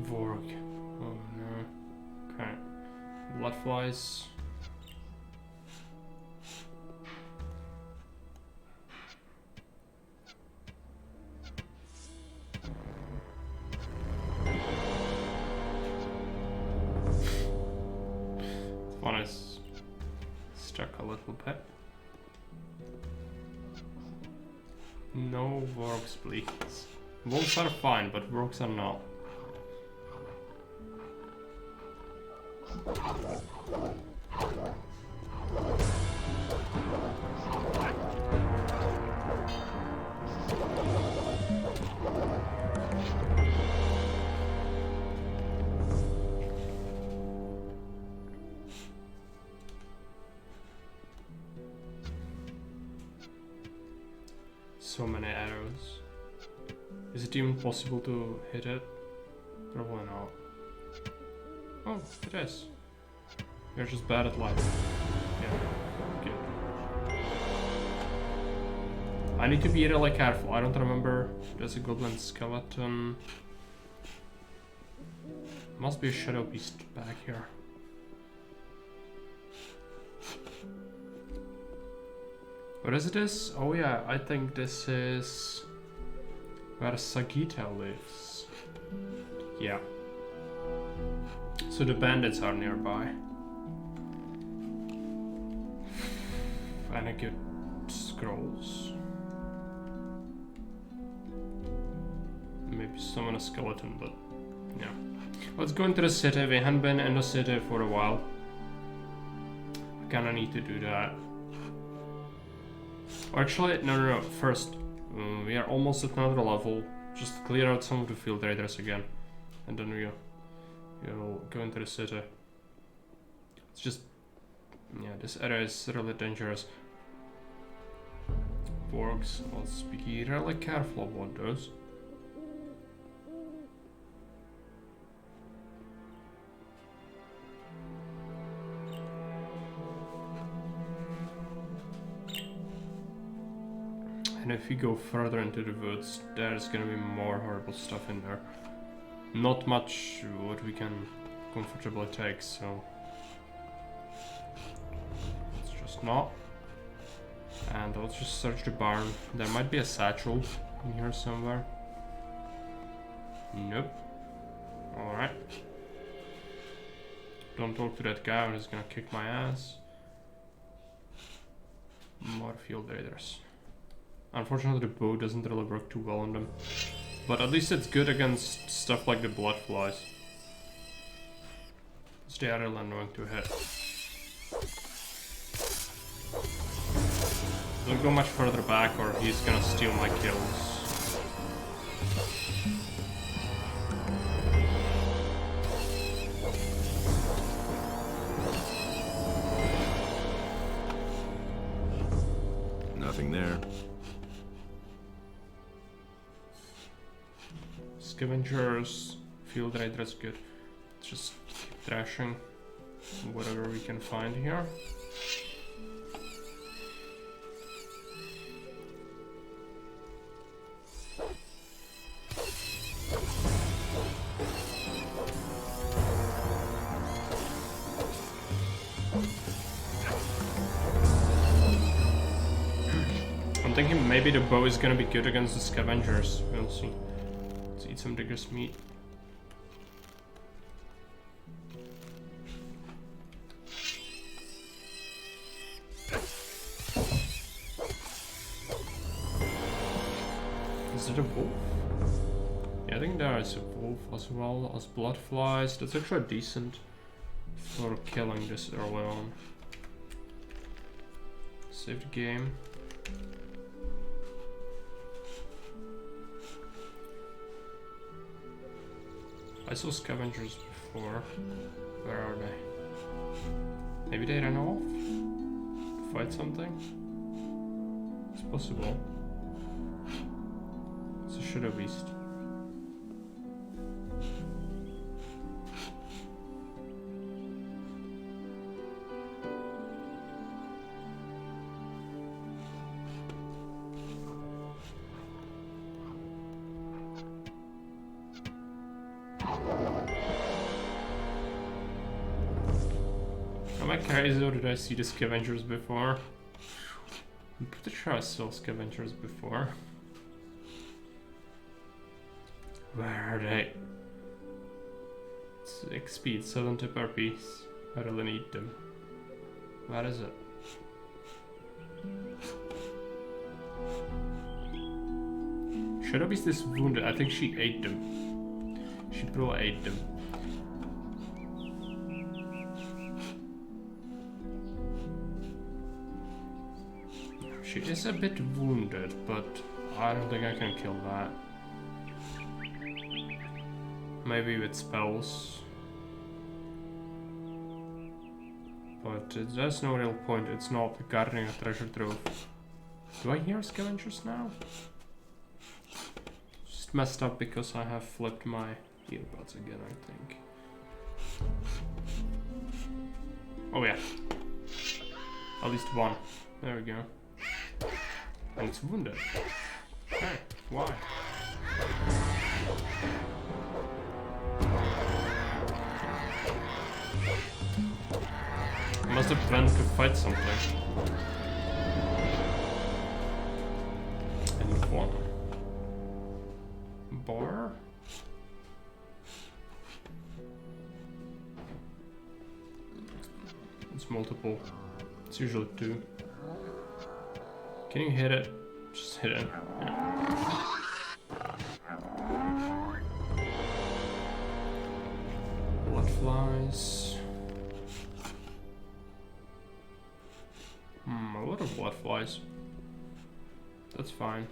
Vorg. Oh no. Okay. Blood flies. One is stuck a little bit. No works, please. Wolves are fine, but works are not. So many arrows. Is it even possible to hit it? Probably not. Oh, it is. You're just bad at life. Yeah, good. I need to be really careful. I don't remember. There's a goblin skeleton. Must be a shadow beast back here. What is this? Oh yeah, I think this is where Sagita lives. Yeah. So the bandits are nearby. And I get scrolls. Maybe summon a skeleton, but yeah. Let's go into the city. We haven't been in the city for a while. I kinda need to do that. Actually, no. First, we are almost at another level. Just clear out some of the field raiders again, and then we'll go into the city. It's just, yeah, this area is really dangerous. Borgs, let's be really careful about those. And if we go further into the woods, there's gonna be more horrible stuff in there. Not much what we can comfortably take, so let's just not. And let's just search the barn. There might be a satchel in here somewhere. Nope. Alright. Don't talk to that guy or he's gonna kick my ass. More field raiders. Unfortunately, the bow doesn't really work too well on them. But at least it's good against stuff like the blood flies. It's the other annoying to hit. Don't go much further back or he's gonna steal my kills. Nothing there. Scavengers, field raiders, good. Let's just keep trashing whatever we can find here. I'm thinking maybe the bow is gonna be good against the scavengers. We'll see. Let's eat some digger's meat. Is it a wolf? Yeah, I think there is a wolf as well as blood flies. That's actually decent for killing this early on. Save the game. I saw scavengers before. Where are they? Maybe they ran off? To fight something? It's possible. It's a shadow beast. Am I crazy or did I see the scavengers before? I'm pretty sure I saw scavengers before. Where are they? It's XP, 70 per piece. I really need them. Where is it? Shadow Beast is wounded. I think she ate them. She probably ate them. She is a bit wounded, but I don't think I can kill that. Maybe with spells. But there's no real point. It's not guarding a treasure trove. Do I hear scavengers now? Just messed up because I have flipped my earbuds again, I think. Oh yeah. At least one. There we go. And it's wounded. Hey, why? I must have planned to fight something. And one. Bar? It's multiple. It's usually 2. Can you hit it? Just hit it. Yeah. Blood flies. A lot of blood flies. That's fine.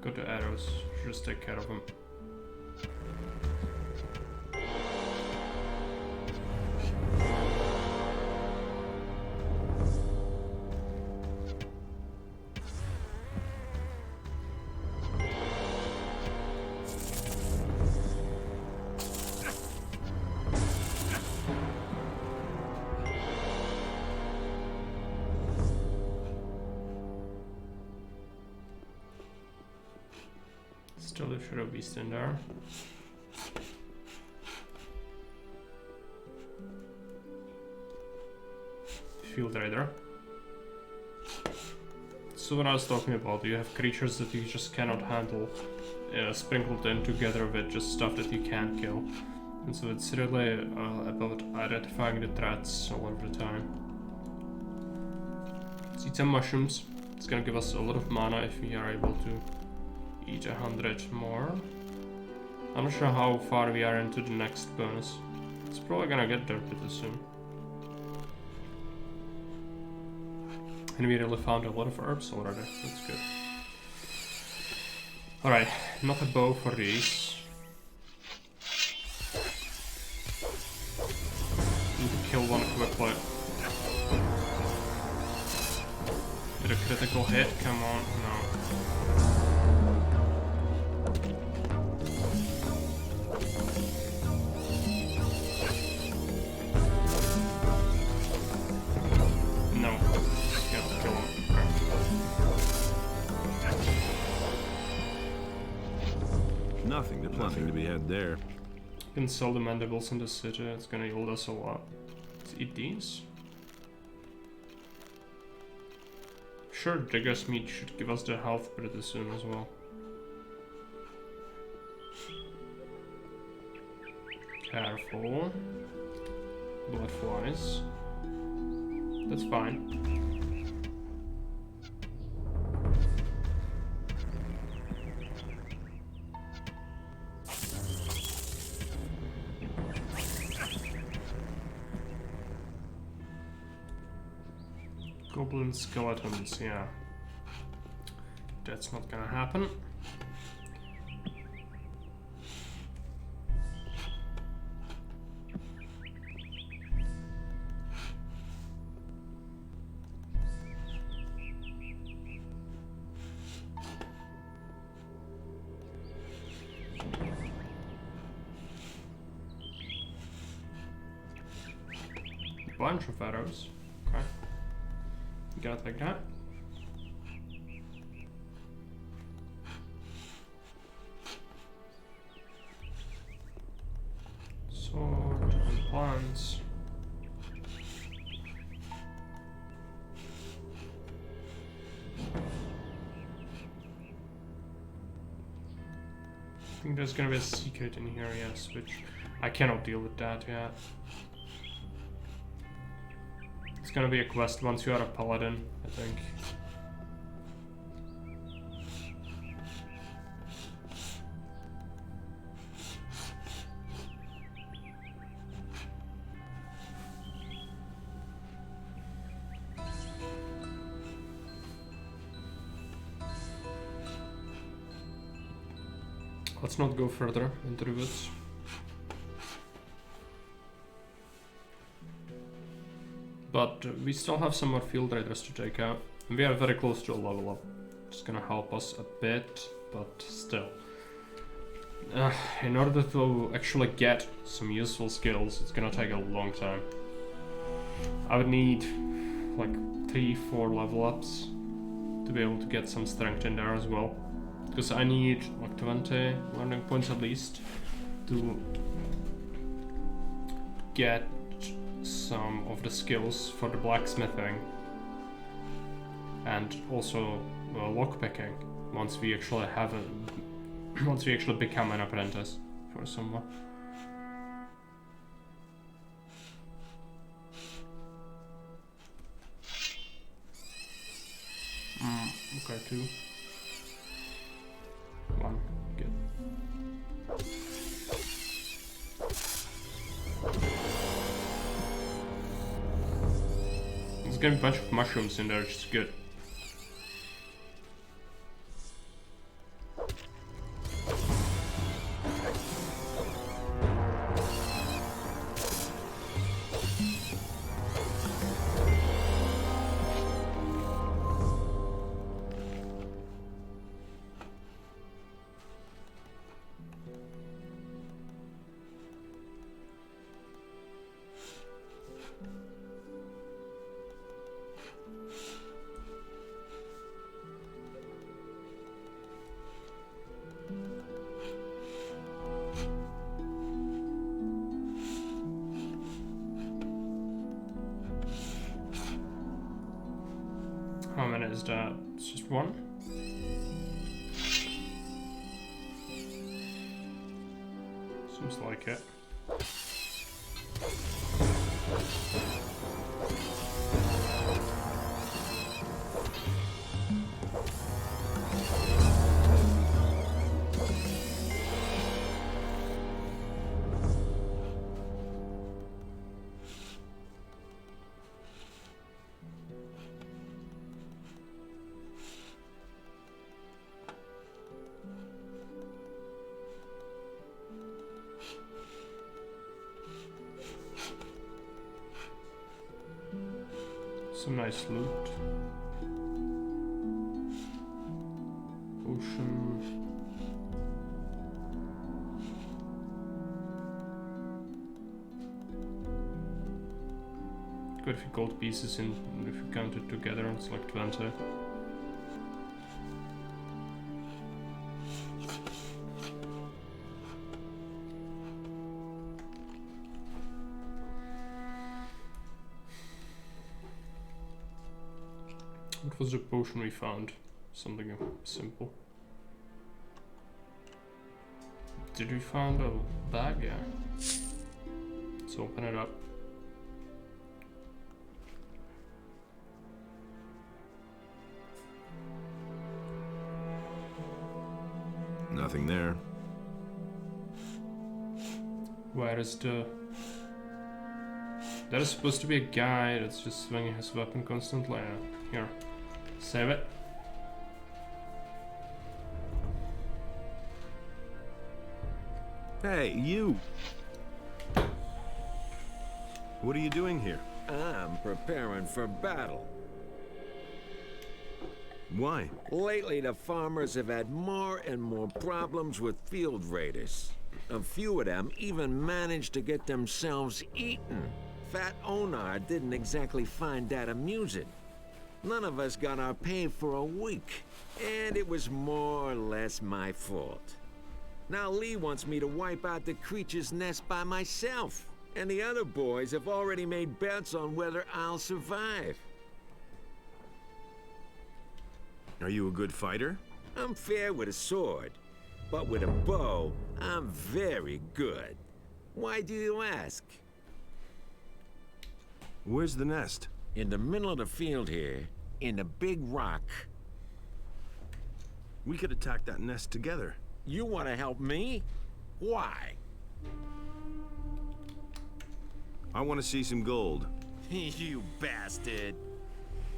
Go to arrows. Just take care of them. Still a Shadow Beast in there. Field Raider. So what I was talking about, you have creatures that you just cannot handle, sprinkled in together with just stuff that you can't kill. And so it's really about identifying the threats a lot of the time. Let's eat some mushrooms. It's gonna give us a lot of mana if we are able to eat 100 more. I'm not sure how far we are into the next bonus. It's probably gonna get there pretty soon. And we really found a lot of herbs already. That's good. Alright, not a bow for these. Need to kill one quickly. Did a critical hit? Come on, no. Nothing to be had there. You can sell the mandibles in the city, it's gonna yield us a lot. Let's eat these. Sure, Digger's meat should give us the health pretty soon as well. Careful. Blood flies. That's fine. Goblin skeletons, yeah. That's not gonna happen. Bunch of arrows. Okay. Got it like that. Sword and plants. I think there's gonna be a secret in here, yes, which I cannot deal with that yet. It's gonna be a quest once you are a paladin, I think. let's not go further into the woods. But we still have some more field raiders to take out. And we are very close to a level up. It's gonna help us a bit, but still. In order to actually get some useful skills, it's gonna take a long time. I would need like 3-4 level ups to be able to get some strength in there as well. Because I need like 20 learning points at least to get some of the skills for the blacksmithing and also lockpicking once we actually have a once we actually become an apprentice for someone. Okay, 2. 1, good. There's gonna be a bunch of mushrooms in there, which is good. How many is that? It's just 1? Seems like it. Some nice loot. Ocean. Quite a few gold pieces in, if you count it together, it's like 20. What was the potion we found? Something simple. Did we find a bag? Yeah. Let's open it up. Nothing there. Where is the... There is supposed to be a guy that's just swinging his weapon constantly. Here. Save it. Hey, you! What are you doing here? I'm preparing for battle. Why? Lately, the farmers have had more and more problems with field raiders. A few of them even managed to get themselves eaten. Fat Onar didn't exactly find that amusing. None of us got our pay for a week, and it was more or less my fault. Now Lee wants me to wipe out the creature's nest by myself, and the other boys have already made bets on whether I'll survive. Are you a good fighter? I'm fair with a sword, but with a bow, I'm very good. Why do you ask? Where's the nest? In the middle of the field here, in the big rock. We could attack that nest together. You want to help me? Why? I want to see some gold. You bastard.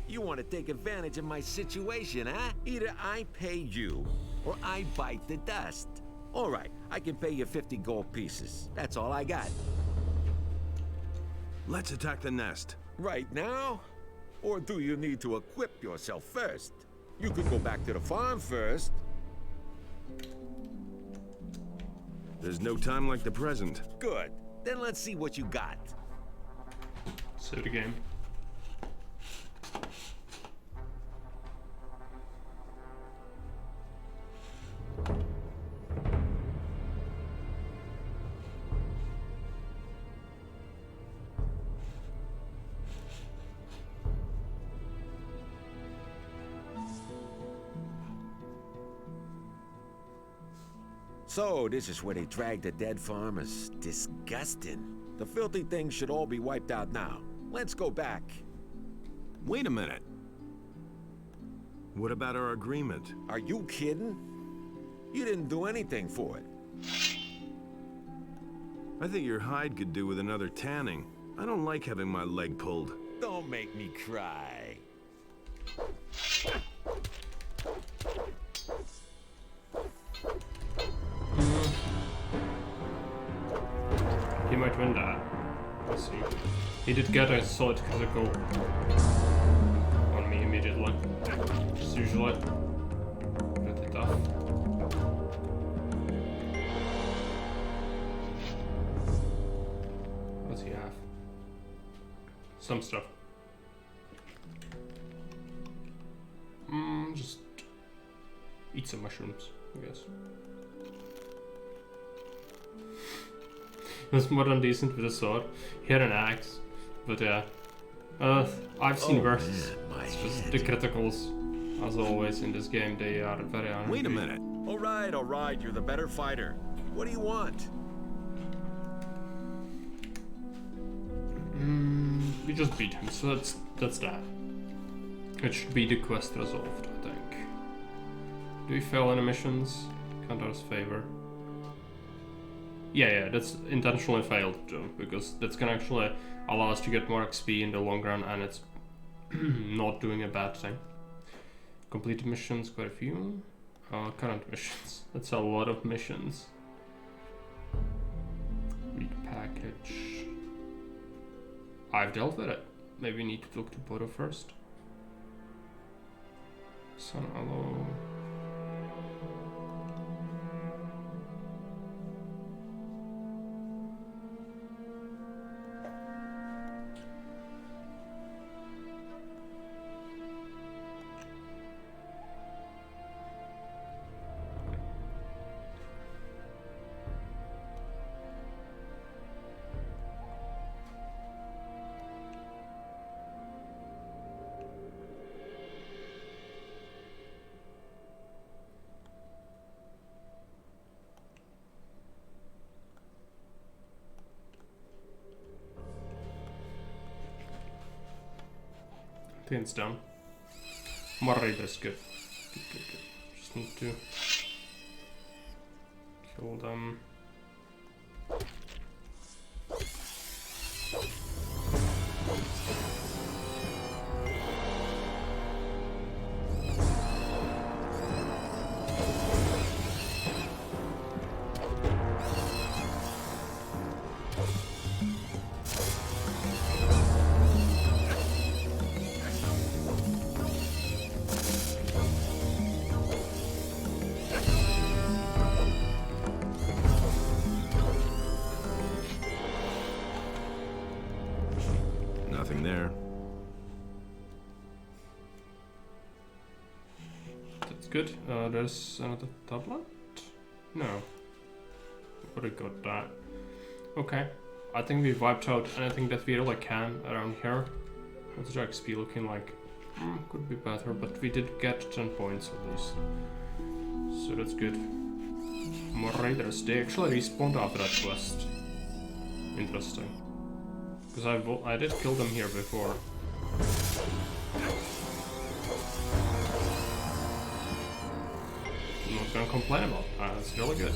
You want to take advantage of my situation, huh? Either I pay you, or I bite the dust. All right, I can pay you 50 gold pieces. That's all I got. Let's attack the nest. Right now? Or do you need to equip yourself first? You could go back to the farm first. There's no time like the present. Good. Then let's see what you got. Save the game. So, this is where they drag the dead farmers. Disgusting. The filthy things should all be wiped out now. Let's go back. Wait a minute. What about our agreement? Are you kidding? You didn't do anything for it. I think your hide could do with another tanning. I don't like having my leg pulled. Don't make me cry. He might win that. Let's see. He did get a solid critical on me immediately. Just usually pretty tough. What does he have? Some stuff. Just eat some mushrooms, I guess. It was more than decent with a sword. He had an axe, but yeah. I've seen worse. It's just the criticals, as always in this game, they are very unhappy. Wait a minute. All right, you're the better fighter. What do you want? We just beat him, so that's that. It should be the quest resolved, I think. Do we fail any missions? Kandar's favor. Yeah, that's intentionally failed too, because that's gonna actually allow us to get more XP in the long run, and it's not doing a bad thing. Completed missions, quite a few. Current missions. That's a lot of missions. Read package. I've dealt with it. Maybe we need to talk to Bodo first. Sun Aloe. I think it's done. More raiders, good. Good. Just need to kill them. Nothing there. That's good. There's another tablet? No. Would have got that. Okay. I think we wiped out anything that we really can around here. What's the XP looking like? Could be better, but we did get 10 points at least. So that's good. More raiders. They actually respawned after that quest. Interesting. Because I did kill them here before. I'm not gonna complain about that, it's really good.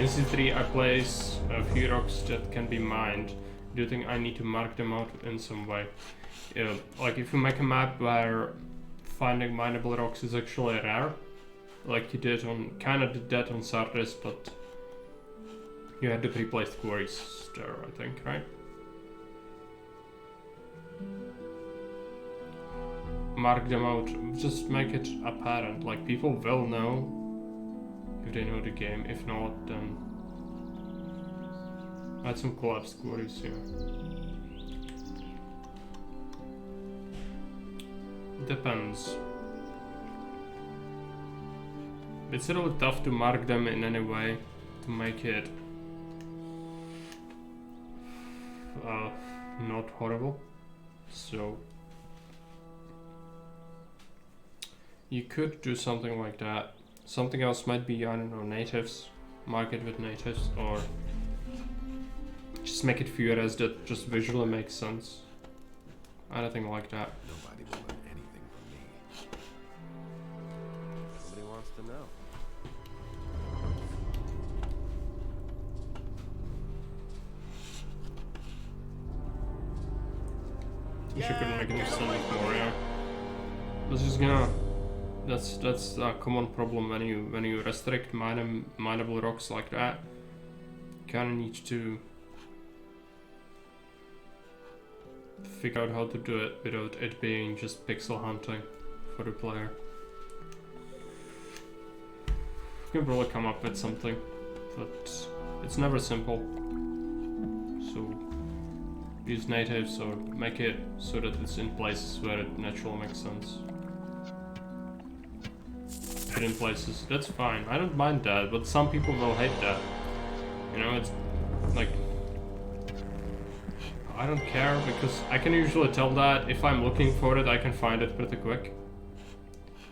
C3 I place a few rocks that can be mined. Do you think I need to mark them out in some way? Like if you make a map where finding mineable rocks is actually rare, like you did on, kinda did that on Sardis, but you had the pre-placed quarries there, I think, right? Mark them out, just make it apparent, like people will know if they know the game. If not, then add some collapsed quarries here. Depends. It's really tough to mark them in any way to make it not horrible. So you could do something like that. Something else might be, I don't know, natives. Mark it with natives, or just make it few areas that just visually makes sense. Anything like that. Nobody will learn anything from me. Nobody wants to know. Wish I could make it sound like more, yeah. That's just gonna. That's a common problem when you restrict mineable rocks like that. You kinda need to figure out how to do it without it being just pixel hunting for the player. You can probably come up with something, but it's never simple. So use natives or make it so that it's in places where it naturally makes sense. Hidden places, that's fine. I don't mind that, but some people will hate that. You know, it's like, I don't care, because I can usually tell that if I'm looking for it, I can find it pretty quick.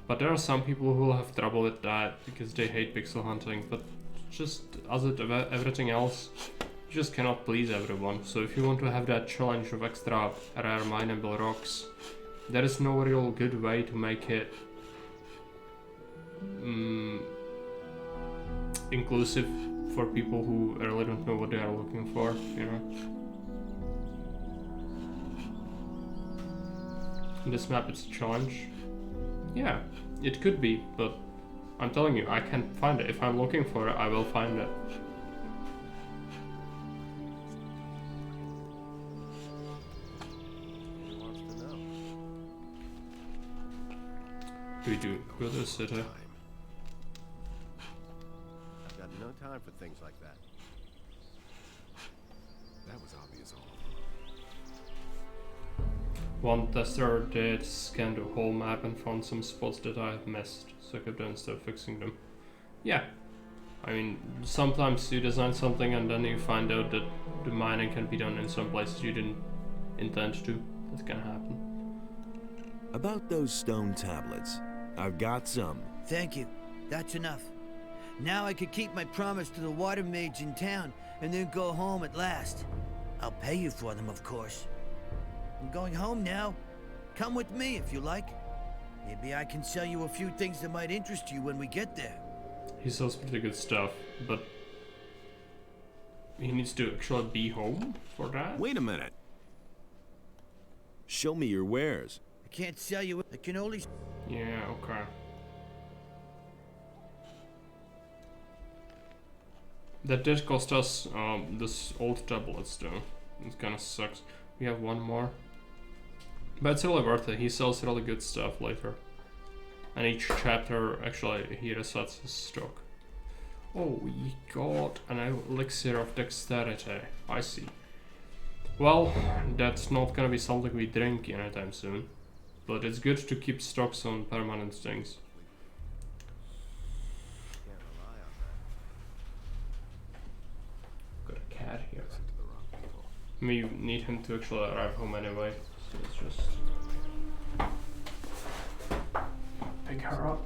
But there are some people who will have trouble with that because they hate pixel hunting, but just as with everything else, you just cannot please everyone. So if you want to have that challenge of extra rare mineable rocks, there is no real good way to make it inclusive for people who really don't know what they are looking for, you know. In this map it's a challenge. Yeah, it could be, but I'm telling you, I can find it. If I'm looking for it, I will find it. We do go to the city. I've got no time for things like that. That was obvious all One tester did scan the whole map and found some spots that I had missed, so I kept on instead of fixing them. Yeah, I mean, sometimes you design something and then you find out that the mining can be done in some places you didn't intend to. That can happen. About those stone tablets, I've got some. Thank you. That's enough. Now I could keep my promise to the water mage in town and then go home at last. I'll pay you for them, of course. I'm going home now. Come with me if you like. Maybe I can sell you a few things that might interest you when we get there. He sells pretty good stuff, but he needs to actually be home for that? Wait a minute. Show me your wares. I can't sell you. I can only... Yeah, okay. That did cost us this old tablets though. It kinda sucks. We have one more. But it's really worth it. He sells really good stuff later. And each chapter actually he resets his stock. Oh, we got an elixir of dexterity. I see. Well, that's not gonna be something we drink anytime soon. But it's good to keep stocks on permanent things. Got a cat here. We need him to actually arrive home anyway, so let's just pick her up.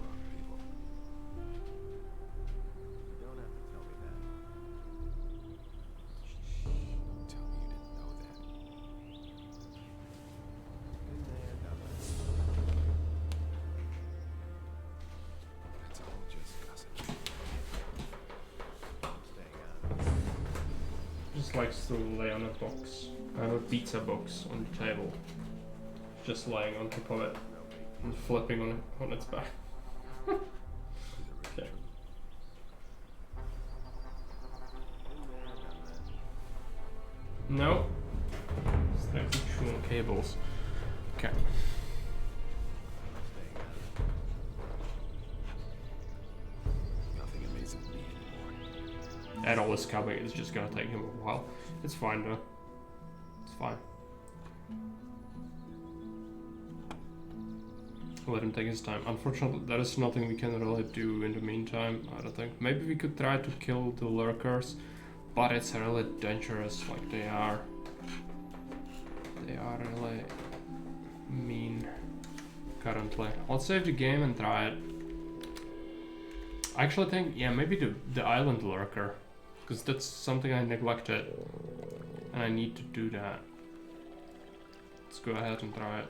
Just likes to lay on a box. I have a pizza box on the table. Just lying on top of it and flipping on its back. Okay. No. It's like chewing cables. Okay. Nothing amazing me anymore. And all this coming, it's just gonna take him a while. It's fine though. It's fine. Let him take his time. Unfortunately, there is nothing we can really do in the meantime, I don't think. Maybe we could try to kill the lurkers, but it's really dangerous, like they are. They are really mean currently. Let's save the game and try it. I actually think, yeah, maybe the island lurker, because that's something I neglected, and I need to do that. Let's go ahead and try it.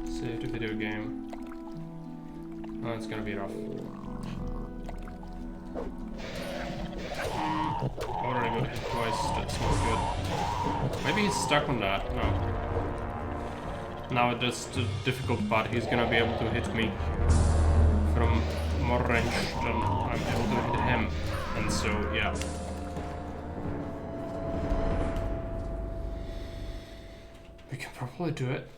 Save the video game. Oh, it's gonna be rough. Already got hit twice, that's not good. Maybe he's stuck on that, no. Now that's the difficult part, he's gonna be able to hit me from more range than I'm able to hit him. And so, yeah. We can probably do it.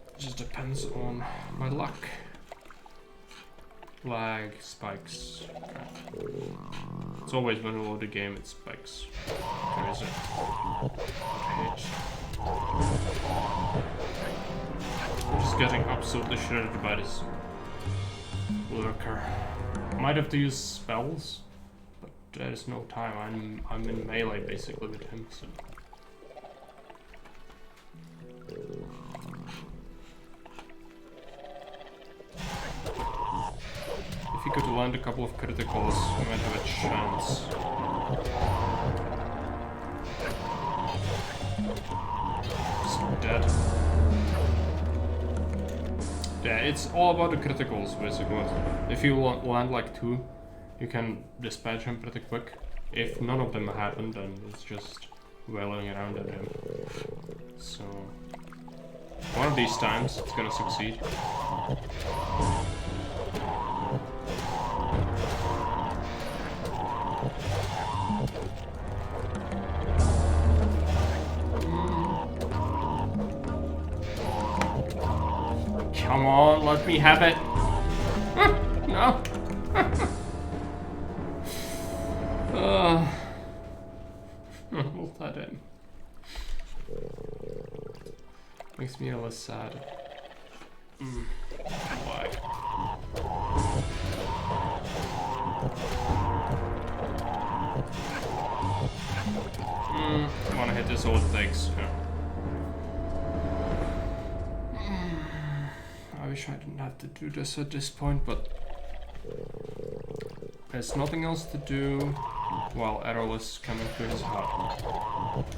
It just depends on my luck. Lag, spikes. Okay. It's always when we load the game, it spikes. Where is it? Hit. I'm just getting absolutely shredded by this lurker. Might have to use spells, but there is no time. I'm in melee basically with him, so. If he could land a couple of criticals, we might have a chance. Just dead. Yeah, it's all about the criticals basically. If you land like 2, you can dispatch him pretty quick. If none of them happen, then it's just wailing around at him. So one of these times it's gonna succeed. Come on, let me have it. No. We'll let him. Makes me a little sad. Why? I wanna hit this old things. I wish I didn't have to do this at this point, but there's nothing else to do while Errol is coming to his hut.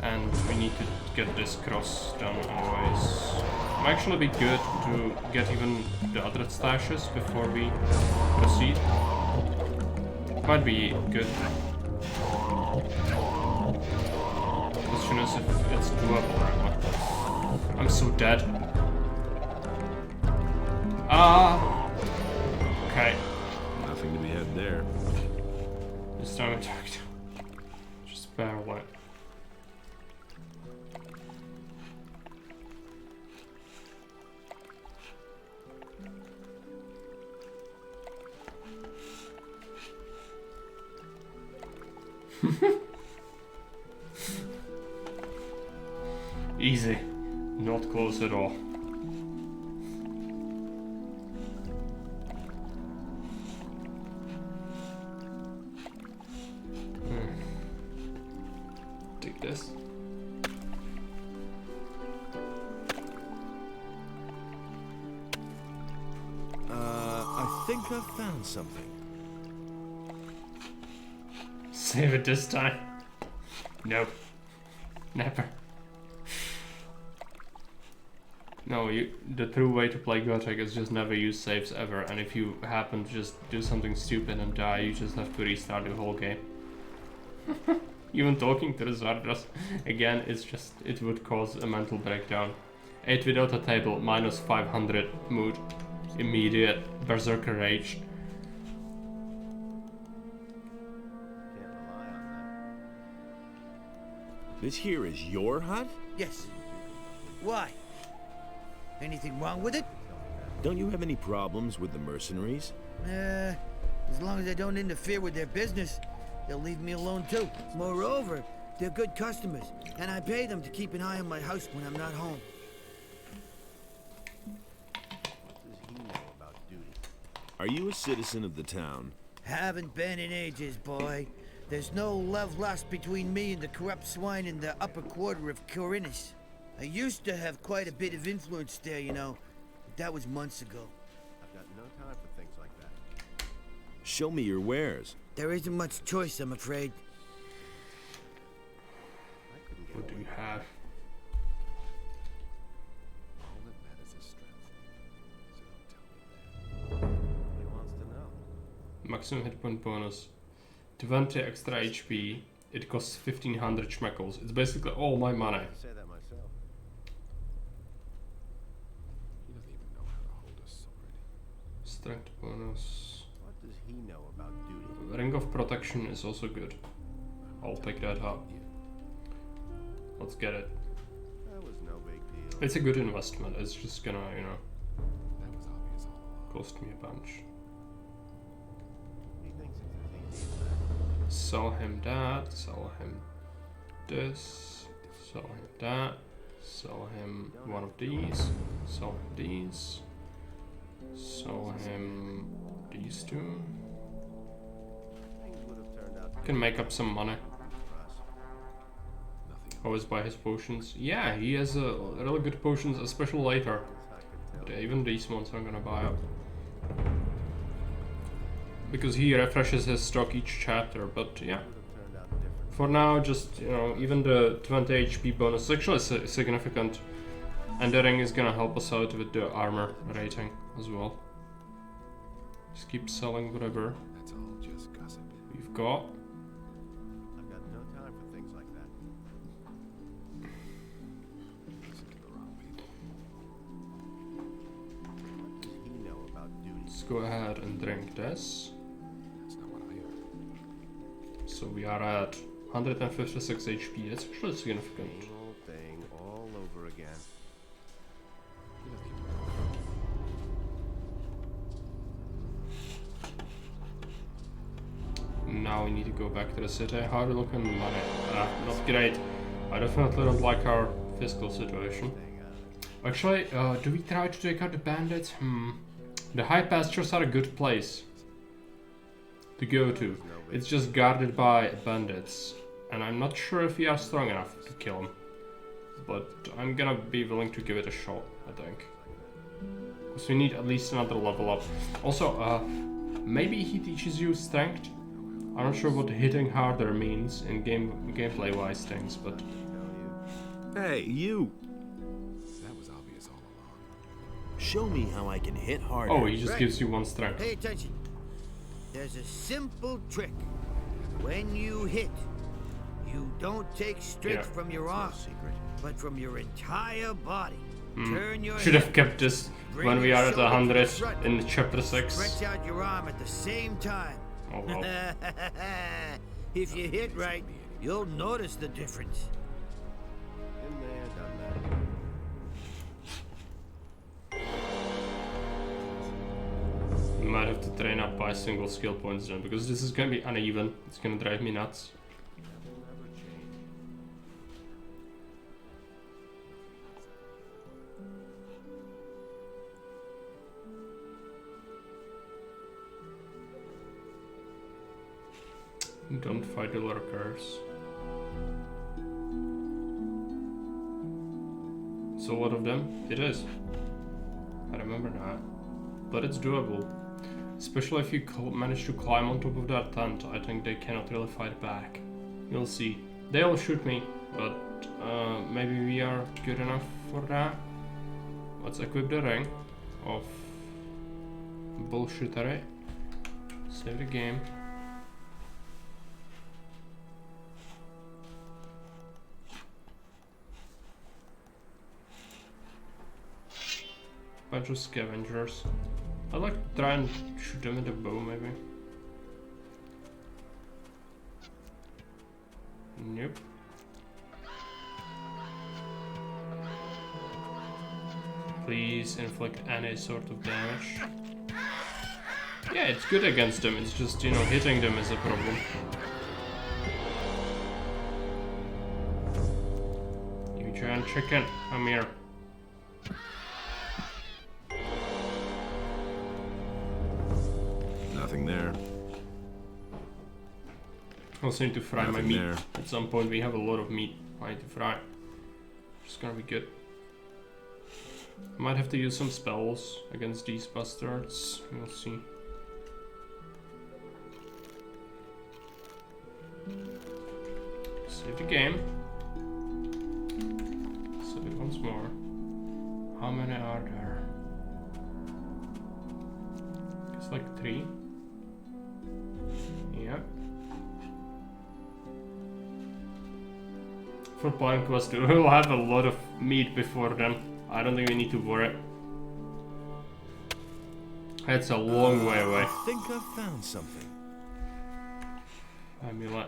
And we need to get this cross done anyways. It might actually be good to get even the other stashes before we proceed. Might be good. Question is if it's doable or not. I'm so dead. Okay. Nothing to be had there. This time I talked. Just barrel it. Easy. Not close at all. Take this. I think I've found something. Save it this time. Nope. Never. No, the true way to play Gothic is just never use saves ever, and if you happen to just do something stupid and die, you just have to restart the whole game. Even talking to the Zardas again, it would cause a mental breakdown. 8 without a table, minus 500 mood, immediate berserker rage. This here is your hut? Yes. Why? Anything wrong with it? Don't you have any problems with the mercenaries? As long as I don't interfere with their business, they'll leave me alone too. Moreover, they're good customers, and I pay them to keep an eye on my house when I'm not home. Are you a citizen of the town? Haven't been in ages, boy. There's no love lost between me and the corrupt swine in the upper quarter of Corinus. I used to have quite a bit of influence there, you know, but that was months ago. I've got no time for things like that. Show me your wares. There isn't much choice, I'm afraid. What do you have? All that matters is strength. So don't tell me that. He wants to know. Maximum hit point bonus. 20 extra HP. It costs 1500 schmeckles. It's basically all my money. I say that myself. He doesn't even know how to hold a sword. Strength bonus. What does he know about duty? Ring of Protection is also good. I'll pick that up. Let's get it. That was no big deal. It's a good investment. It's just gonna, you know, That was obvious all along. cost me a bunch. He thinks it's as easy as that. Sell him that, sell him this, sell him that, sell him one of these, sell him these, sell him these two. Things would have turned out. Can make up some money. Always buy his potions. Yeah, he has really good potions, especially later. But even these ones I'm gonna buy up. Because he refreshes his stock each chapter, but yeah. For now, just, you know, even the 20 HP bonus is actually significant. And the ring is gonna help us out with the armor rating as well. Just keep selling whatever That's all just gossip. we've got. I've got no time for things like that. Listen to the wrong people. What does he know about duty? Let's go ahead and drink this. That's not what I heard. So we are at 156 HP. That's actually significant. Same old thing all over again. He doesn't even know. Now we need to go back to the city. How are we looking money? Not great. I definitely don't like our fiscal situation. Actually, do we try to take out the bandits? The high pastures are a good place to go to. It's just guarded by bandits. And I'm not sure if we are strong enough to kill them. But I'm gonna be willing to give it a shot, I think. Because we need at least another level up. Also, maybe he teaches you strength? I'm not sure what hitting harder means in gameplay-wise things, but... Hey, you! That was obvious all along. Show me how I can hit harder. Oh, he just gives you one strength. Pay attention. There's a simple trick. When you hit, you don't take strength from your arm, but from your entire body. Turn your Should head, have kept this when we are at 100 in chapter 6. stretch out your arm at the same time. Oh well. If you hit right, you'll notice the difference. Been there, done that. You might have to train up by single skill points then, because this is gonna be uneven. It's gonna drive me nuts. Don't fight the lurkers. It's a lot of them. It is. I remember that. But it's doable. Especially if you manage to climb on top of that tent, I think they cannot really fight back. You'll see. They'll shoot me, but maybe we are good enough for that. let's equip the ring of bullshittery. Save the game. Bunch of scavengers. I'd like to try and shoot them with a bow, maybe. Nope. Please inflict any sort of damage. Yeah, it's good against them, it's just, you know, hitting them is a problem. You giant chicken, come here. Nothing there. I also need to fry my meat. At some point we have a lot of meat I need to fry. It's gonna be good. I might have to use some spells against these bastards. We'll see. Save the game. Save it once more. How many are there? It's like 3. Yeah. For Blind Quest 2, we'll have a lot of meat before then. I don't think we need to worry. It's a long way away. I think I found something. Amulet.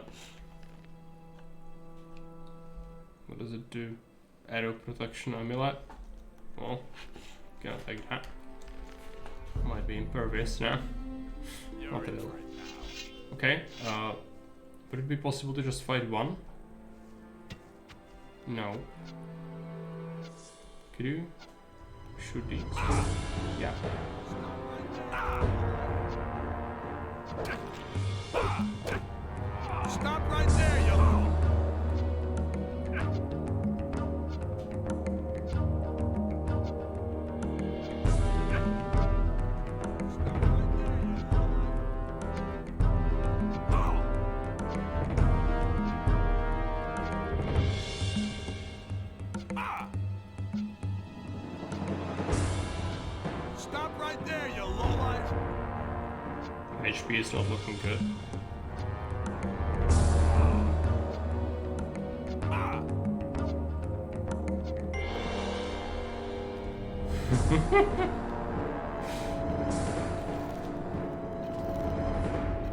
What does it do? Arrow protection amulet. Well, gonna take that. Might be impervious now. Not at all. Okay, would it be possible to just fight one? No. Could you shoot these? Yeah. Stop right there, you. Stop right there, you lowlife. HP is not looking good.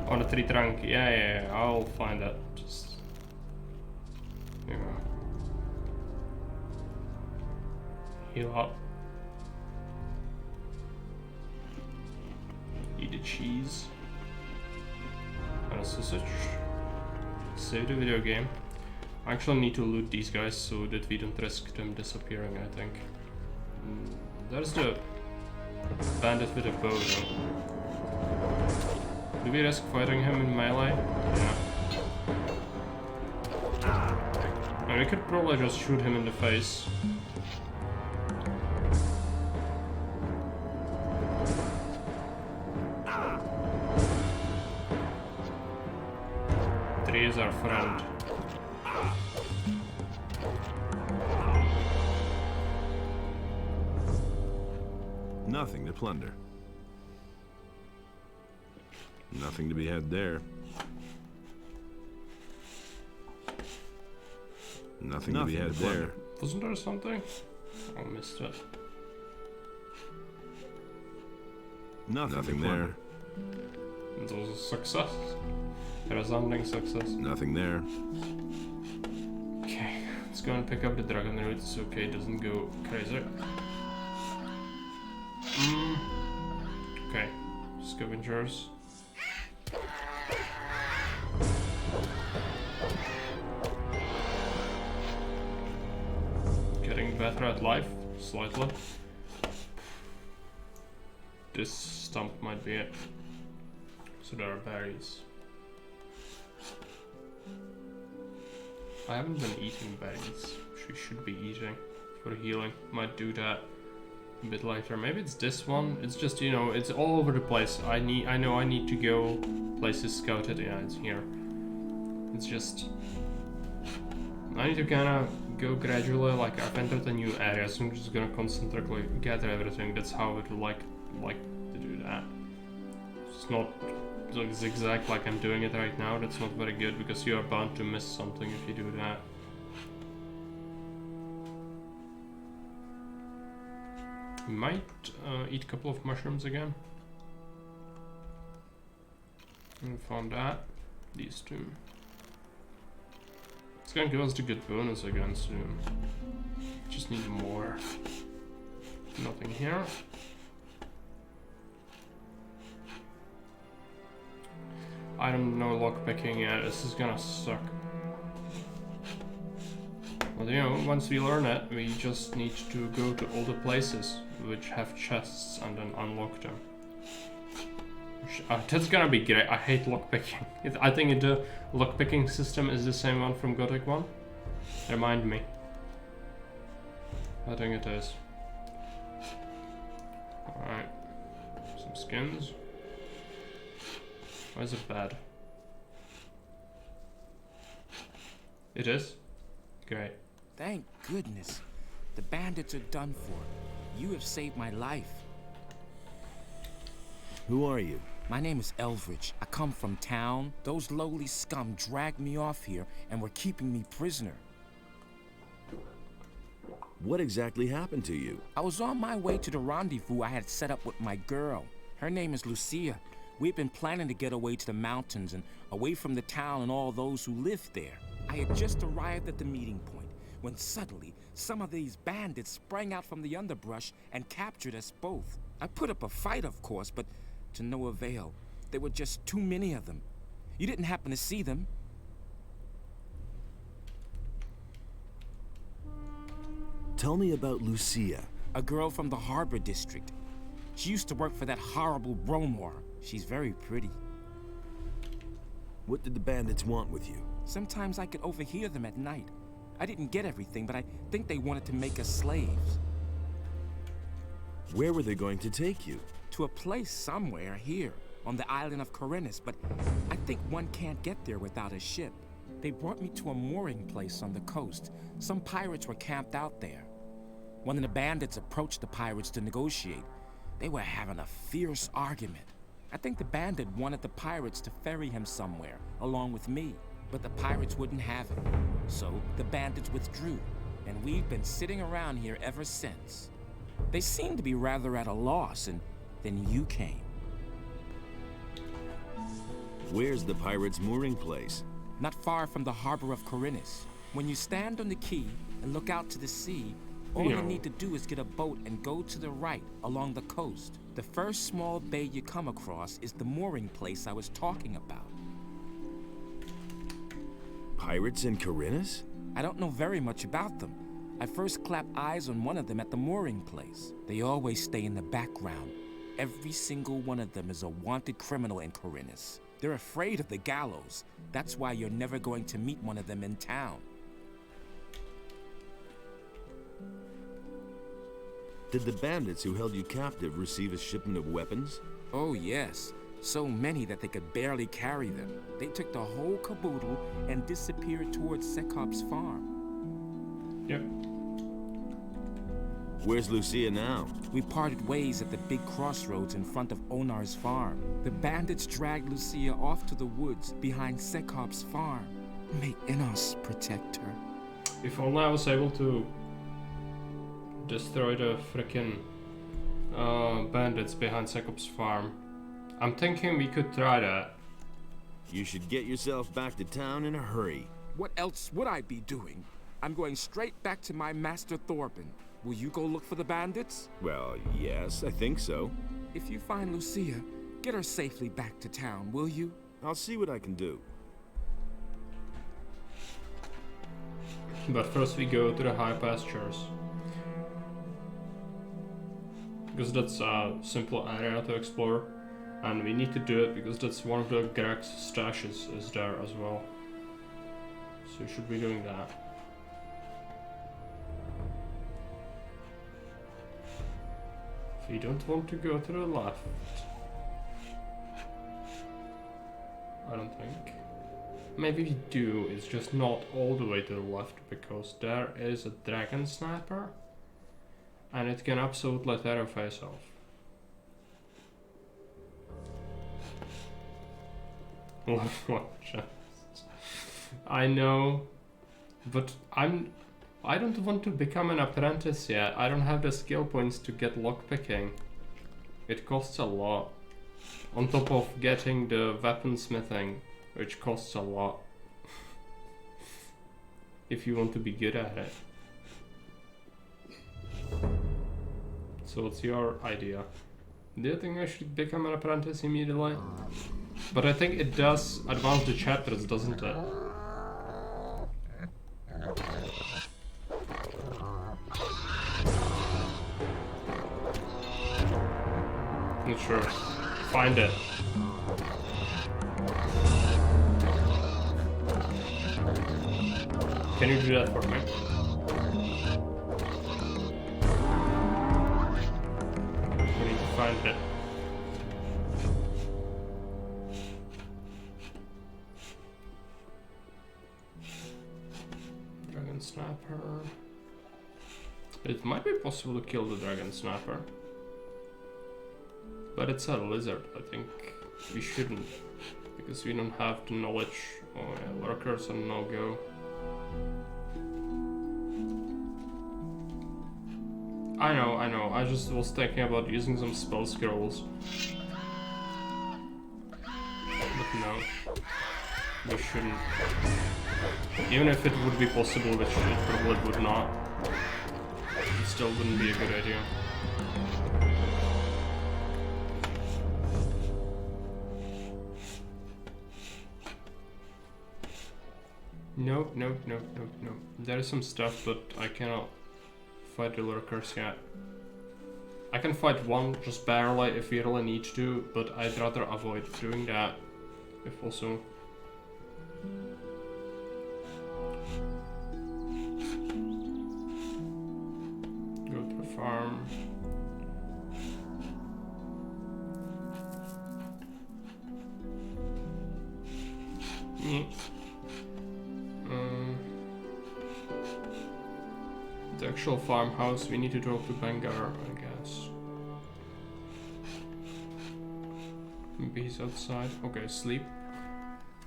On a tree trunk, yeah, I'll find that. Just heal up. Eat the cheese. And a sausage. Save the video game. I actually need to loot these guys so that we don't risk them disappearing, I think. There's the bandit with a bow though. Do we risk fighting him in melee? Yeah. And we could probably just shoot him in the face. Tree is our friend. Nothing to plunder. Nothing to be had there. Nothing to be had there. Wasn't there something? I missed it. Nothing there. It was a success. A resounding success. Nothing there. Okay, let's go and pick up the dragon roots. Okay, it doesn't go crazy. Okay, scavengers. Getting better at life, slightly. This stump might be it. So there are berries. I haven't been eating berries, which we should be eating for healing. Might do that a bit later. Maybe it's this one. It's just, you know, it's all over the place. I know I need to go places scouted. Yeah, it's here. It's just I need to kind of go gradually. Like I've entered a new area, so I'm just gonna constantly gather everything. That's how I would like to do that. It's not like zigzag like I'm doing it right now. That's not very good because you are bound to miss something if you do that. We might eat a couple of mushrooms again. And found that. These two. It's gonna give us the good bonus again soon. Just need more. Nothing here. I don't know lockpicking yet. This is gonna suck. But you know, once we learn it, we just need to go to all the places which have chests and then unlock them. That's gonna be great. I hate lockpicking. I think the lockpicking system is the same one from Gothic 1. Remind me. I think it is. Alright. Some skins. Where's it bad? It is? Great. Thank goodness. The bandits are done for. You have saved my life. Who are you? My name is Eldridge. I come from town. Those lowly scum dragged me off here and were keeping me prisoner. What exactly happened to you? I was on my way to the rendezvous I had set up with my girl. Her name is Lucia. We've been planning to get away to the mountains and away from the town and all those who lived there. I had just arrived at the meeting point when suddenly some of these bandits sprang out from the underbrush and captured us both. I put up a fight, of course, but to no avail. There were just too many of them. You didn't happen to see them? Tell me about Lucia. A girl from the harbor district. She used to work for that horrible Bromor. She's very pretty. What did the bandits want with you? Sometimes I could overhear them at night. I didn't get everything, but I think they wanted to make us slaves. Where were they going to take you? To a place somewhere here, on the island of Corinus, but I think one can't get there without a ship. They brought me to a mooring place on the coast. Some pirates were camped out there. One of the bandits approached the pirates to negotiate. They were having a fierce argument. I think the bandit wanted the pirates to ferry him somewhere, along with me. But the pirates wouldn't have it. So the bandits withdrew, and we've been sitting around here ever since. They seemed to be rather at a loss, and then you came. Where's the pirates' mooring place? Not far from the harbor of Corinus. When you stand on the quay and look out to the sea, all you need to do is get a boat and go to the right along the coast. The first small bay you come across is the mooring place I was talking about. Pirates in Corinus? I don't know very much about them. I first clapped eyes on one of them at the mooring place. They always stay in the background. Every single one of them is a wanted criminal in Corinus. They're afraid of the gallows. That's why you're never going to meet one of them in town. Did the bandits who held you captive receive a shipment of weapons? Oh, yes. So many that they could barely carry them. They took the whole caboodle and disappeared towards Sekop's farm. Yep. Where's Lucia now? We parted ways at the big crossroads in front of Onar's farm. The bandits dragged Lucia off to the woods behind Sekop's farm. May Innos protect her. If only I was able to destroy the frickin' bandits behind Sekop's farm. I'm thinking we could try that. You should get yourself back to town in a hurry. What else would I be doing? I'm going straight back to my master Thorben. Will you go look for the bandits? Well, yes, I think so. If you find Lucia, get her safely back to town, will you? I'll see what I can do. But first we go to the high pastures. Because that's a simple area to explore. And we need to do it because that's one of the Greg's stashes is there as well. So we should be doing that. We don't want to go to the left. I don't think. Maybe we do, it's just not all the way to the left, because there is a dragon sniper, and it can absolutely tear your face off. I know, but I don't want to become an apprentice yet. I don't have the skill points to get lockpicking. It costs a lot. On top of getting the weaponsmithing, which costs a lot. If you want to be good at it. So what's your idea? Do you think I should become an apprentice immediately? But I think it does advance the chapters, doesn't it? Not sure. Find it. Can you do that for me? We need to find it. Dragon Snapper. It might be possible to kill the Dragon Snapper. But it's a lizard, I think we shouldn't. Because we don't have the knowledge. Oh yeah, lurkers are no-go. I know, I just was thinking about using some spell scrolls. But no, we shouldn't. Even if it would be possible, which it probably would not, it still wouldn't be a good idea. No. There is some stuff, but I cannot fight the lurkers yet. I can fight one just barely if we really need to, but I'd rather avoid doing that if possible. Go to the farm. Yeah. The actual farmhouse, we need to talk to Bengar, I guess. Maybe he's outside. Okay, sleep.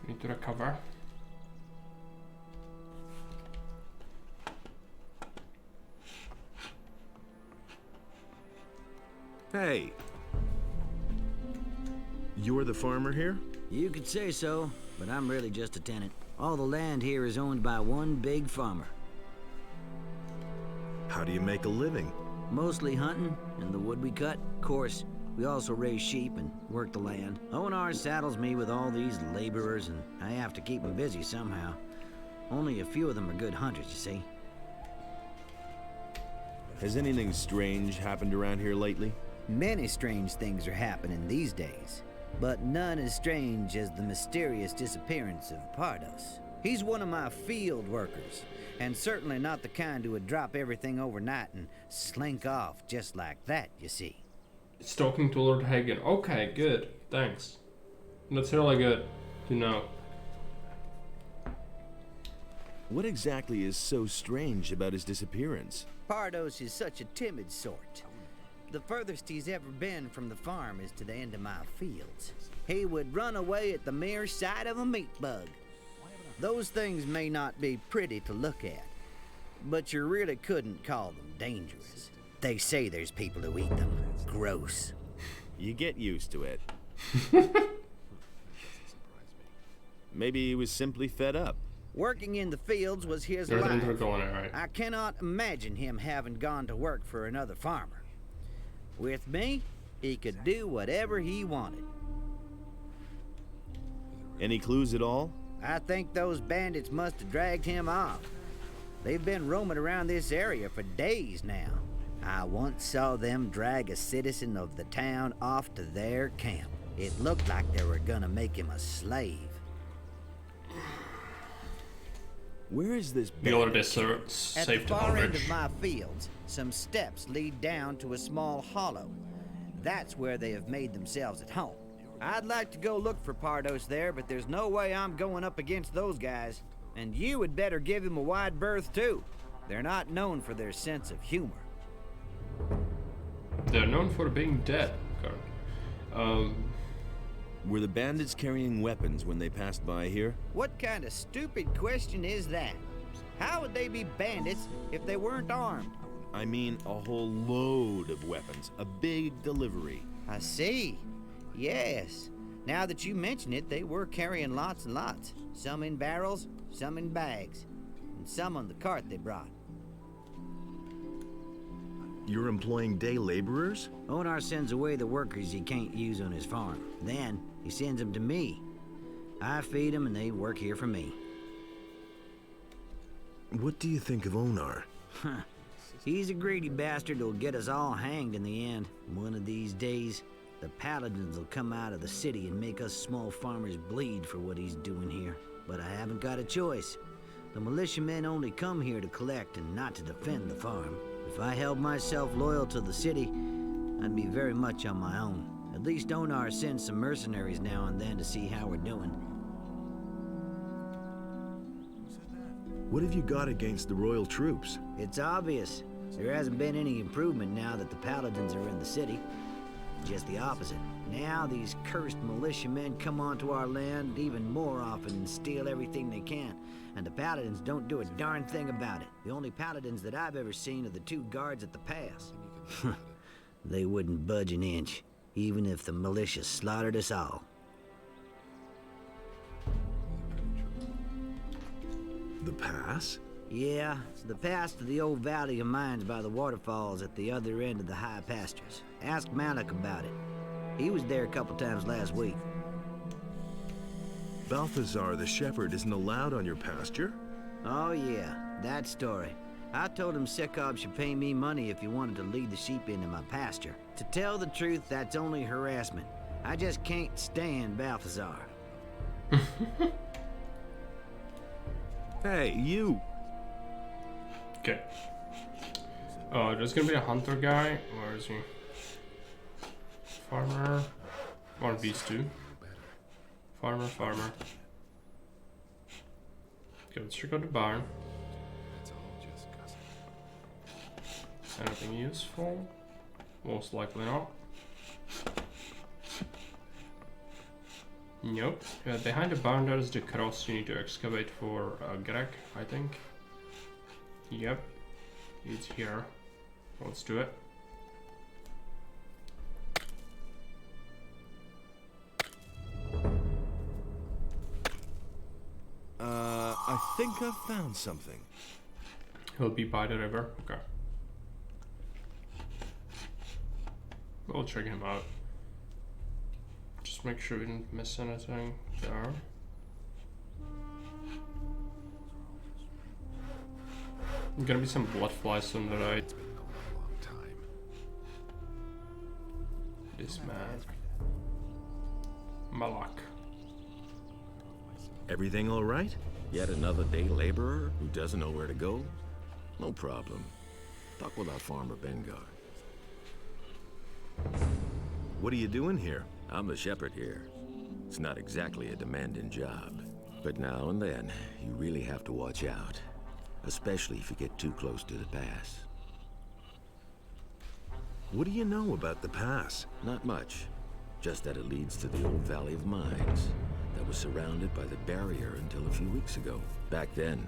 Need to recover. Hey. You're the farmer here? You could say so, but I'm really just a tenant. All the land here is owned by one big farmer. How do you make a living? Mostly hunting and the wood we cut. Of course, we also raise sheep and work the land. Onar saddles me with all these laborers, and I have to keep them busy somehow. Only a few of them are good hunters, you see. Has anything strange happened around here lately? Many strange things are happening these days, but none as strange as the mysterious disappearance of Pardos. He's one of my field workers, and certainly not the kind who would drop everything overnight and slink off just like that, you see. It's talking to Lord Hagen. Okay, good. Thanks. That's really good to know. What exactly is so strange about his disappearance? Pardos is such a timid sort. The furthest he's ever been from the farm is to the end of my fields. He would run away at the mere sight of a meat bug. Those things may not be pretty to look at, but you really couldn't call them dangerous. They say there's people who eat them. Gross. You get used to it. Maybe he was simply fed up. Working in the fields was his life. I cannot imagine him having gone to work for another farmer. With me, he could do whatever he wanted. Any clues at all? I think those bandits must have dragged him off. They've been roaming around this area for days now. I once saw them drag a citizen of the town off to their camp. It looked like they were gonna make him a slave. Where is this bandit? At the far end of my fields, some steps lead down to a small hollow. That's where they have made themselves at home. I'd like to go look for Pardos there, but there's no way I'm going up against those guys. And you had better give him a wide berth, too. They're not known for their sense of humor. They're known for being dead. Were the bandits carrying weapons when they passed by here? What kind of stupid question is that? How would they be bandits if they weren't armed? I mean a whole load of weapons. A big delivery. I see. Yes. Now that you mention it, they were carrying lots and lots. Some in barrels, some in bags, and some on the cart they brought. You're employing day laborers? Onar sends away the workers he can't use on his farm. Then, he sends them to me. I feed them and they work here for me. What do you think of Onar? He's a greedy bastard who'll get us all hanged in the end. One of these days, the paladins will come out of the city and make us small farmers bleed for what he's doing here. But I haven't got a choice. The militiamen only come here to collect and not to defend the farm. If I held myself loyal to the city, I'd be very much on my own. At least Onar sends some mercenaries now and then to see how we're doing. What have you got against the royal troops? It's obvious. There hasn't been any improvement now that the paladins are in the city. Just the opposite. Now these cursed militiamen come onto our land even more often and steal everything they can. And the paladins don't do a darn thing about it. The only paladins that I've ever seen are the 2 guards at the pass. They wouldn't budge an inch, even if the militia slaughtered us all. The pass? Yeah, the pass to the old valley of mines by the waterfalls at the other end of the high pastures. Ask Malik about it. He was there a couple times last week. Balthazar the shepherd isn't allowed on your pasture? Oh yeah, that story. I told him Sekob should pay me money if he wanted to lead the sheep into my pasture. To tell the truth, that's only harassment. I just can't stand Balthazar. Hey, you! Okay. Oh, there's gonna be a hunter guy. Where is he? Farmer. One of these two. Farmer. Okay, let's check out the barn. Anything useful? Most likely not. Nope. Behind the barn there is the cross you need to excavate for Greg, I think. Yep. It's here. Let's do it. I think I've found something. He'll be by the river. Okay. We'll check him out. Just make sure we didn't miss anything there. Gonna be some blood flies on the right. It's been a long time. This man. Malak. Everything all right? Yet another day laborer who doesn't know where to go? No problem. Talk with our farmer Bengar. What are you doing here? I'm the shepherd here. It's not exactly a demanding job, but now and then you really have to watch out, especially if you get too close to the pass. What do you know about the pass? Not much, just that it leads to the old Valley of Mines that was surrounded by the barrier until a few weeks ago. Back then,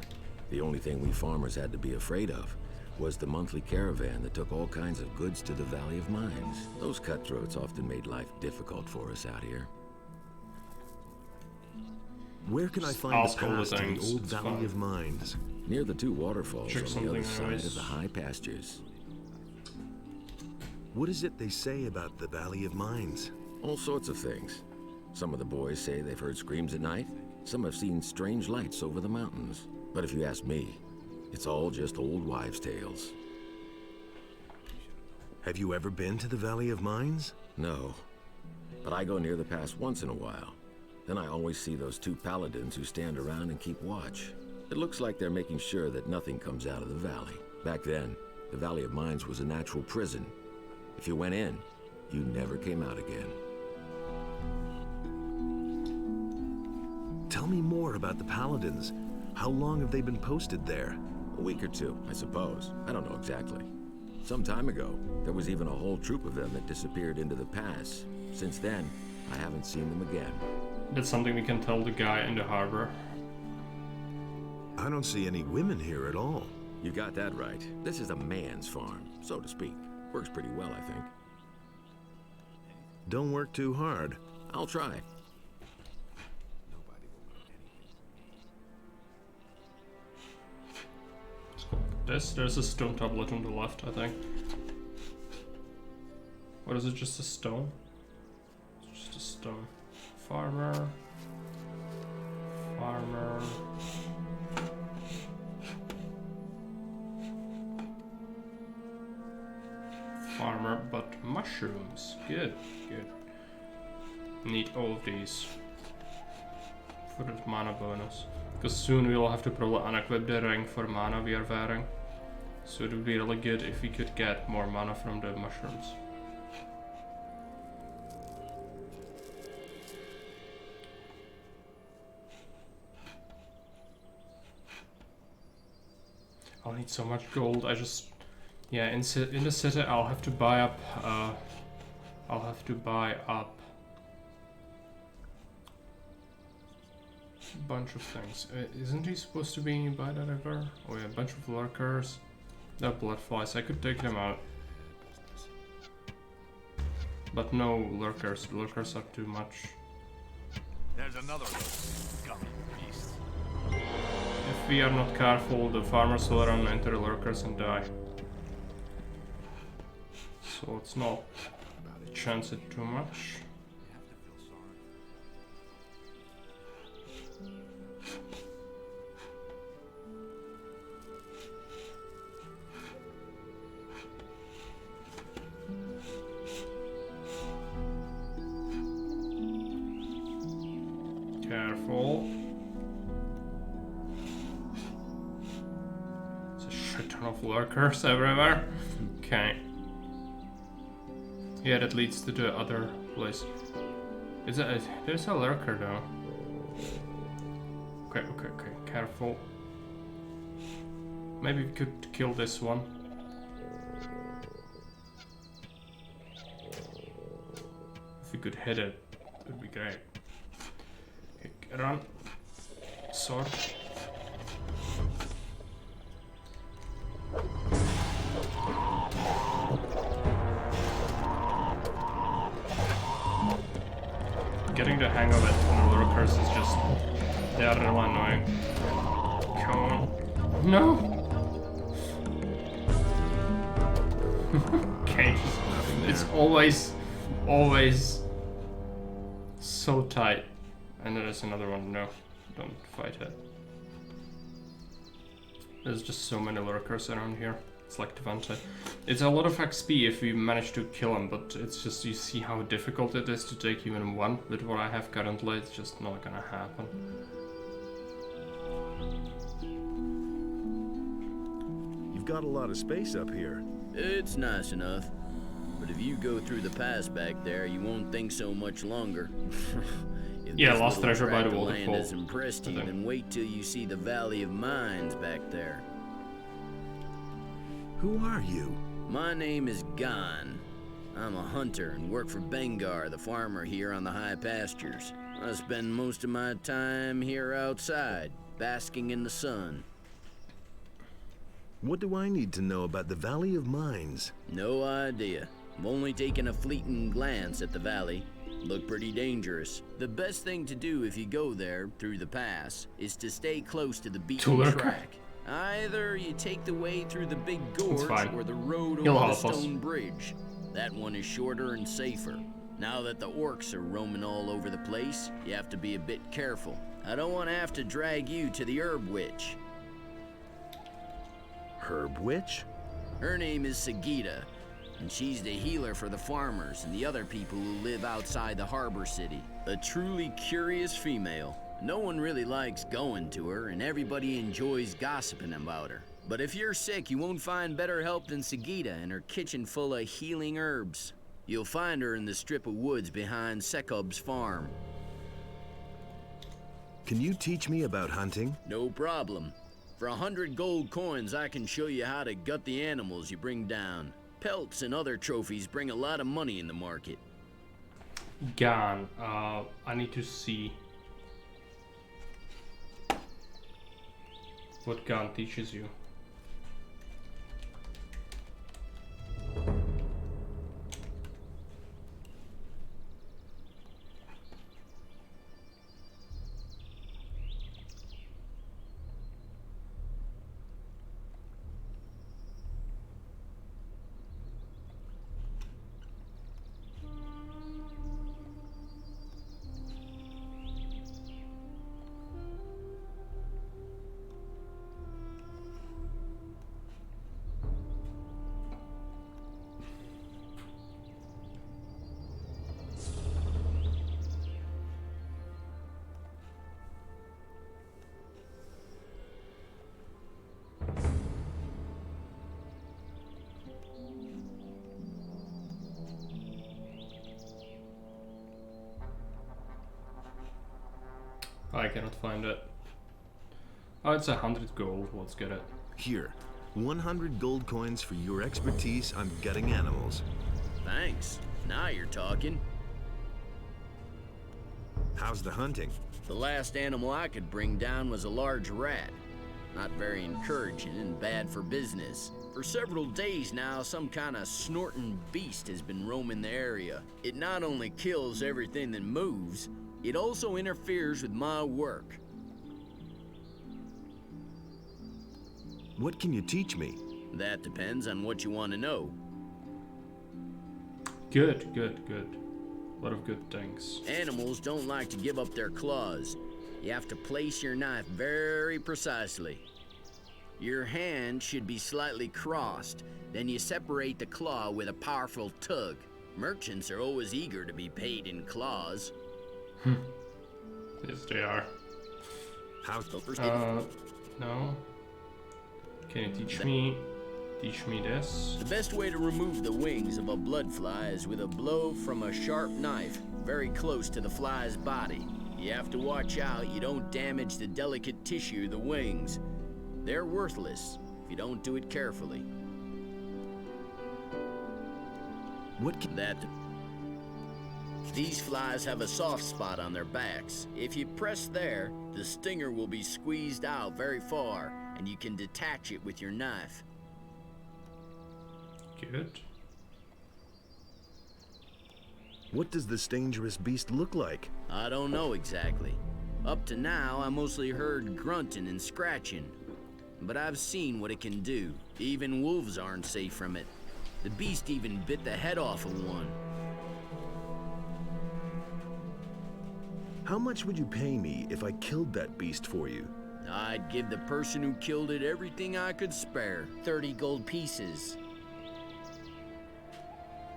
the only thing we farmers had to be afraid of was the monthly caravan that took all kinds of goods to the Valley of Mines. Those cutthroats often made life difficult for us out here. Where can I find the path to the old Valley of Mines? Near the 2 waterfalls on the other side anyways. of the high pastures. What is it they say about the Valley of Mines? All sorts of things. Some of the boys say they've heard screams at night. Some have seen strange lights over the mountains. But if you ask me, it's all just old wives' tales. Have you ever been to the Valley of Mines? No, but I go near the pass once in a while. Then I always see those 2 paladins who stand around and keep watch. It looks like they're making sure that nothing comes out of the valley. Back then, the Valley of Mines was a natural prison. If you went in, you never came out again. Tell me more about the Paladins. How long have they been posted there? A week or two, I suppose. I don't know exactly. Some time ago, there was even a whole troop of them that disappeared into the pass. Since then, I haven't seen them again. That's something we can tell the guy in the harbor. I don't see any women here at all. You got that right. This is a man's farm, so to speak. Works pretty well, I think. Don't work too hard. I'll try. There's a stone tablet on the left, I think. What is it, just a stone? It's just a stone. Farmer. Farmer. Farmer, but mushrooms. Good, good. Need all of these for the mana bonus. Because soon we will have to probably unequip the ring for mana we are wearing. So it would be really good if we could get more mana from the mushrooms. I'll need so much gold. I just, yeah, in the city I'll have to buy up. Bunch of things. Isn't he supposed to be by the river? Oh yeah, a bunch of lurkers. They're blood flies. I could take them out. But no lurkers. Lurkers are too much. There's another coming beast. If we are not careful, the farmers will run into the lurkers and die. So let's not chance it too much. Careful. There's a shit ton of lurkers everywhere. Okay. Yeah, that leads to the other place. There's a lurker though. Okay, careful. Maybe we could kill this one. If we could hit it, it would be great. Run. Sword. Getting the hang of it from the lurkers is just... they are really annoying. Come on. No! Okay, it's always so tight. And there's another one. No, don't fight it. There's just so many lurkers around here. It's like Devante. It's a lot of XP if we manage to kill him, but it's just, you see how difficult it is to take even one with what I have currently. It's just not gonna happen. You've got a lot of space up here. It's nice enough. But if you go through the pass back there, you won't think so much longer. Yeah, lost treasure by the land waterfall. has impressed you, then wait till you see the Valley of Mines back there. Who are you? My name is Gon. I'm a hunter and work for Bengar, the farmer here on the high pastures. I spend most of my time here outside, basking in the sun. What do I need to know about the Valley of Mines? No idea. I've only taken a fleeting glance at the valley. Look pretty dangerous. The best thing to do if you go there, through the pass, is to stay close to the beaten track. Either you take the way through the big gorge or the road over the stone bridge. That one is shorter and safer. Now that the orcs are roaming all over the place, you have to be a bit careful. I don't want to have to drag you to the Herb Witch. Herb Witch? Her name is Sagita, and she's the healer for the farmers and the other people who live outside the harbor city. A truly curious female. No one really likes going to her, and everybody enjoys gossiping about her. But if you're sick, you won't find better help than Sagita and her kitchen full of healing herbs. You'll find her in the strip of woods behind Sekob's farm. Can you teach me about hunting? No problem. For 100 gold coins, I can show you how to gut the animals you bring down. Pelts and other trophies bring a lot of money in the market. Gun. I need to see what gun teaches you. I cannot find it. Oh, it's 100 gold. Let's get it. Here, 100 gold coins for your expertise on gutting animals. Thanks. Now you're talking. How's the hunting? The last animal I could bring down was a large rat. Not very encouraging and bad for business. For several days now, some kind of snorting beast has been roaming the area. It not only kills everything that moves, it also interferes with my work. What can you teach me? That depends on what you want to know. Good. A lot of good things. Animals don't like to give up their claws. You have to place your knife very precisely. Your hand should be slightly crossed. Then you separate the claw with a powerful tug. Merchants are always eager to be paid in claws. Yes, they are. How's no. Can you teach me this? The best way to remove the wings of a bloodfly is with a blow from a sharp knife, very close to the fly's body. You have to watch out you don't damage the delicate tissue of the wings. They're worthless if you don't do it carefully. What can that? These flies have a soft spot on their backs. If you press there, the stinger will be squeezed out very far, and you can detach it with your knife. Good. What does this dangerous beast look like? I don't know exactly. Up to now, I mostly heard grunting and scratching. But I've seen what it can do. Even wolves aren't safe from it. The beast even bit the head off of one. How much would you pay me if I killed that beast for you? I'd give the person who killed it everything I could spare. 30 gold pieces.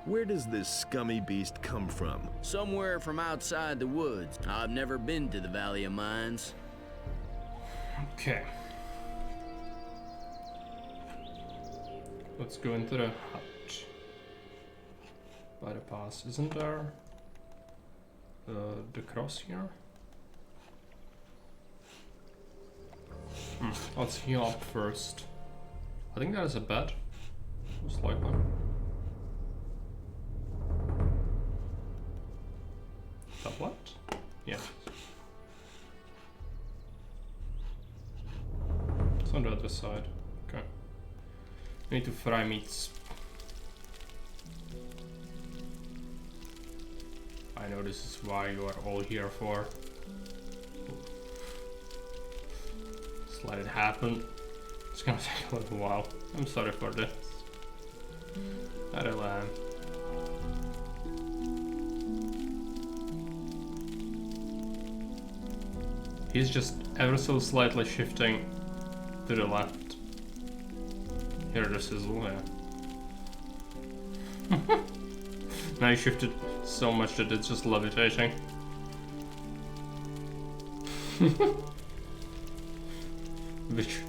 Where does this scummy beast come from? Somewhere from outside the woods. I've never been to the Valley of Mines. Okay. Let's go into the hut. By the pass. Isn't there the cross here? Let's heal up first. I think that is a bed. Most likely. That what? Yeah. It's on the other side. Okay. We need to fry meats. I know this is why you are all here for. Just let it happen. It's gonna take a little while. I'm sorry for this. I really am. He's just ever so slightly shifting to the left. Here the sizzle, yeah. Now he shifted so much that it's just levitating.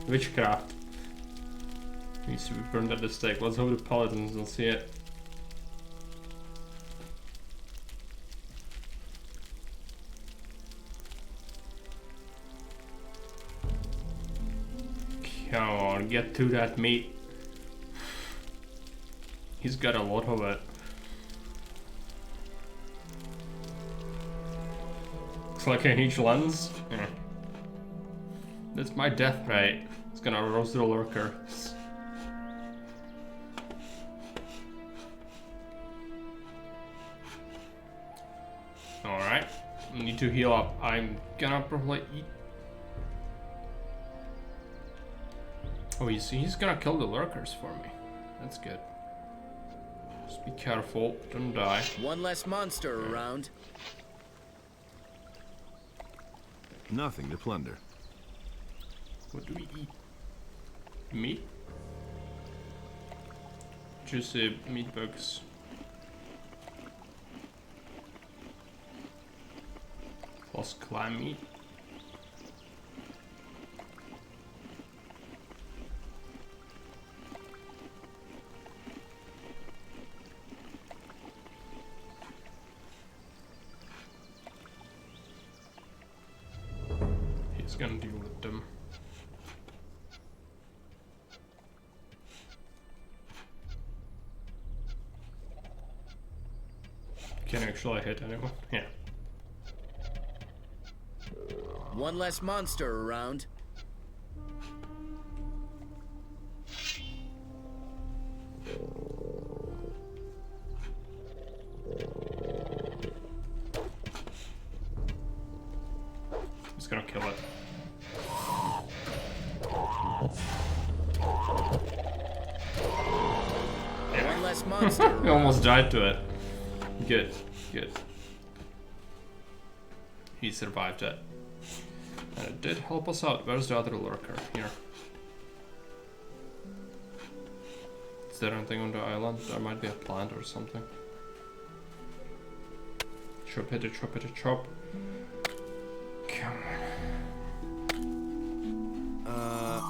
Witchcraft. Needs to be burned at the stake. Let's hope the paladins don't see it. Come on, get to that meat. He's got a lot of it. Looks like a huge lens. Yeah. That's my death rate. It's gonna roast the lurkers. Alright. Need to heal up. I'm gonna probably eat. Oh, he's gonna kill the lurkers for me. That's good. Just be careful, don't die. One less monster around. Nothing to plunder. What do we eat? Meat? Juicy meat bugs. Plus clam meat. He's gonna deal with them. Can actually hit anyone? Yeah. One less monster around. Just gonna kill it. Yeah. One less monster. We almost died to it. Good, good. He survived it. And it did help us out. Where's the other lurker? Here. Is there anything on the island? There might be a plant or something. Chop it, chop it, chop. Come on.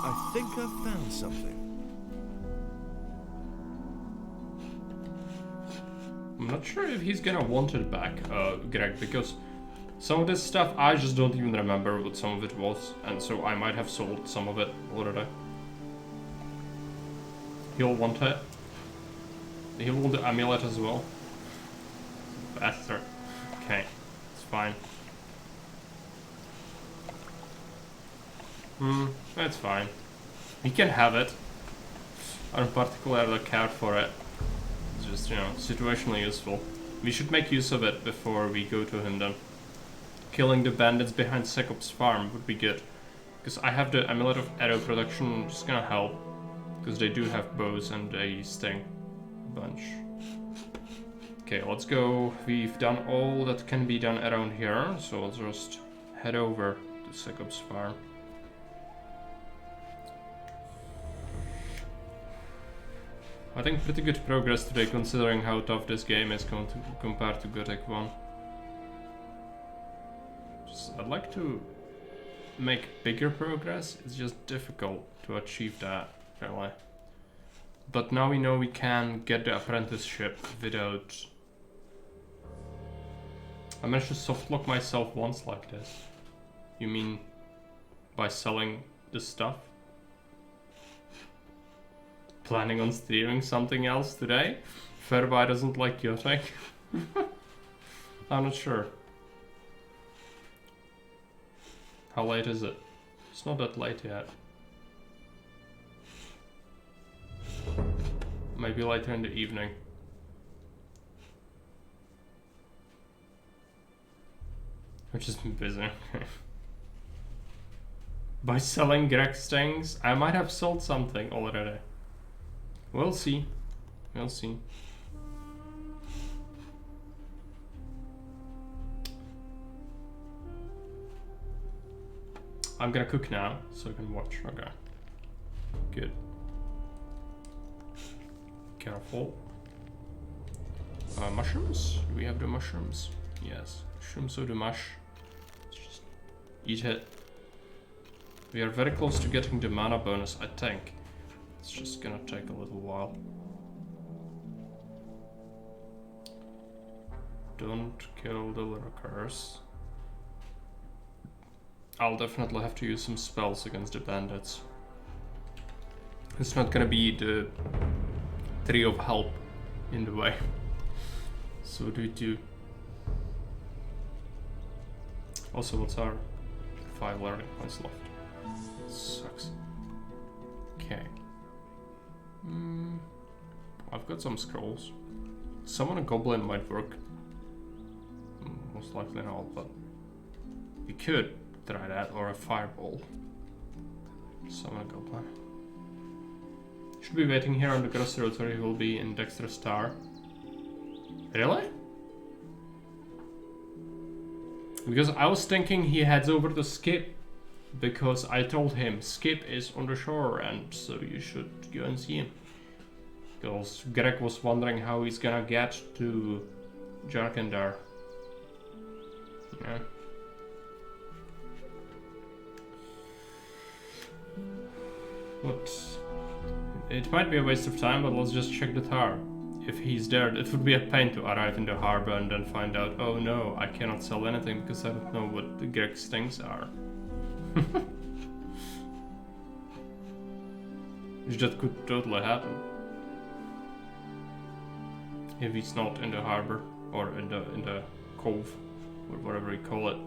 I think I found something. I'm not sure if he's gonna want it back, Greg, because some of this stuff I just don't even remember what some of it was, and so I might have sold some of it already. He'll want it. He'll want the amulet as well. Bastard. Okay, it's fine. That's fine. He can have it. I don't particularly care for it. It's just, you know, situationally useful. We should make use of it before we go to him then. Killing the bandits behind Sekop's farm would be good. Because I have the amulet of arrow production, which is gonna help. Because they do have bows and they sting a bunch. Okay, let's go. We've done all that can be done around here, so let's just head over to Sekop's farm. I think pretty good progress today, considering how tough this game is going to compared to Gothic 1. I'd like to make bigger progress. It's just difficult to achieve that, really. But now we know we can get the apprenticeship without... I managed to softlock myself once like this. You mean by selling the stuff? Planning on streaming something else today? Fairby doesn't like Gothic. I'm not sure. How late is it? It's not that late yet. Maybe later in the evening. I've just been busy. By selling Greg's things, I might have sold something already. We'll see. We'll see. I'm gonna cook now, so I can watch. Okay. Good. Careful. Mushrooms? Do we have the mushrooms? Yes. Mushrooms or the mush. Let's just eat it. We are very close to getting the mana bonus, I think. It's just gonna take a little while. Don't kill the lurkers. I'll definitely have to use some spells against the bandits. It's not gonna be the tree of help in the way. So what do we do? Also, what's our 5 learning points left? Sucks. Okay. I've got some scrolls. Summon a goblin might work. Most likely not, but you could try that, or a fireball. Summon a goblin. Should be waiting here on the crossroads where he will be in Dexter's Tower. Really? Because I was thinking he heads over to Skip, because I told him Skip is on the shore and so you should go and see him. Because Greg was wondering how he's gonna get to Jarkandar. Yeah. But it might be a waste of time, but let's just check the tower. If he's there, it would be a pain to arrive in the harbor and then find out, oh no, I cannot sell anything because I don't know what the Greg's things are. Which that could totally happen. If he's not in the harbor or in the cove or whatever you call it.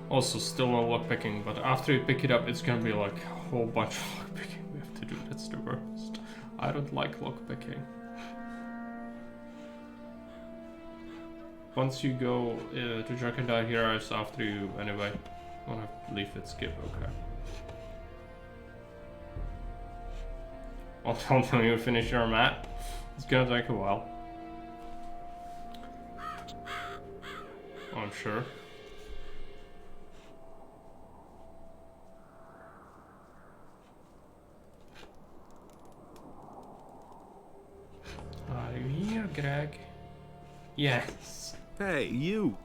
Also, still no lockpicking, but after you pick it up, it's gonna be like a whole bunch of lockpicking we have to do. That's the worst. I don't like lockpicking. Once you go to Jarkandar here, it's after you anyway. I wanna leave it skip, okay. I'll tell you finish your map. It's gonna take a while. I'm sure. Are you here, Greg? Yes. Hey, you!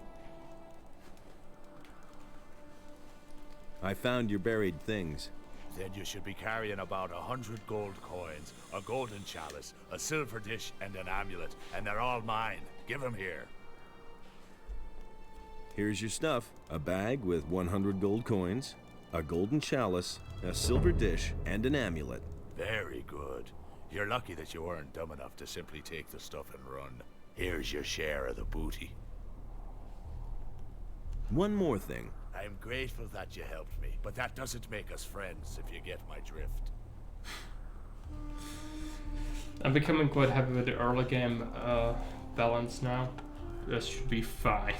I found your buried things. Then you should be carrying about 100 gold coins, a golden chalice, a silver dish, and an amulet, and they're all mine. Give them here. Here's your stuff. A bag with 100 gold coins, a golden chalice, a silver dish, and an amulet. Very good. You're lucky that you weren't dumb enough to simply take the stuff and run. Here's your share of the booty. One more thing. I'm grateful that you helped me, but that doesn't make us friends, if you get my drift. I'm becoming quite happy with the early game balance now. This should be fine.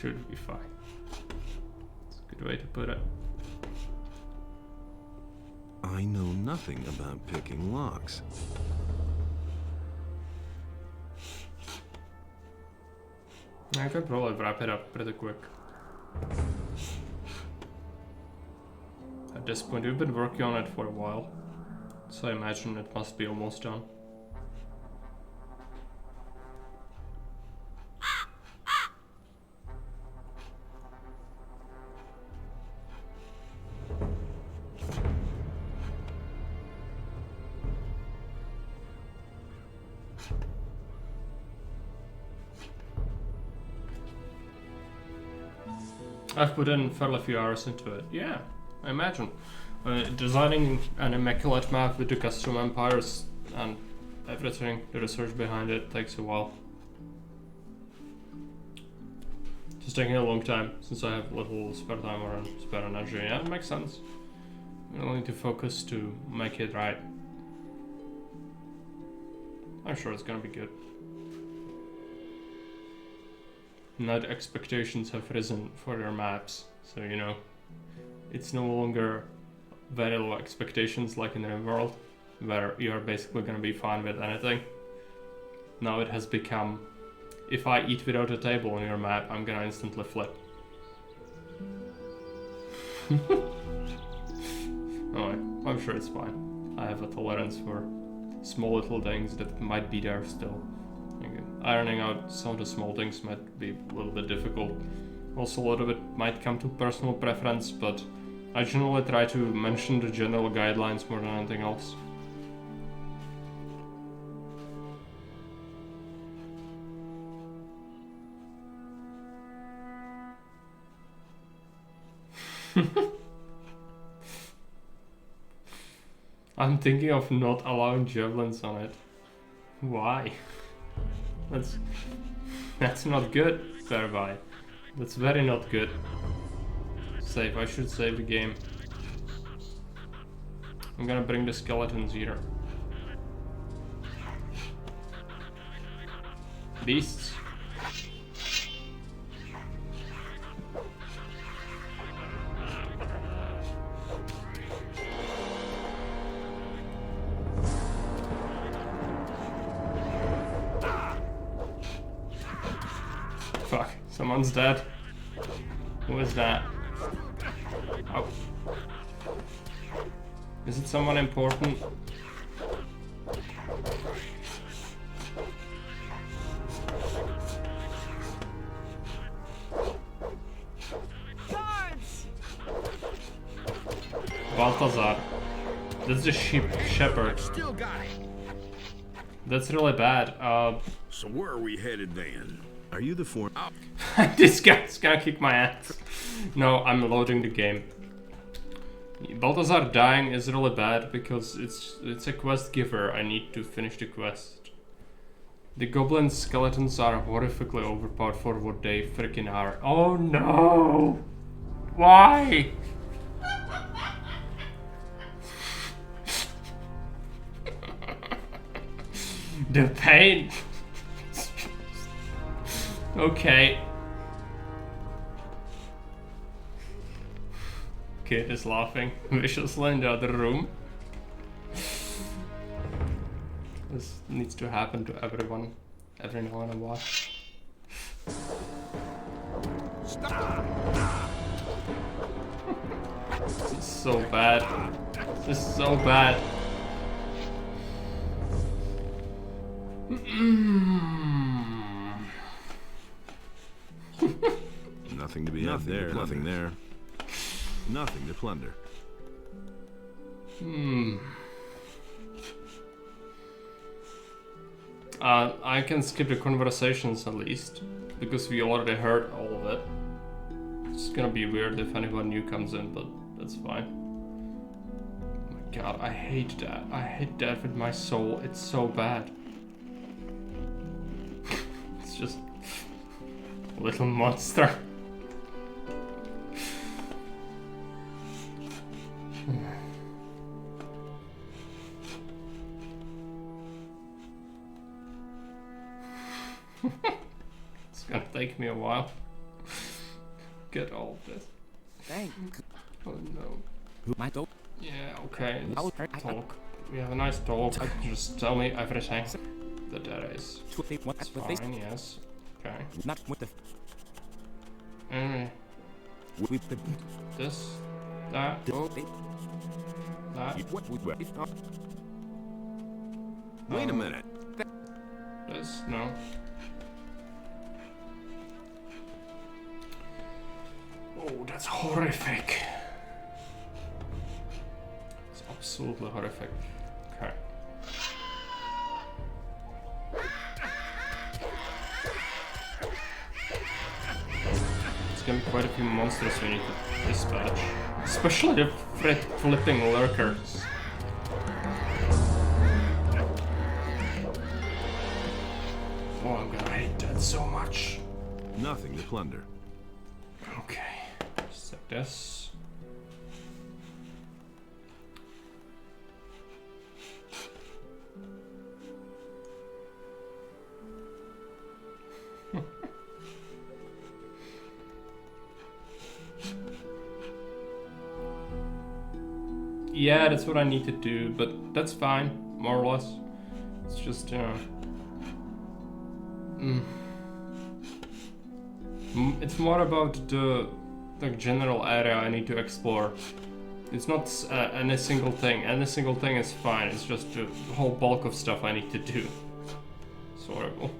Should be fine. It's a good way to put it. I know nothing about picking locks. I could probably wrap it up pretty quick. At this point, we've been working on it for a while, so I imagine it must be almost done. I've put in fairly few hours into it. Yeah, I imagine. Designing an immaculate map with the custom empires and everything, the research behind it takes a while. It's taking a long time since I have little spare time or spare energy. Yeah, it makes sense. I need to focus to make it right. I'm sure it's gonna be good. Now the expectations have risen for your maps, so you know, it's no longer very low expectations like in the world, where you're basically gonna be fine with anything. Now it has become, if I eat without a table on your map, I'm gonna instantly flip. Alright, I'm sure it's fine. I have a tolerance for small little things that might be there still. ironing out some of the small things might be a little bit difficult. Also, a lot of it might come to personal preference, but I generally try to mention the general guidelines more than anything else. I'm thinking of not allowing javelins on it. Why? That's not good, thereby. That's very not good. Save, I should save the game. I'm gonna bring the skeletons here. Beasts. Fuck, someone's dead. Who is that? Oh. Is it someone important? Balthazar. That's the shepherd. Still got it. That's really bad. So where are we headed then? Are you the form? This guy's gonna kick my ass. No, I'm loading the game. Balthazar dying is really bad because it's a quest giver. I need to finish the quest. The goblin skeletons are horrifically overpowered for what they freaking are. Oh no! Why? The pain. Okay. Kid is laughing viciously in the other room. This needs to happen to everyone every now and a while. Stop! This is so bad. This is so bad. Nothing to be had there. Nothing there. Nothing to plunder. I can skip the conversations at least, because we already heard all of it. It's gonna be weird if anyone new comes in, but that's fine. Oh my god, I hate that. I hate that with my soul. It's so bad. It's just a little monster. It's gonna take me a while. Get all of this. Thank. Oh no. My dog. Yeah, okay. Let's talk. We have a nice talk. Just tell me everything that there is. It's fine, yes. Okay. Not with the. Anyway. This. That. That. Wait a minute. This. No. Oh, that's horrific. It's absolutely horrific. Okay. It's gonna be quite a few monsters we need to dispatch. Especially the flipping lurkers. Oh, I'm gonna hate that so much. Nothing to plunder. Okay. Just like this. Yeah, that's what I need to do, but that's fine, more or less. It's just, it's more about the general area I need to explore. It's not any single thing. Any single thing is fine. It's just the whole bulk of stuff I need to do. It's horrible.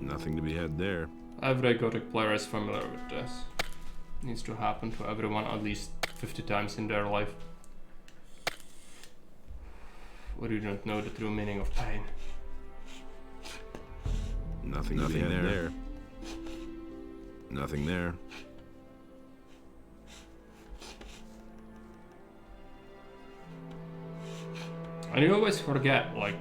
Nothing to be had there. Every Gothic player is familiar with this. Needs to happen to everyone at least 50 times in their life. Or you don't know the true meaning of pain. Nothing there. Nothing there. And you always forget, like,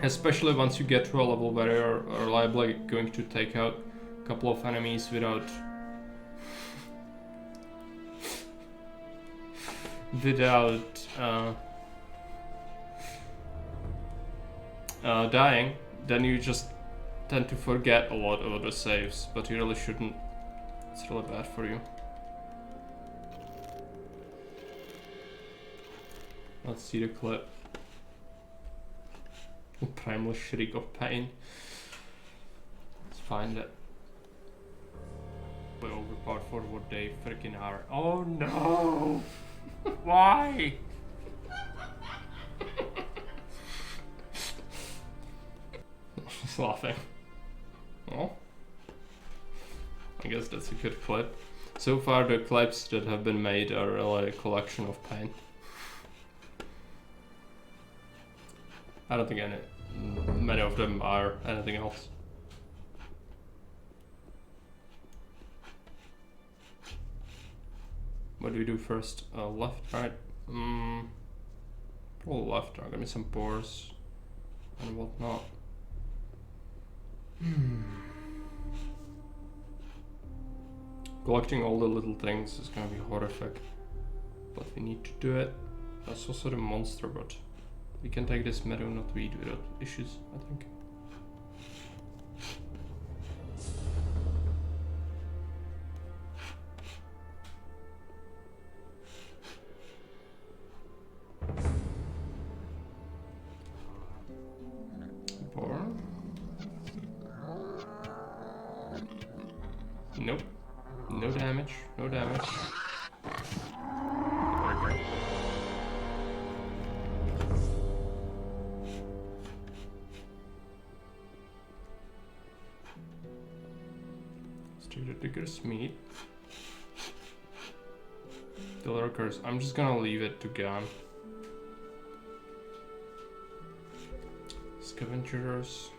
especially once you get to a level where you're reliably going to take out a couple of enemies without dying, then you just tend to forget a lot of the saves, but you really shouldn't. It's really bad for you. Let's see the clip. Primal shriek of pain. Let's find it. Way overpowered for what they freaking are. Oh no! Why? She's laughing. Oh. I guess that's a good clip. So far the clips that have been made are really a collection of pain. I don't think many of them are anything else. What do we do first? Left, right? Probably left. Give me some boars and whatnot. Collecting all the little things is gonna be horrific, but we need to do it. That's also the monster, but we can take this meadow not weed without issues, I think. Boar. Nope. No damage. No damage. Okay. Let's do the digger's meat. The lurkers. I'm just gonna leave it to gun. Scavengers.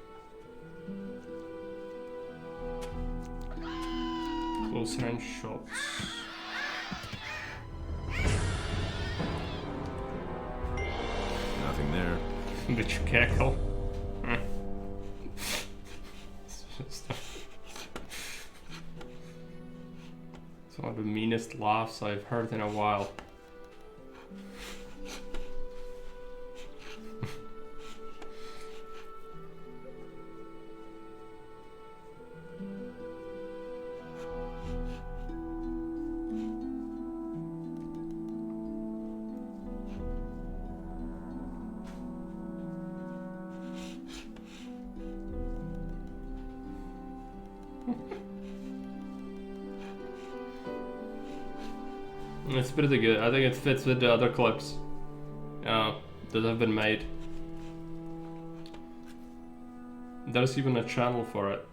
Close range shots. Nothing there. Did you cackle? It's one of the meanest laughs I've heard in a while. It's pretty good. I think it fits with the other clips that have been made. There's even a channel for it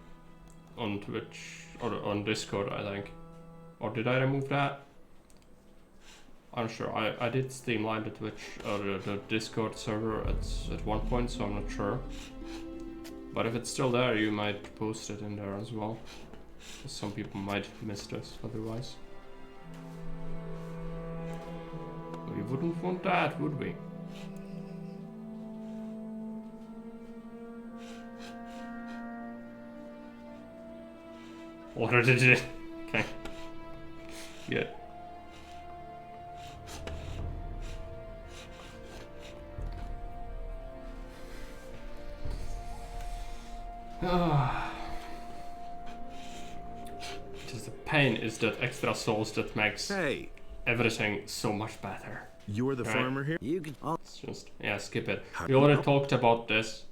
on Twitch or on Discord, I think. Or did I remove that? I'm sure. I did streamline the Twitch or the Discord server at one point, so I'm not sure. But if it's still there, you might post it in there as well. Some people might miss this otherwise. We wouldn't want that, would we? What did it? Okay. Good. Just the pain is that extra souls that makes everything so much better. You're the farmer here? You can. It's just, yeah, skip it. We already talked about this.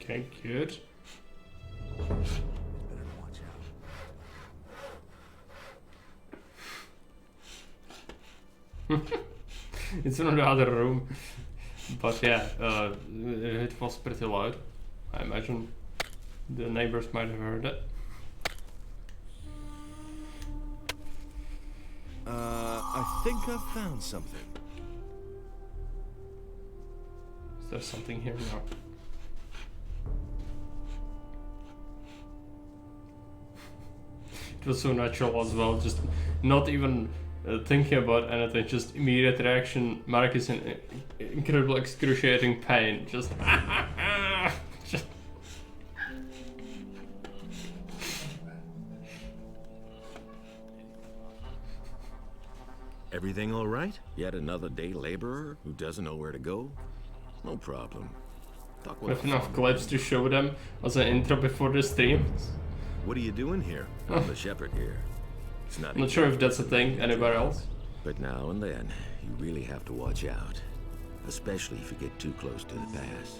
Okay, good. It's in another room, but yeah, it was pretty loud. I imagine the neighbors might have heard it. I think I've found something. Is there something here now? It was so natural as well, just not even thinking about anything, just immediate reaction. Mark is in incredible excruciating pain, just just Everything all right? Yet another day laborer who doesn't know where to go? No problem. We have enough clips to show them as an intro before the stream. What are you doing here? I'm the shepherd here. It's I'm not sure if that's a thing anywhere else. But now and then, you really have to watch out. Especially if you get too close to the pass.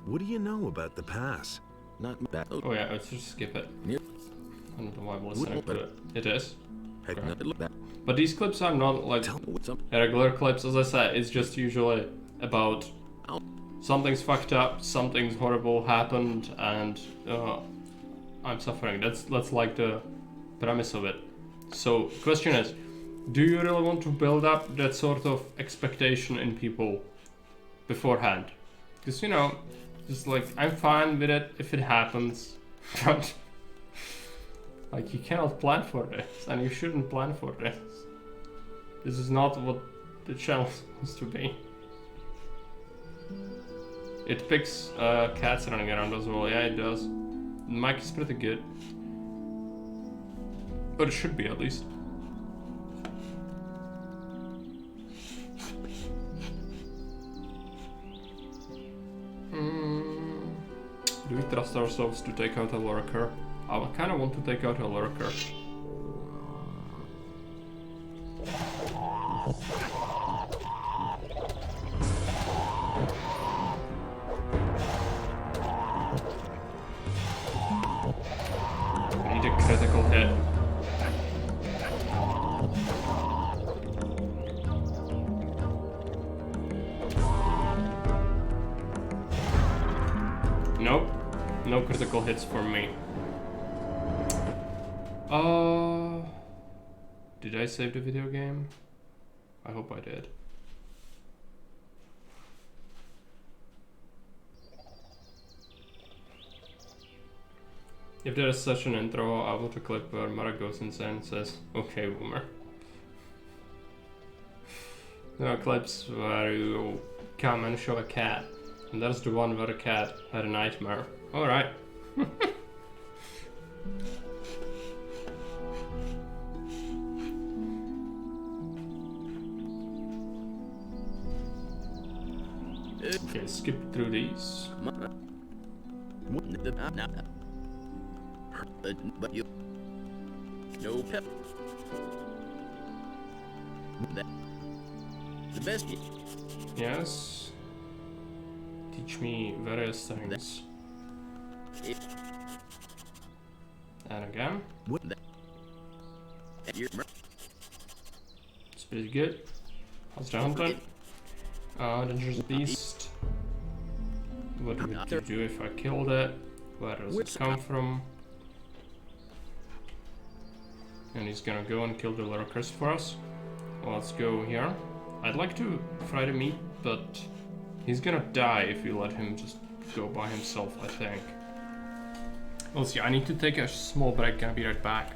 What do you know about the pass? Not bad. Oh yeah, let's just skip it. I don't know why I'm listening to it. It is. But these clips are not like regular clips, as I said. It's just usually about something's fucked up, something's horrible happened, and I'm suffering. That's like the premise of it. So, question is, do you really want to build up that sort of expectation in people beforehand? Because, you know, just like, I'm fine with it if it happens, but like, you cannot plan for this, and you shouldn't plan for this. This is not what the channel is supposed to be. It picks cats running around as well. Yeah, it does. The mic is pretty good. But it should be, at least. Do we trust ourselves to take out a lurker? I kind of want to take out a lurker. I need a critical hit. Nope. No critical hits for me. Did I save the video game? I hope I did. If there is such an intro, I want a clip where Mara goes insane and says, "Okay, boomer." There are clips where you come and show a cat. And that's the one where the cat had a nightmare. Alright. Okay, skip through these. But you no pep. The best. Yes. Teach me various things. And again. It's pretty good. How's the hunter? Dangerous beast. What would you do if I killed it? Where does it come from? And he's gonna go and kill the lurkers for us. Well, let's go here. I'd like to fry the meat, but he's gonna die if you let him just go by himself, I think. We'll see. I need to take a small break. Gonna be right back.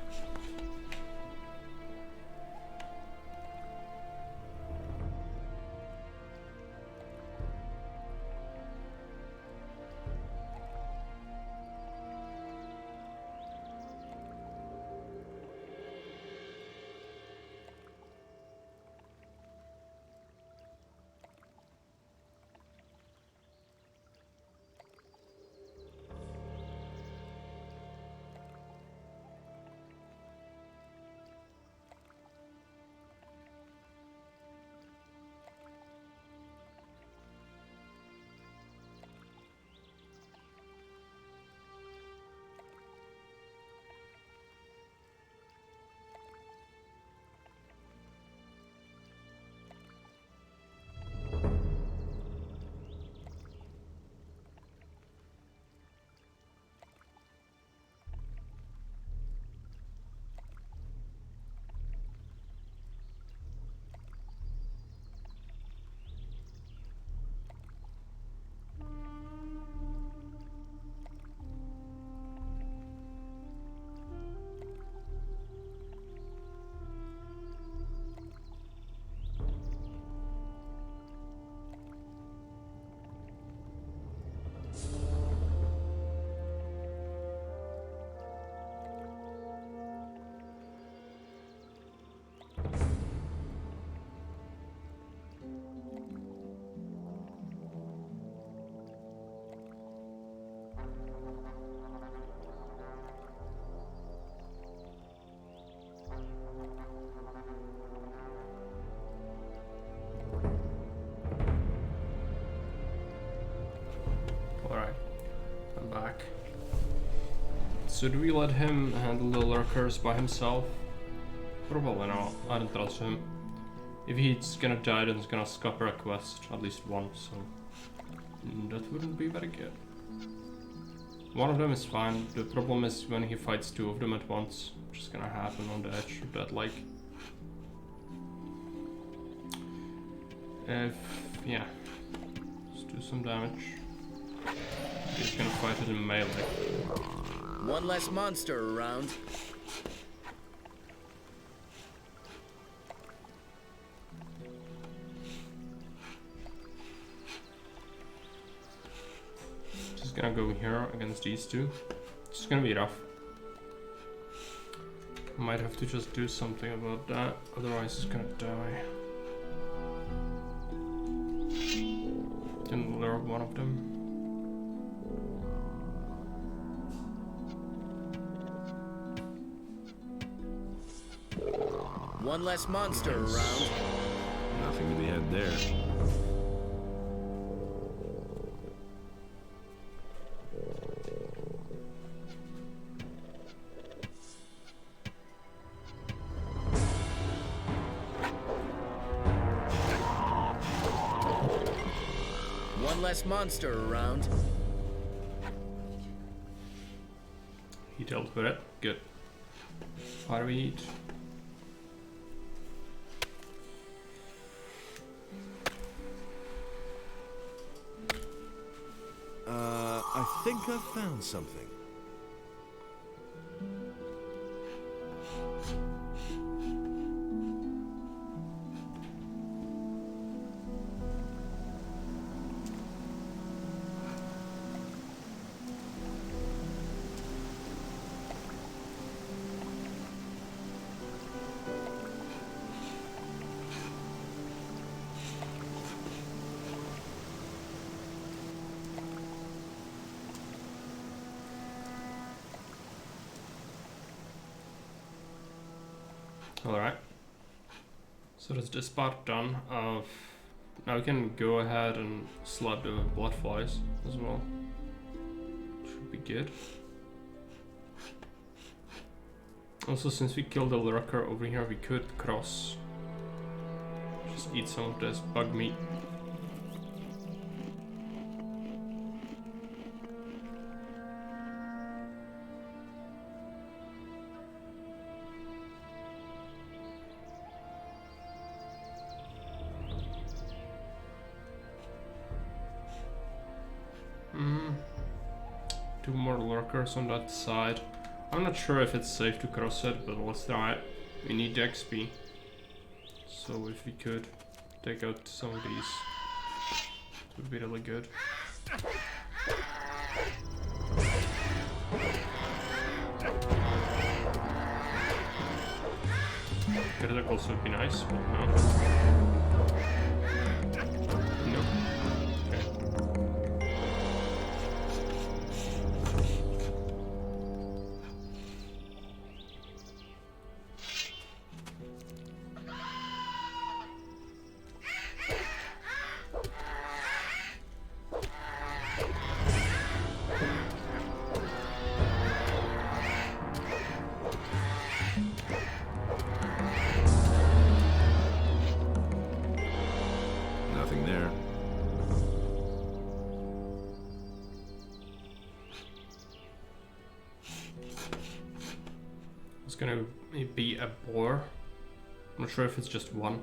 Alright, I'm back. So do we let him handle the lurkers by himself? Probably not. I don't trust him. If he's gonna die, then he's gonna scupper a quest at least once, so that wouldn't be very good. One of them is fine. The problem is when he fights two of them at once, which is gonna happen on the edge of that lake. Yeah, let's do some damage. He's gonna fight it in melee. One less monster around. Just gonna go here against these two. It's gonna be rough. Might have to just do something about that, otherwise he's gonna die. Can lure one of them. One less monster around. Nothing to be had there. One less monster around. He dealt with it. Good. What do we eat? I think I've found something. Alright. So that's this part done. Now we can go ahead and slap the blood flies as well. Should be good. Also, since we killed the lurker over here, we could cross. Just eat some of this bug meat. Two more lurkers on that side. I'm not sure if it's safe to cross it, but let's try it. We need the XP. So if we could take out some of these, it would be really good. Criticals would be nice, but no. Nope. Okay. Nothing there. It's gonna be a boar. I'm not sure if it's just one.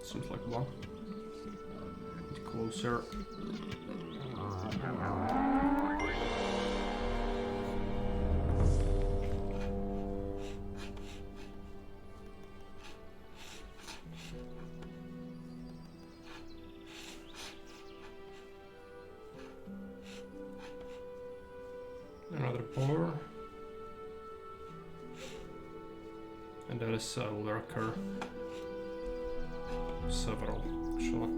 Seems like one. Get closer. Another boar. And that is a lurker. Several, actually.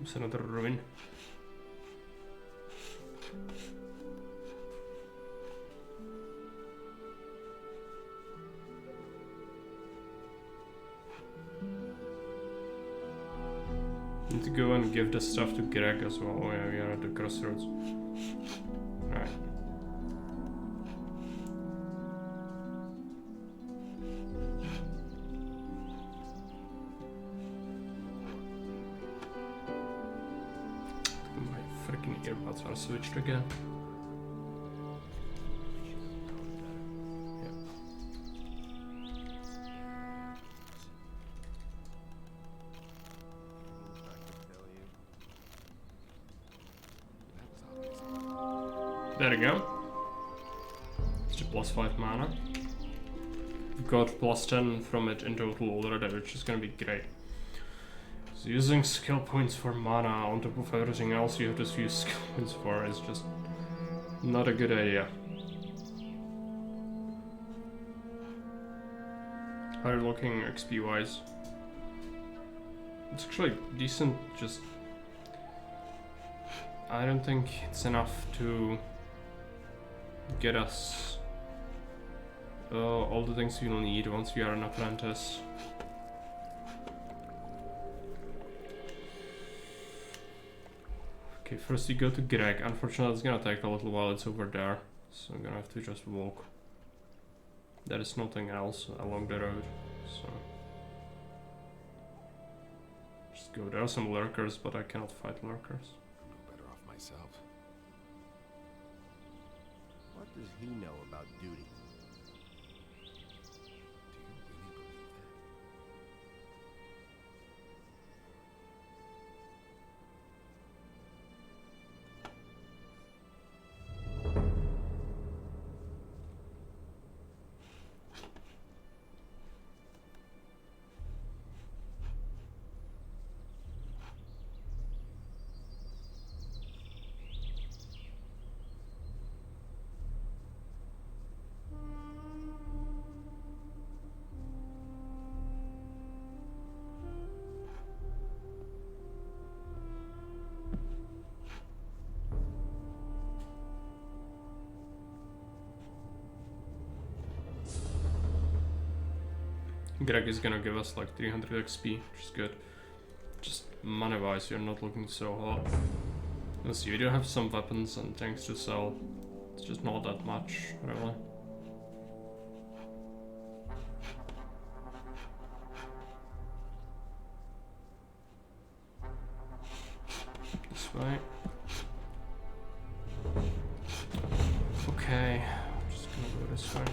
It's another ruin. Need to go and give the stuff to Greg as well. Oh yeah, we are at the crossroads. Right. My freaking earbuds are switched again. There we go. It's a +5 mana. Got +10 from it in total already, which is gonna be great. So using skill points for mana on top of everything else you have to use skill points for is just not a good idea. How are you looking XP wise? It's actually decent, just I don't think it's enough to get us all the things we'll need once we are an apprentice. Okay, first we go to Greg. Unfortunately, it's gonna take a little while. It's over there, so I'm gonna have to just walk. There is nothing else along the road, so just go. There are some lurkers, but I cannot fight lurkers. Better off myself. What does he know about duty? Greg is gonna give us like 300 XP, which is good. Just money wise, you're not looking so hot. Let's see, we do have some weapons and things to sell. It's just not that much, really. This way. Okay, I'm just gonna go this way.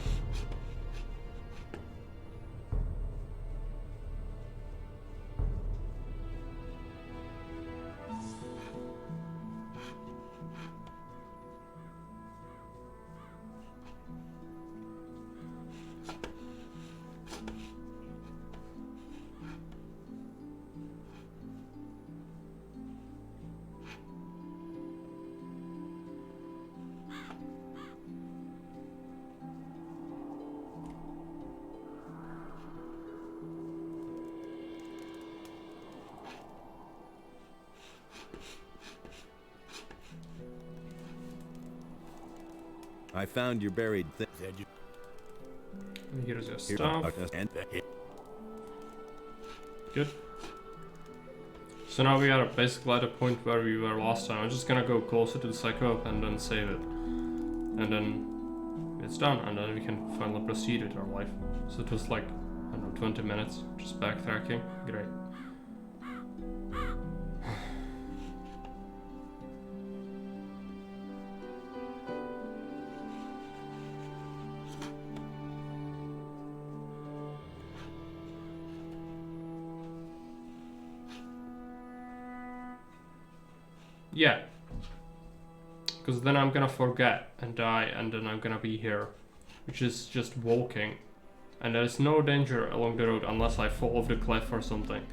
I found your buried thing. Here's your stuff. Good. So now we are basically at a point where we were last time. I'm just gonna go closer to the Psycho and then save it. And then it's done, and then we can finally proceed with our life. So it was like, I don't know, 20 minutes, just backtracking. Great. Yeah, because then I'm gonna forget and die, and then I'm gonna be here, which is just walking, and there's no danger along the road unless I fall off the cliff or something.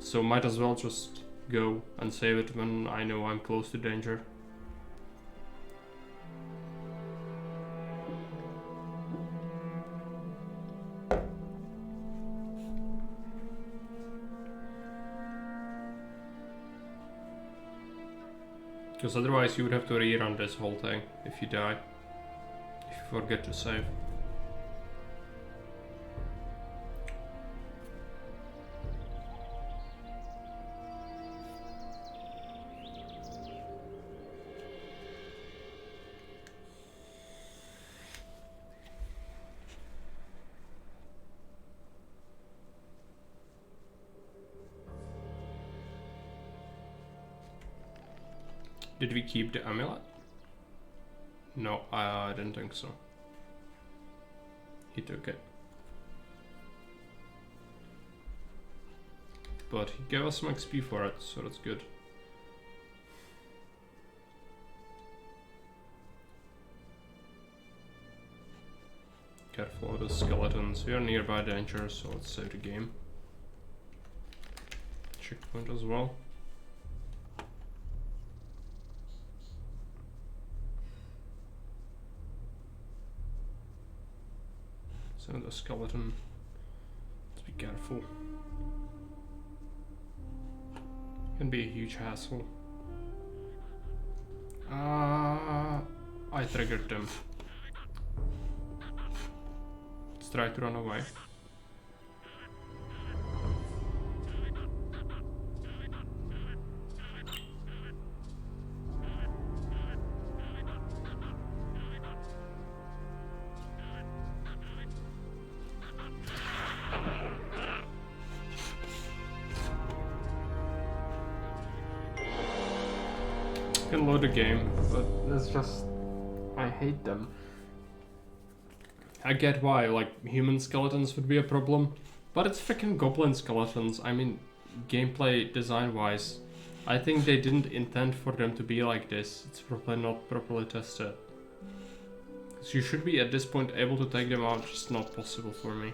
So might as well just go and save it when I know I'm close to danger. Because otherwise you would have to rerun this whole thing if you die. If you forget to save. Did we keep the amulet? No, I didn't think so. He took it. But he gave us some XP for it, so that's good. Careful of the skeletons. We are nearby danger, so let's save the game. Checkpoint as well. So the skeleton, let's be careful. Can be a huge hassle. I triggered them. Let's try to run away. Can load the game, but it's just, I hate them. I get why, like, human skeletons would be a problem, but it's freaking goblin skeletons. I mean, gameplay design wise, I think they didn't intend for them to be like this. It's probably not properly tested. So you should be at this point able to take them out, just not possible for me.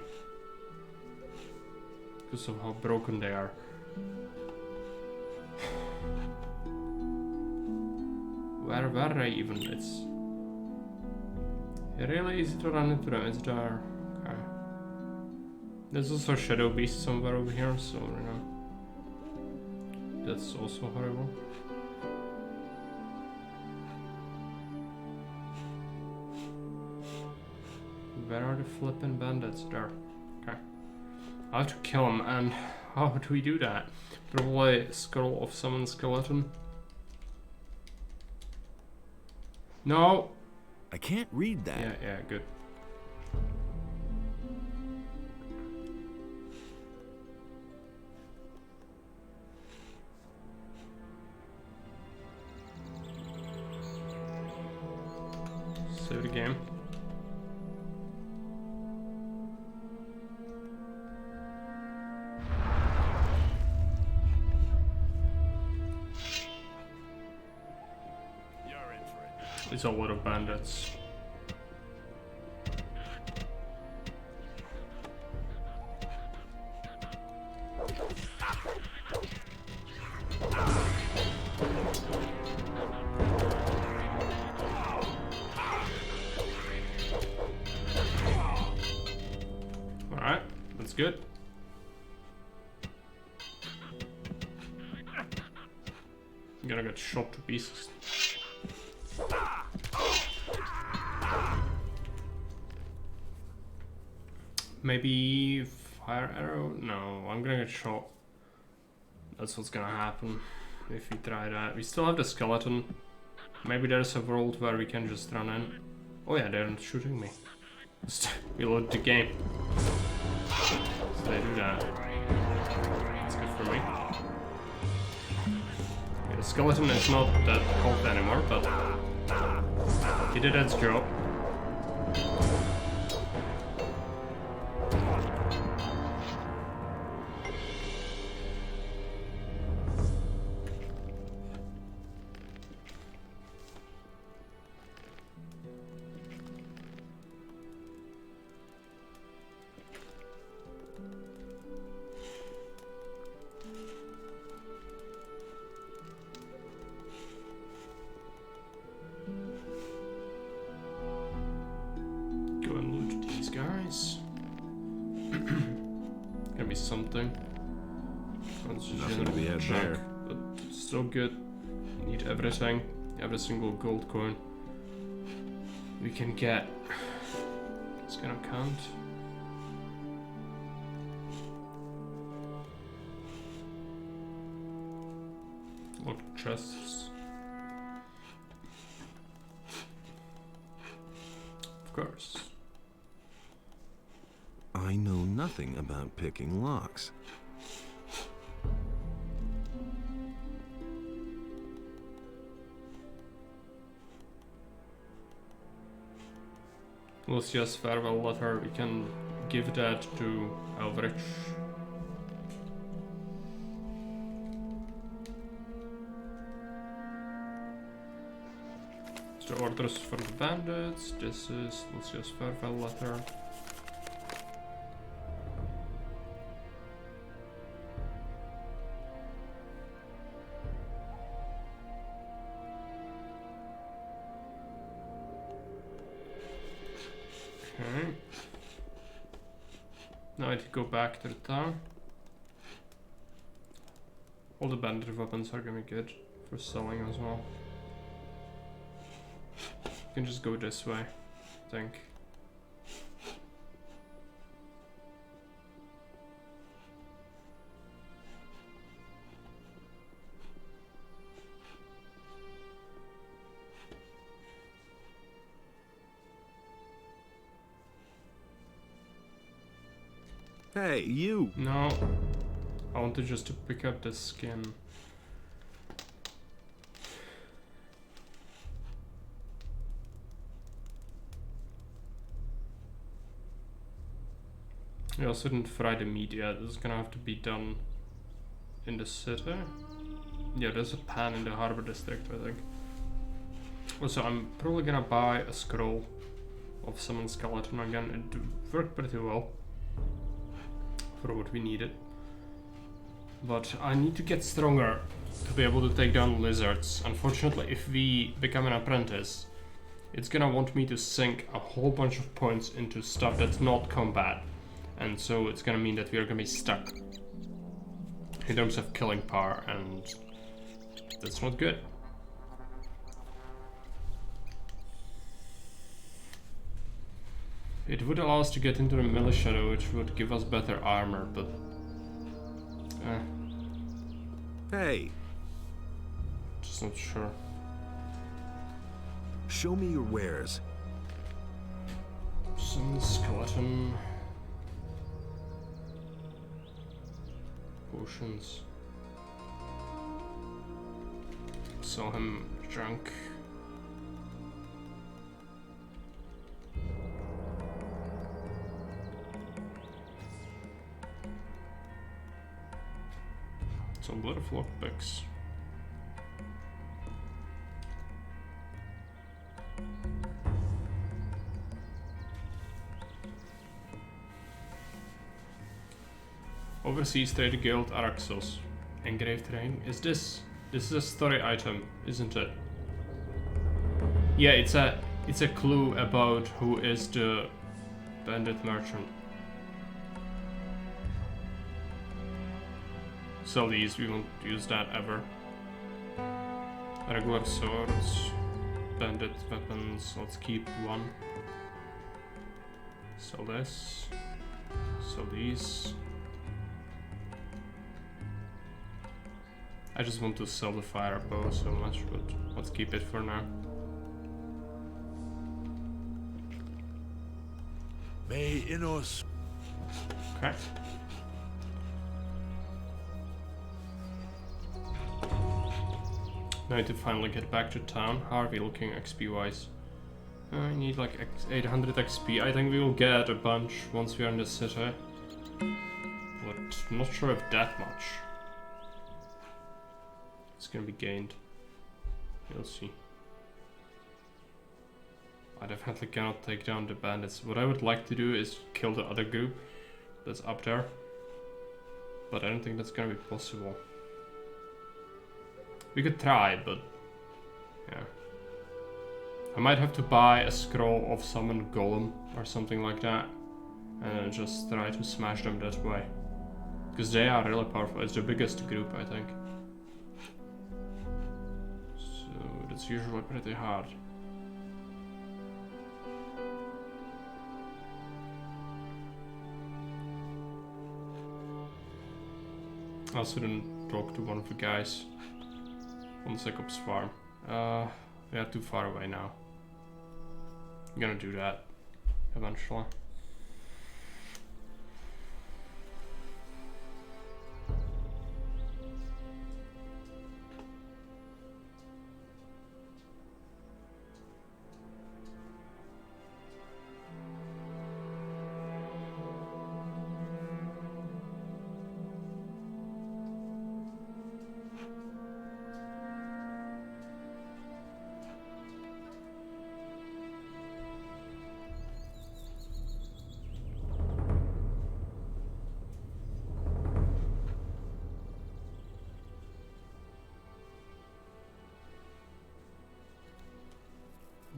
Because of how broken they are. Where were they even? It's really easy to run into them. It's there. Okay. There's also a shadow beast somewhere over here, so you know. That's also horrible. Where are the flippin' bandits? There. Okay. I have to kill them, and how do we do that? Probably Scroll of Summon Skeleton. No! I can't read that. Yeah, good. Save the game. It's a lot of bandits. Alright, that's good. I'm gonna get shot to pieces. Maybe fire arrow? No, I'm gonna get shot. That's what's gonna happen if we try that. We still have the skeleton. Maybe there's a world where we can just run in. Oh yeah, they're not shooting me. Just reload the game. So they do that. That's good for me. Yeah, the skeleton is not that cold anymore, but he did its job. Gonna be something. Nothing to be had there. But still good. Need everything. every single gold coin we can get. It's gonna count. Locked chests. Of course. I know nothing about picking locks. Lucia's farewell letter, we can give that to Elvrich. The orders for the bandits. This is Lucia's farewell letter. Okay. Now I need to go back to the town. All the bandit weapons are gonna be good for selling as well. You can just go this way, I think. Hey, you! No. I wanted just to pick up the skin. We also didn't fry the meat yet. This is gonna have to be done in the city. Yeah, there's a pan in the harbor district, I think. Also, I'm probably gonna buy a scroll of summon skeleton again. It worked pretty well for what we needed. But I need to get stronger to be able to take down lizards. Unfortunately, if we become an apprentice, it's gonna want me to sink a whole bunch of points into stuff that's not combat. And so it's gonna mean that we are gonna be stuck in terms of killing power, and that's not good. It would allow us to get into the militia though, which would give us better armor, but Hey! Just not sure. Show me your wares. Some skeleton. Potions. Saw him drunk. Some blood of lockpicks. Overseas Trade Guild Araxos. Engraved ring. Is this is a story item, isn't it? Yeah, it's a clue about who is the bandit merchant. Sell these, we won't use that ever. Regular swords, bandit weapons, let's keep one. Sell this, sell these. I just want to sell the fire bow so much, but let's keep it for now. May Inos. Okay. Now I need to finally get back to town. How are we looking XP wise? I need like 800 XP. I think we will get a bunch once we are in the city. But not sure if that much. It's gonna be gained. We'll see. I definitely cannot take down the bandits. What I would like to do is kill the other group that's up there. But I don't think that's gonna be possible. We could try, but yeah. I might have to buy a scroll of summon golem or something like that. And then just try to smash them that way. Because they are really powerful. It's the biggest group, I think. So that's usually pretty hard. I also didn't talk to one of the guys on the Sycops farm. We are too far away now. I'm gonna do that eventually.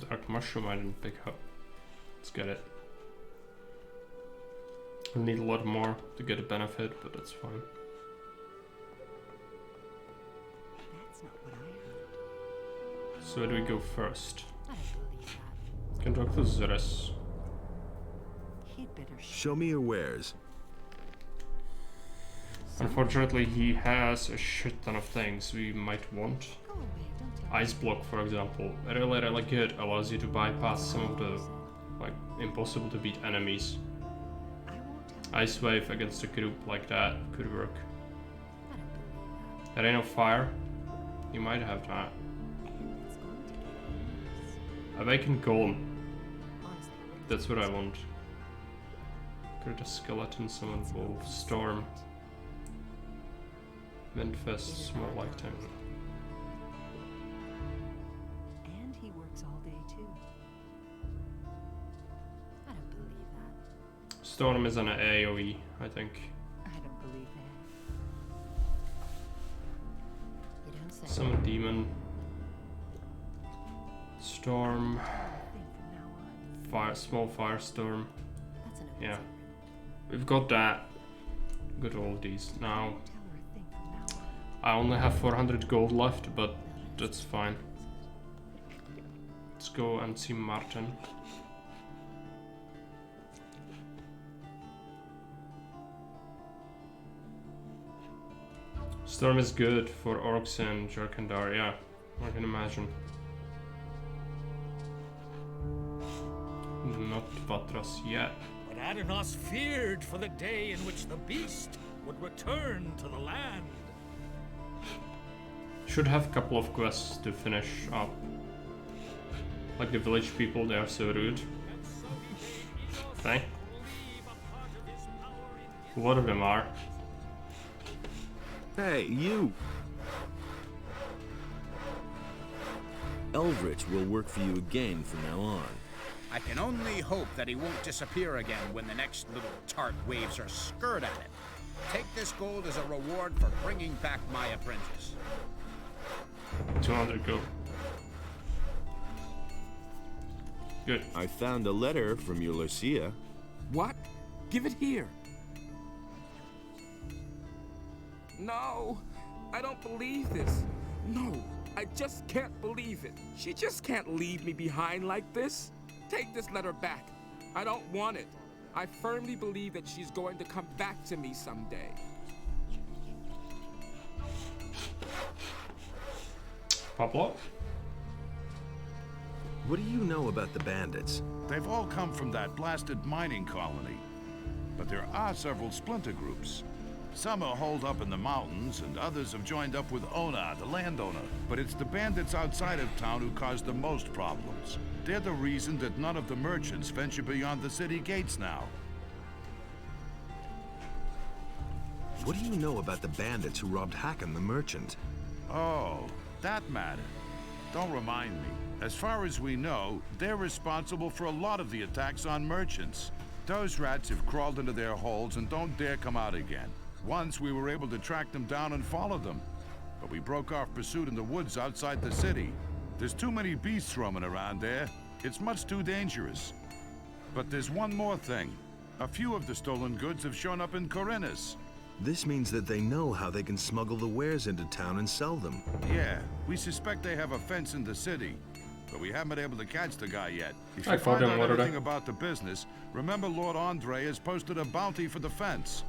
Dark mushroom I didn't pick up. Let's get it. I'll need a lot more to get a benefit, but that's fine. That's not what I heard. So where do we go first? I don't believe that. Can talk to Zeres. He'd better Show me your wares. Unfortunately, he has a shit ton of things we might want. Ice block, for example, really good, allows you to bypass some of the like impossible to beat enemies. Ice wave against a group like that could work. Rain of fire, you might have that. Awakened golem, that's what I want. Create a skeleton, summon wolf, storm, Windfest, small lifetime. And he works all day too. I don't believe that. Storm is an AoE, I think. I don't believe that. You don't say. Summon demon. Storm. Fire, small firestorm. Yeah. We've got that. Got all of these. Now I only have 400 gold left, but that's fine. Let's go and see Martin. Storm is good for orcs and Jorkandar, yeah, I can imagine. Not Vatras yet. But Adanos feared for the day in which the beast would return to the land. Should have a couple of quests to finish up. Like the village people, they are so rude. Okay. A lot of them are. Hey, you! Eldritch will work for you again from now on. I can only hope that he won't disappear again when the next little tart waves her skirt at him. Take this gold as a reward for bringing back my apprentice. 200 gold. Good. I found a letter from your Lucia. What? Give it here. No, I don't believe this. No, I just can't believe it. She just can't leave me behind like this. Take this letter back. I don't want it. I firmly believe that she's going to come back to me someday. Pablo? What do you know about the bandits? They've all come from that blasted mining colony. But there are several splinter groups. Some are holed up in the mountains, and others have joined up with Ona, the landowner. But it's the bandits outside of town who cause the most problems. They're the reason that none of the merchants venture beyond the city gates now. What do you know about the bandits who robbed Hakon the merchant? Oh, that matter. Don't remind me. As far as we know, they're responsible for a lot of the attacks on merchants. Those rats have crawled into their holes and don't dare come out again. Once we were able to track them down and follow them, but we broke off pursuit in the woods outside the city. There's too many beasts roaming around there. It's much too dangerous. But there's one more thing. A few of the stolen goods have shown up in Corinus. This means that they know how they can smuggle the wares into town and sell them. Yeah, we suspect they have a fence in the city, but we haven't been able to catch the guy yet. If I you find found out him, anything about the business, remember Lord Andre has posted a bounty for the fence.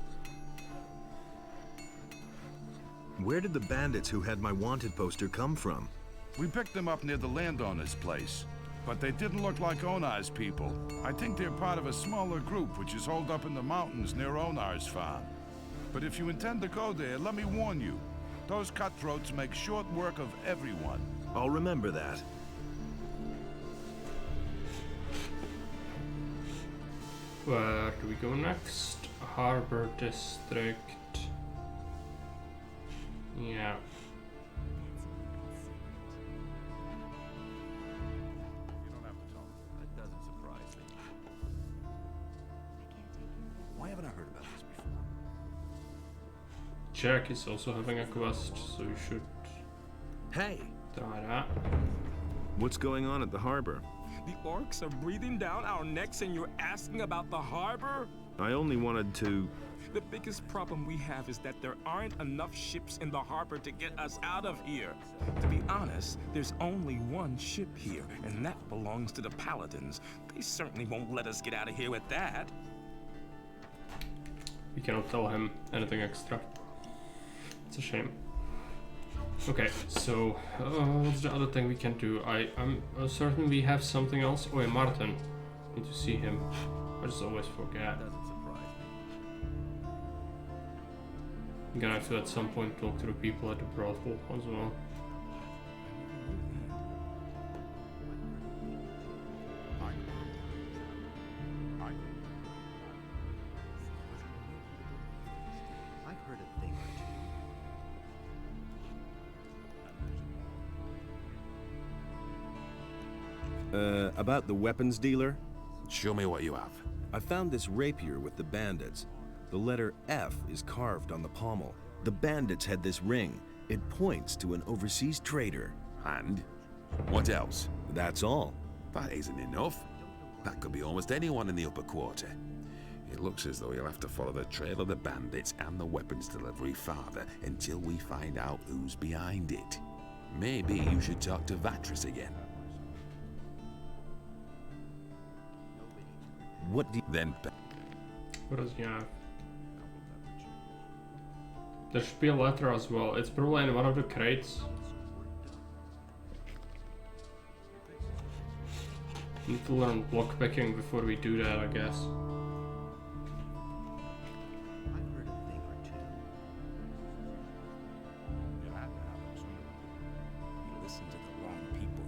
Where did the bandits who had my wanted poster come from? We picked them up near the landowner's place, but they didn't look like Onar's people. I think they're part of a smaller group which is holed up in the mountains near Onar's farm. But if you intend to go there, let me warn you, those cutthroats make short work of everyone. I'll remember that. Where do we go next? Harbor District. Yeah. You don't have to tell me. That doesn't surprise me. Why haven't I heard about this before? Jack is also having a quest, so you should Hey! try that. What's going on at the harbor? The orcs are breathing down our necks and you're asking about the harbor? I only wanted to... The biggest problem we have is that there aren't enough ships in the harbor to get us out of here. To be honest, there's only one ship here, and that belongs to the Paladins. They certainly won't let us get out of here with that. We cannot tell him anything extra. It's a shame. Okay, so what's the other thing we can do? I'm certain we have something else. Oh, yeah, Martin. Need to see him. I just always forget. I'm gonna have to at some point talk to the people at the brothel as well. I've heard a thing or two. About the weapons dealer? Show me what you have. I found this rapier with the bandits. The letter F is carved on the pommel. The bandits had this ring. It points to an overseas trader. And? What else? That's all. That isn't enough. That could be almost anyone in the upper quarter. It looks as though you'll have to follow the trail of the bandits and the weapons delivery farther until we find out who's behind it. Maybe you should talk to Vatris again. What do you... Then... What does he have? There should be a letter as well. It's probably in one of the crates. Need to learn blockpicking before we do that, I guess. I've heard a thing or two. You listen to the wrong people.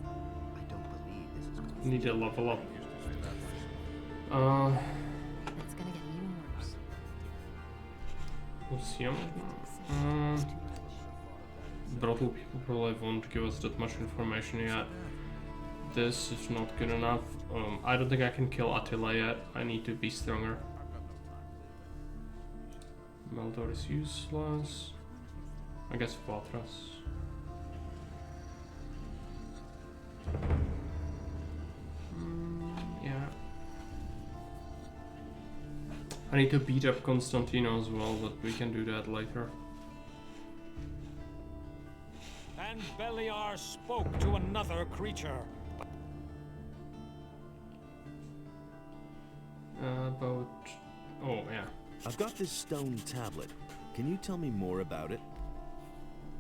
I don't believe this is going Need to level up. It's gonna get even worse. Museum? Brothel people probably won't give us that much information yet. This is not good enough. I don't think I can kill Attila yet. I need to be stronger. Meldor is useless. I guess Vatras. Yeah. I need to beat up Constantino as well, but we can do that later. And Beliar spoke to another creature. About... Oh, yeah. I've got this stone tablet. Can you tell me more about it?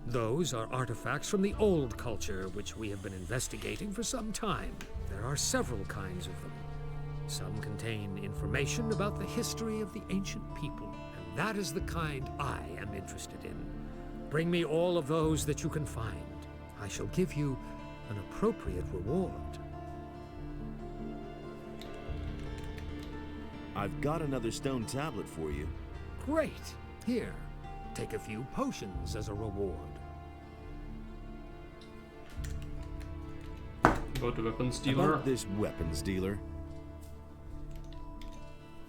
Those are artifacts from the old culture, which we have been investigating for some time. There are several kinds of them. Some contain information about the history of the ancient people, and that is the kind I am interested in. Bring me all of those that you can find. I shall give you an appropriate reward. I've got another stone tablet for you. Great. Here, take a few potions as a reward. Go to weapons dealer. About this weapons dealer.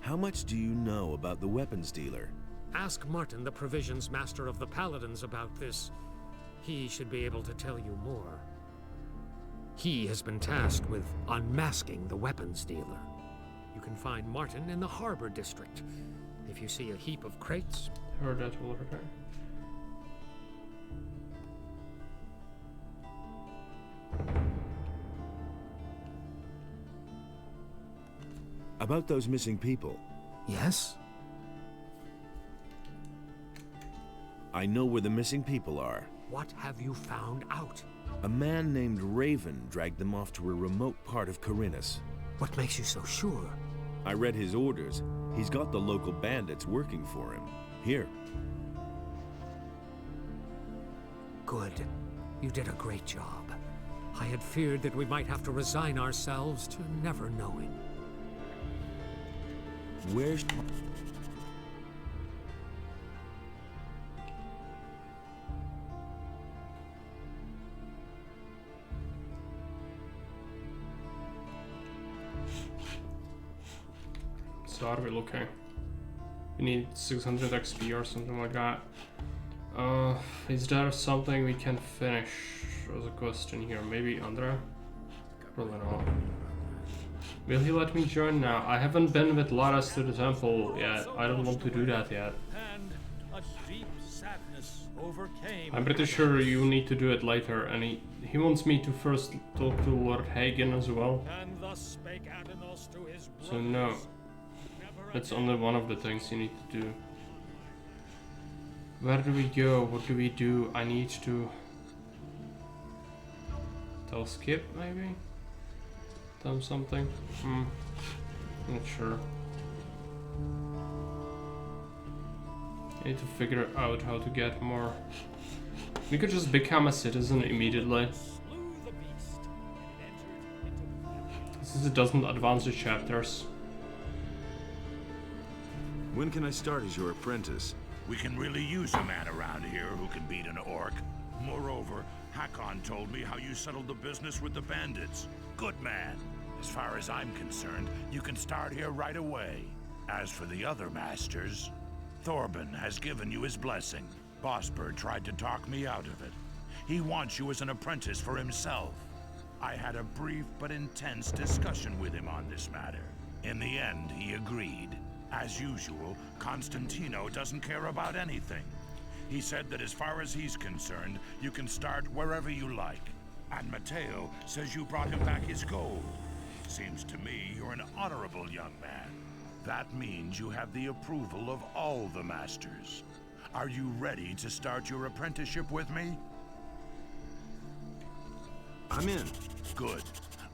How much do you know about the weapons dealer? Ask Martin, the provisions master of the Paladins, about this. He should be able to tell you more. He has been tasked with unmasking the weapons dealer. You can find Martin in the Harbor District. If you see a heap of crates, Heard that already. About those missing people. Yes? I know where the missing people are. What have you found out? A man named Raven dragged them off to a remote part of Corinus. What makes you so sure? I read his orders. He's got the local bandits working for him. Here. Good. You did a great job. I had feared that we might have to resign ourselves to never knowing. Where's... So how are we looking? We need 600 XP or something like that. Is there something we can finish? There's a question here. Maybe Andra? Probably not. Will he let me join now? I haven't been with Laras to the temple yet. I don't want to do that yet. I'm pretty sure you need to do it later, and he wants me to first talk to Lord Hagen as well. So no. That's only one of the things you need to do. Where do we go? What do we do? I need to... Tell Skip, maybe? Tell him something? Not sure. I need to figure out how to get more... We could just become a citizen immediately. Since it doesn't advance the chapters. When can I start as your apprentice? We can really use a man around here who can beat an orc. Moreover, Hakon told me how you settled the business with the bandits. Good man. As far as I'm concerned, you can start here right away. As for the other masters, Thorben has given you his blessing. Bossbird tried to talk me out of it. He wants you as an apprentice for himself. I had a brief but intense discussion with him on this matter. In the end, he agreed. As usual, Constantino doesn't care about anything. He said that as far as he's concerned, you can start wherever you like. And Matteo says you brought him back his gold. Seems to me you're an honorable young man. That means you have the approval of all the masters. Are you ready to start your apprenticeship with me? I'm in. Good.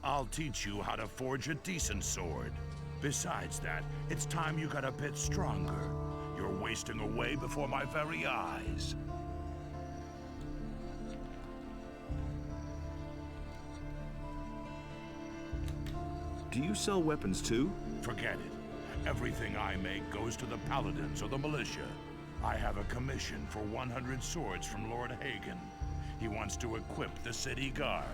I'll teach you how to forge a decent sword. Besides that, it's time you got a bit stronger. You're wasting away before my very eyes. Do you sell weapons too? Forget it. Everything I make goes to the paladins or the militia. I have a commission for 100 swords from Lord Hagen. He wants to equip the city guard.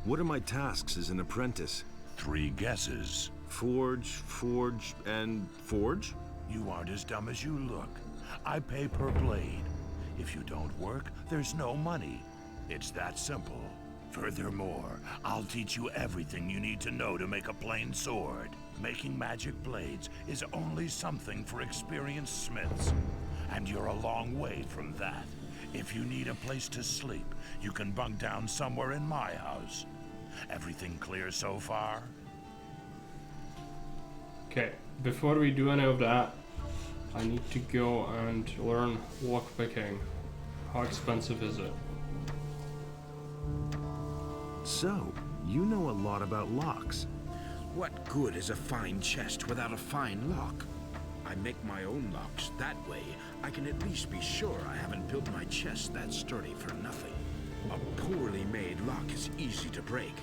What are my tasks as an apprentice? 3 guesses. Forge, and forge? You aren't as dumb as you look. I pay per blade. If you don't work, there's no money. It's that simple. Furthermore, I'll teach you everything you need to know to make a plain sword. Making magic blades is only something for experienced smiths. And you're a long way from that. If you need a place to sleep, you can bunk down somewhere in my house. Everything clear so far? Okay, before we do any of that, I need to go and learn lockpicking. How expensive is it? So, you know a lot about locks. What good is a fine chest without a fine lock? I make my own locks. That way, I can at least be sure I haven't built my chest that sturdy for nothing. A poorly made lock is easy to break.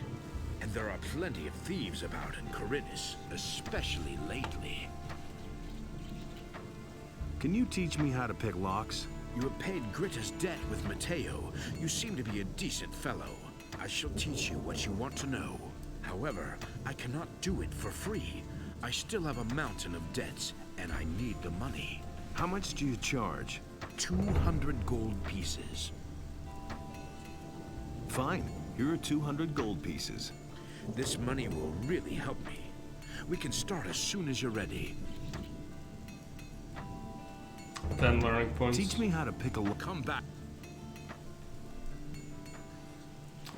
And there are plenty of thieves about in Corinus, especially lately. Can you teach me how to pick locks? You have paid Gritta's debt with Matteo. You seem to be a decent fellow. I shall teach you what you want to know. However, I cannot do it for free. I still have a mountain of debts, and I need the money. How much do you charge? 200 gold pieces. Fine. Here are 200 gold pieces. This money will really help me. We can start as soon as you're ready. 10 learning points. Teach me how to pick a lock. Come back.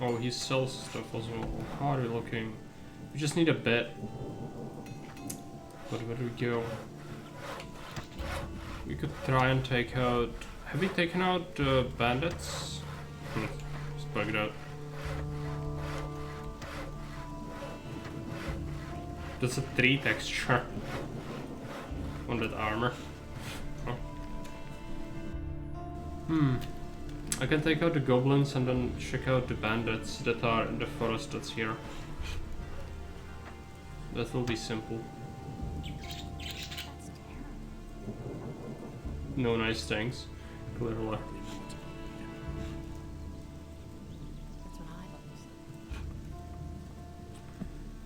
Oh, he sells stuff as well. How are we looking? We just need a bit. But where do we go? We could try and take out... Have we taken out bandits? Just bug it out. That's a 3 texture on that armor. Oh. I can take out the goblins and then check out the bandits that are in the forest that's here. That will be simple. No nice things, clearly.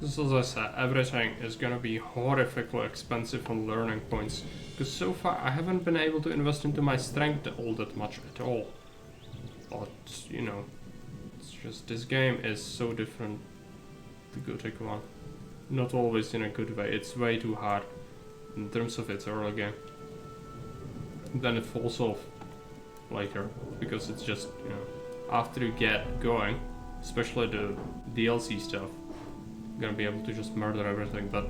Just as I said, everything is gonna be horrifically expensive on learning points. Because so far I haven't been able to invest into my strength all that much at all. But, you know, it's just this game is so different to Gothic 1. Not always in a good way, it's way too hard in terms of its early game. Then it falls off later, because it's just, you know, after you get going, especially the DLC stuff, you're gonna be able to just murder everything, but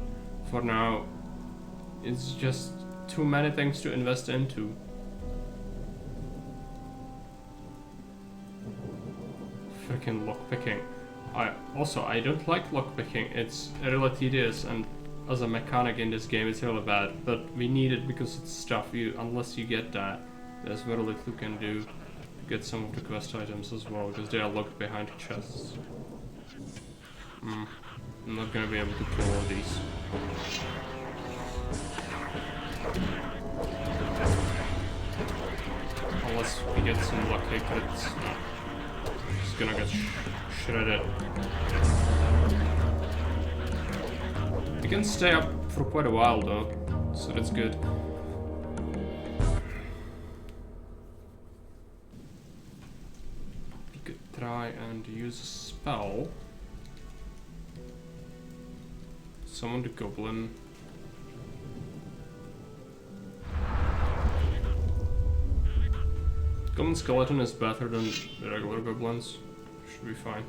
for now, it's just too many things to invest into. Freaking lockpicking. I don't like lockpicking, it's really tedious, and as a mechanic in this game it's really bad, but we need it because it's stuff. Unless you get that, there's very little you can do to get some of the quest items as well, because they are locked behind chests. I'm not gonna be able to kill all these. Unless we get some lucky crits. No. Just gonna get shredded. We can stay up for quite a while though, so that's good. We could try and use a spell. Summon the goblin. Goblin skeleton is better than the regular goblins. Should be fine.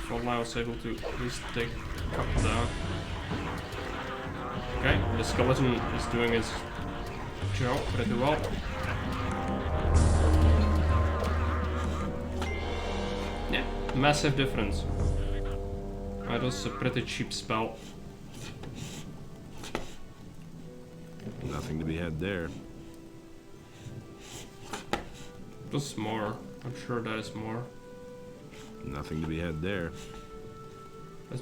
Well, now I was able to at least take a couple down. Okay, the skeleton is doing its job pretty well. Yeah, massive difference. That was a pretty cheap spell. Nothing to be had there. There's more. I'm sure there is more. Nothing to be had there.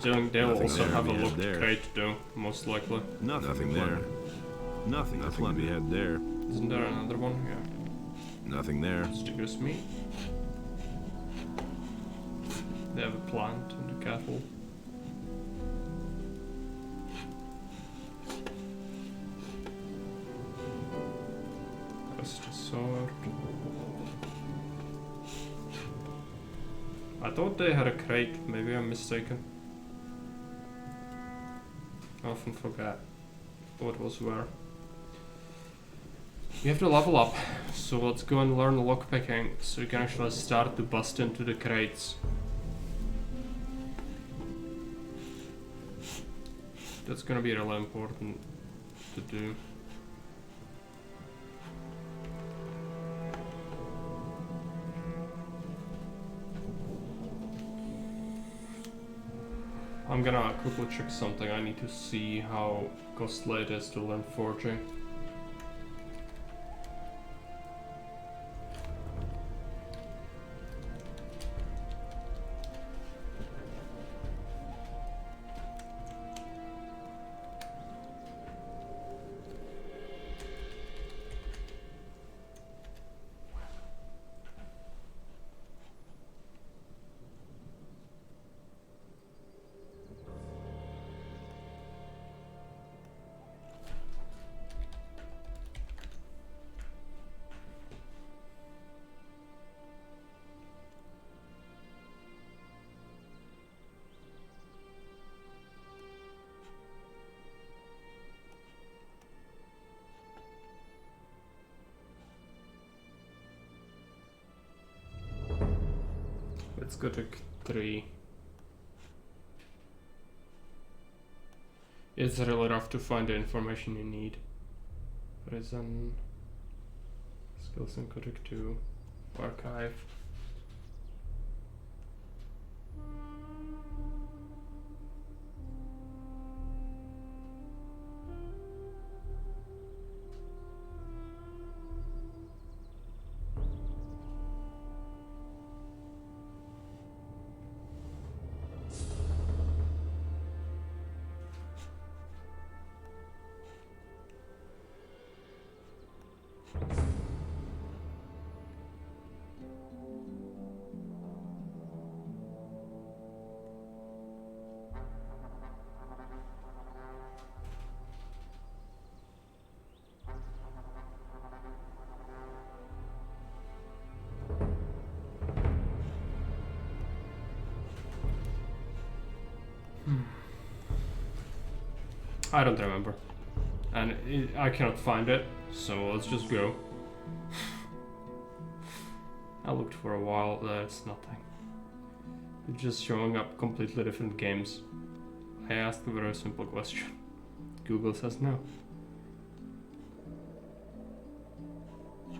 They'll also have a locked crate though, most likely. Nothing there. Nothing to be had there. Isn't there another one? Yeah. Nothing there. Stickers meat. They have a plant and a cattle. Just a sword. I thought they had a crate, maybe I'm mistaken. I often forget what was where. We have to level up, so let's go and learn lockpicking so we can actually start to bust into the crates. That's gonna be really important to do. I'm gonna quickly check something. I need to see how costly it is to learn forging. Gothic 3. It's really rough to find the information you need. Prison, skills in Gothic 2, archive. I don't remember, and I cannot find it, so let's just go. I looked for a while, that's nothing. It's just showing up completely different games. I asked a very simple question. Google says no.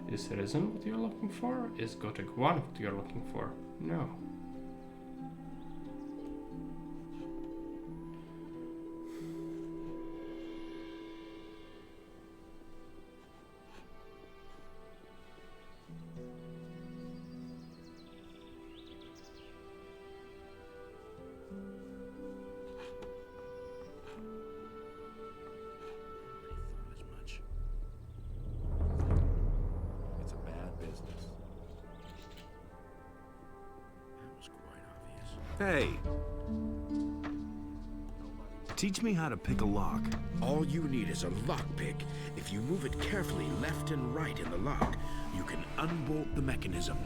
Is Citizen what you're looking for? Is Gothic 1 what you're looking for? No. Hey! Teach me how to pick a lock. All you need is a lockpick. If you move it carefully left and right in the lock, you can unbolt the mechanism.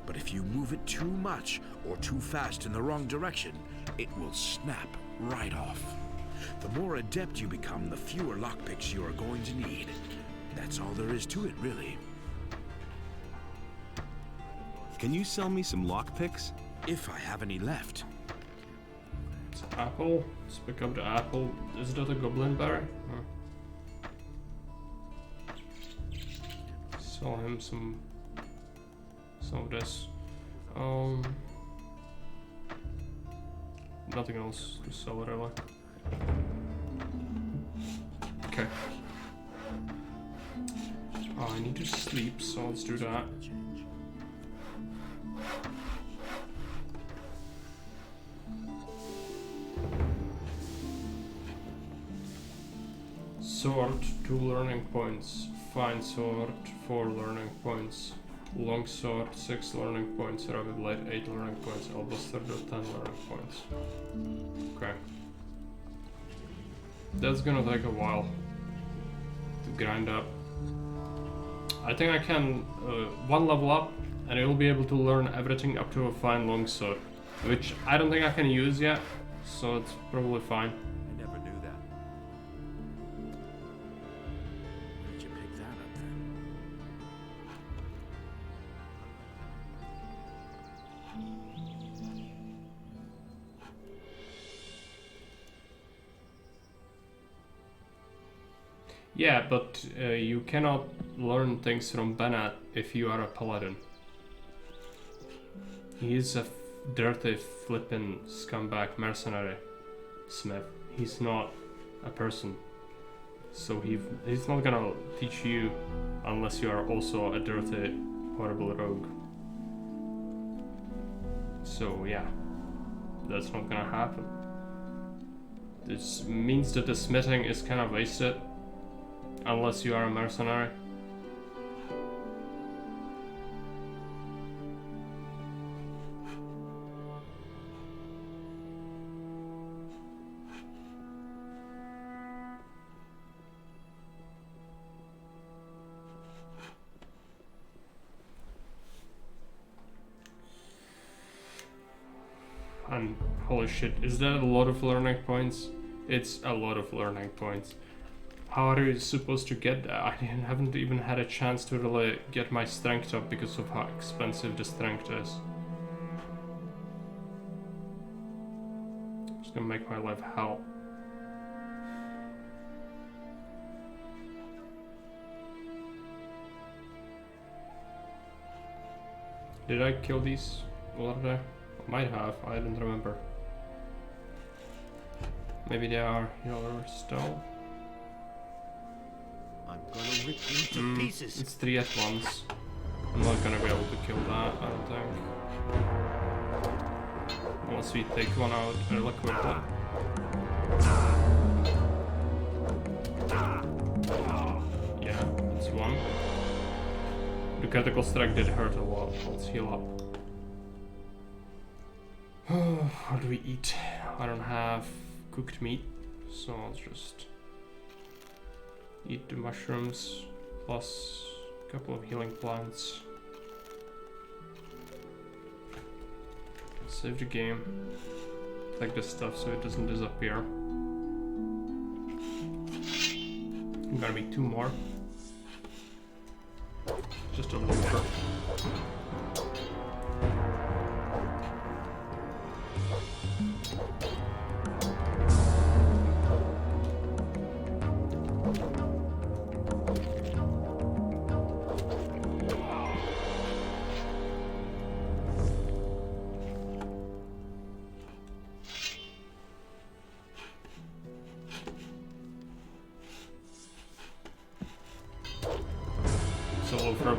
But if you move it too much or too fast in the wrong direction, it will snap right off. The more adept you become, the fewer lockpicks you are going to need. That's all there is to it, really. Can you sell me some lockpicks? If I have any left. It's apple. Let's pick up the apple. Is that a goblin berry? Sell him some of this. Nothing else to sell really. Okay. Oh, I need to sleep, so let's do that. Sword, 2 learning points. Fine sword, 4 learning points. Long sword, 6 learning points. Rugged blade, 8 learning points. Elbow 10 learning points. Okay. That's gonna take a while to grind up. I think I can 1 level up and I will be able to learn everything up to a fine long sword, which I don't think I can use yet, so it's probably fine. I never knew that. Where'd you pick that up then? Yeah, but you cannot learn things from Bennett if you are a paladin. He is a dirty, flippin' scumbag mercenary smith. He's not a person. So he's not gonna teach you unless you are also a dirty, horrible rogue. So yeah, that's not gonna happen. This means that the smithing is kind of wasted unless you are a mercenary. And holy shit, is that a lot of learning points? It's a lot of learning points. How are you supposed to get that? I haven't even had a chance to really get my strength up because of how expensive the strength is. It's gonna make my life hell. Did I kill these already? I might have, I don't remember. Maybe they are here still. I'm gonna rip you to pieces. It's 3 at once. I'm not gonna be able to kill that, I don't think. Unless we take one out really quickly. Yeah, that's one. The critical strike did hurt a lot. Let's heal up. What do we eat? I don't have cooked meat, so I'll just eat the mushrooms plus a couple of healing plants. Save the game. Take this stuff so it doesn't disappear. I'm gonna make 2 more. Just a looper.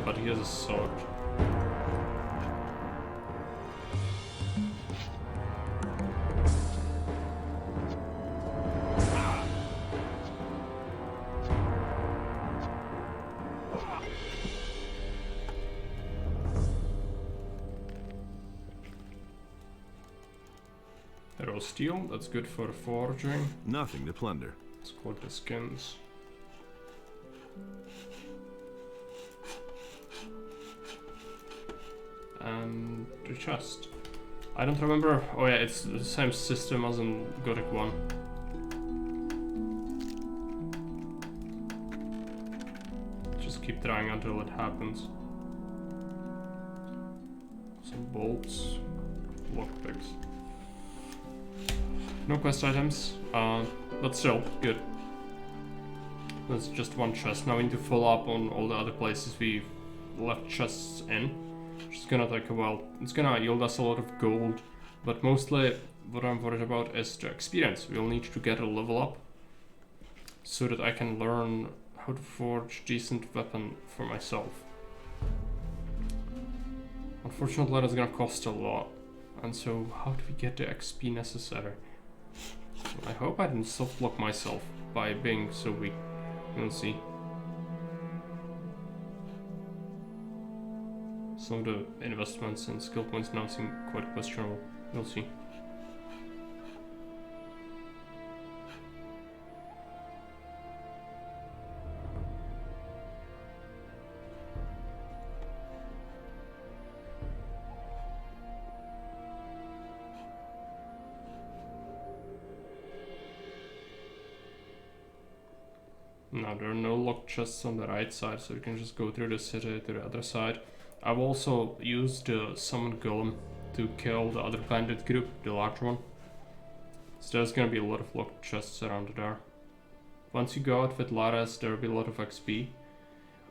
But he has a sword. Arrow steel, that's good for forging. Nothing to plunder. Let's collect the skins. And the chest. I don't remember. Oh yeah, it's the same system as in Gothic 1. Just keep trying until it happens. Some bolts, lockpicks. No quest items, but still good. That's just one chest. Now we need to follow up on all the other places we left chests in. It's gonna take a while. It's gonna yield us a lot of gold, but mostly what I'm worried about is the experience. We'll need to get a level up so that I can learn how to forge decent weapon for myself. Unfortunately, that's gonna cost a lot, and so how do we get the XP necessary? I hope I didn't soft lock myself by being so weak. We'll see. Some of the investments and skill points now seem quite questionable. We'll see. Now there are no locked chests on the right side, so you can just go through the city to the other side. I've also used the summon golem to kill the other bandit group, the large one. So there's gonna be a lot of locked chests around there. Once you go out with Lares, there'll be a lot of XP.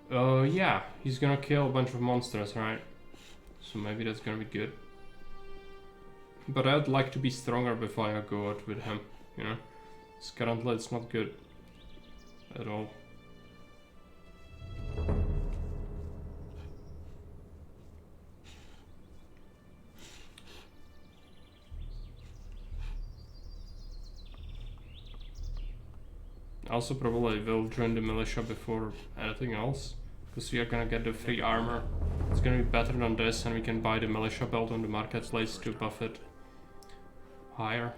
Yeah, he's gonna kill a bunch of monsters, right? So maybe that's gonna be good. But I'd like to be stronger before I go out with him, you know? Because currently it's not good at all. I also probably will join the militia before anything else, because we are gonna get the free armor. It's gonna be better than this, and we can buy the militia belt on the marketplace to buff it higher.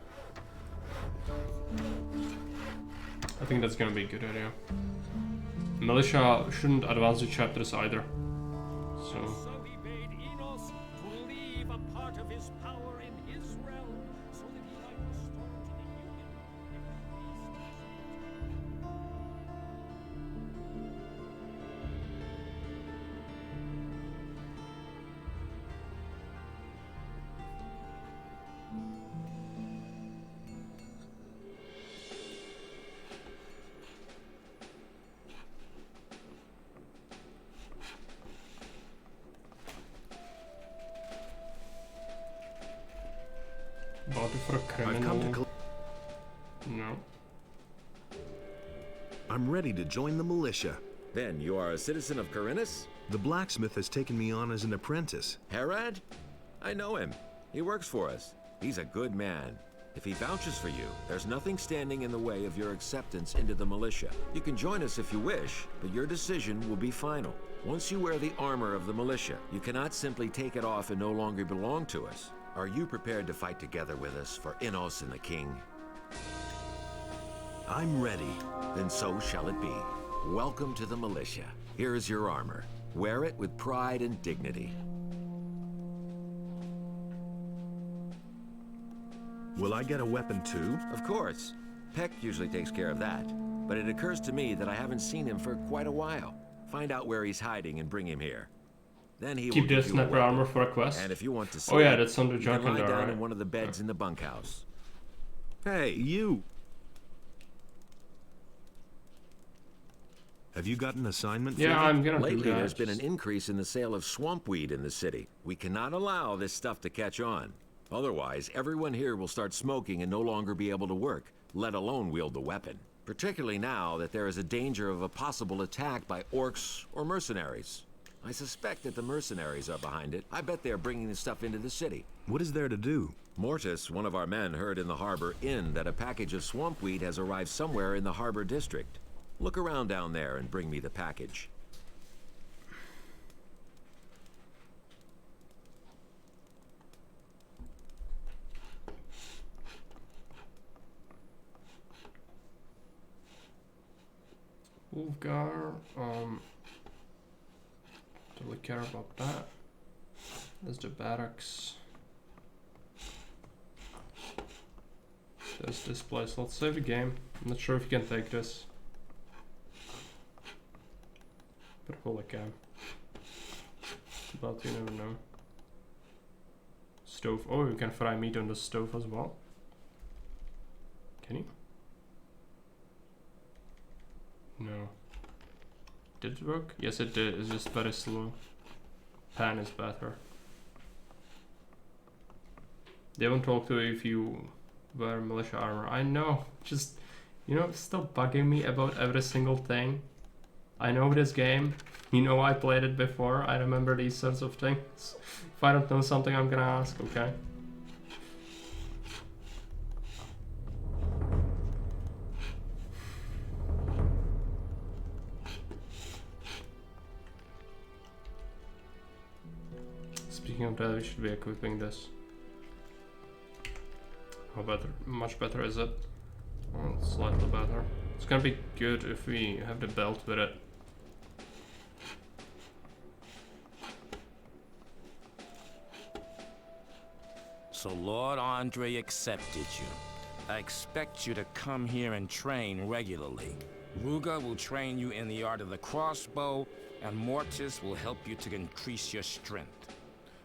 I think that's gonna be a good idea. Militia shouldn't advance the chapters either, so... looking for a criminal. No. I'm ready to join the militia. Then you are a citizen of Corinus? The blacksmith has taken me on as an apprentice. Herod? I know him. He works for us. He's a good man. If he vouches for you, there's nothing standing in the way of your acceptance into the militia. You can join us if you wish, but your decision will be final. Once you wear the armor of the militia, you cannot simply take it off and no longer belong to us. Are you prepared to fight together with us for Innos and the king? I'm ready. Then so shall it be. Welcome to the militia. Here is your armor. Wear it with pride and dignity. Will I get a weapon too? Of course. Peck usually takes care of that. But it occurs to me that I haven't seen him for quite a while. Find out where he's hiding and bring him here. Then he Keep will the sniper armor for a quest. And if you want to sleep, oh yeah, that's on the junk lie in there, down right? in one of the beds in the bunkhouse. Hey, you! Have you got an assignment? Yeah, I'm gonna do Lately, that. there's been an increase in the sale of swamp weed in the city. We cannot allow this stuff to catch on. Otherwise, everyone here will start smoking and no longer be able to work, let alone wield the weapon. Particularly now that there is a danger of a possible attack by orcs or mercenaries. I suspect that the mercenaries are behind it. I bet they're bringing this stuff into the city. What is there to do? Mortis, one of our men, heard in the harbor inn that a package of swamp weed has arrived somewhere in the harbor district. Look around down there and bring me the package. Wolfgar, don't really care about that. There's the barracks. There's this place. Let's save the game. I'm not sure if you can take this. But holy cow. But you never know. Stove. Oh, you can fry meat on the stove as well. Can you? No. Did it work? Yes, it did. It's just very slow. Pan is better. They won't talk to you if you wear militia armor. I know. Just, you know, still bugging me about every single thing. I know this game. You know I played it before. I remember these sorts of things. If I don't know something, I'm gonna ask, okay? Speaking of that, we should be equipping this. How better? Much better is it? Well, slightly better. It's gonna be good if we have the belt with it. So Lord Andre accepted you. I expect you to come here and train regularly. Ruga will train you in the art of the crossbow, and Mortis will help you to increase your strength.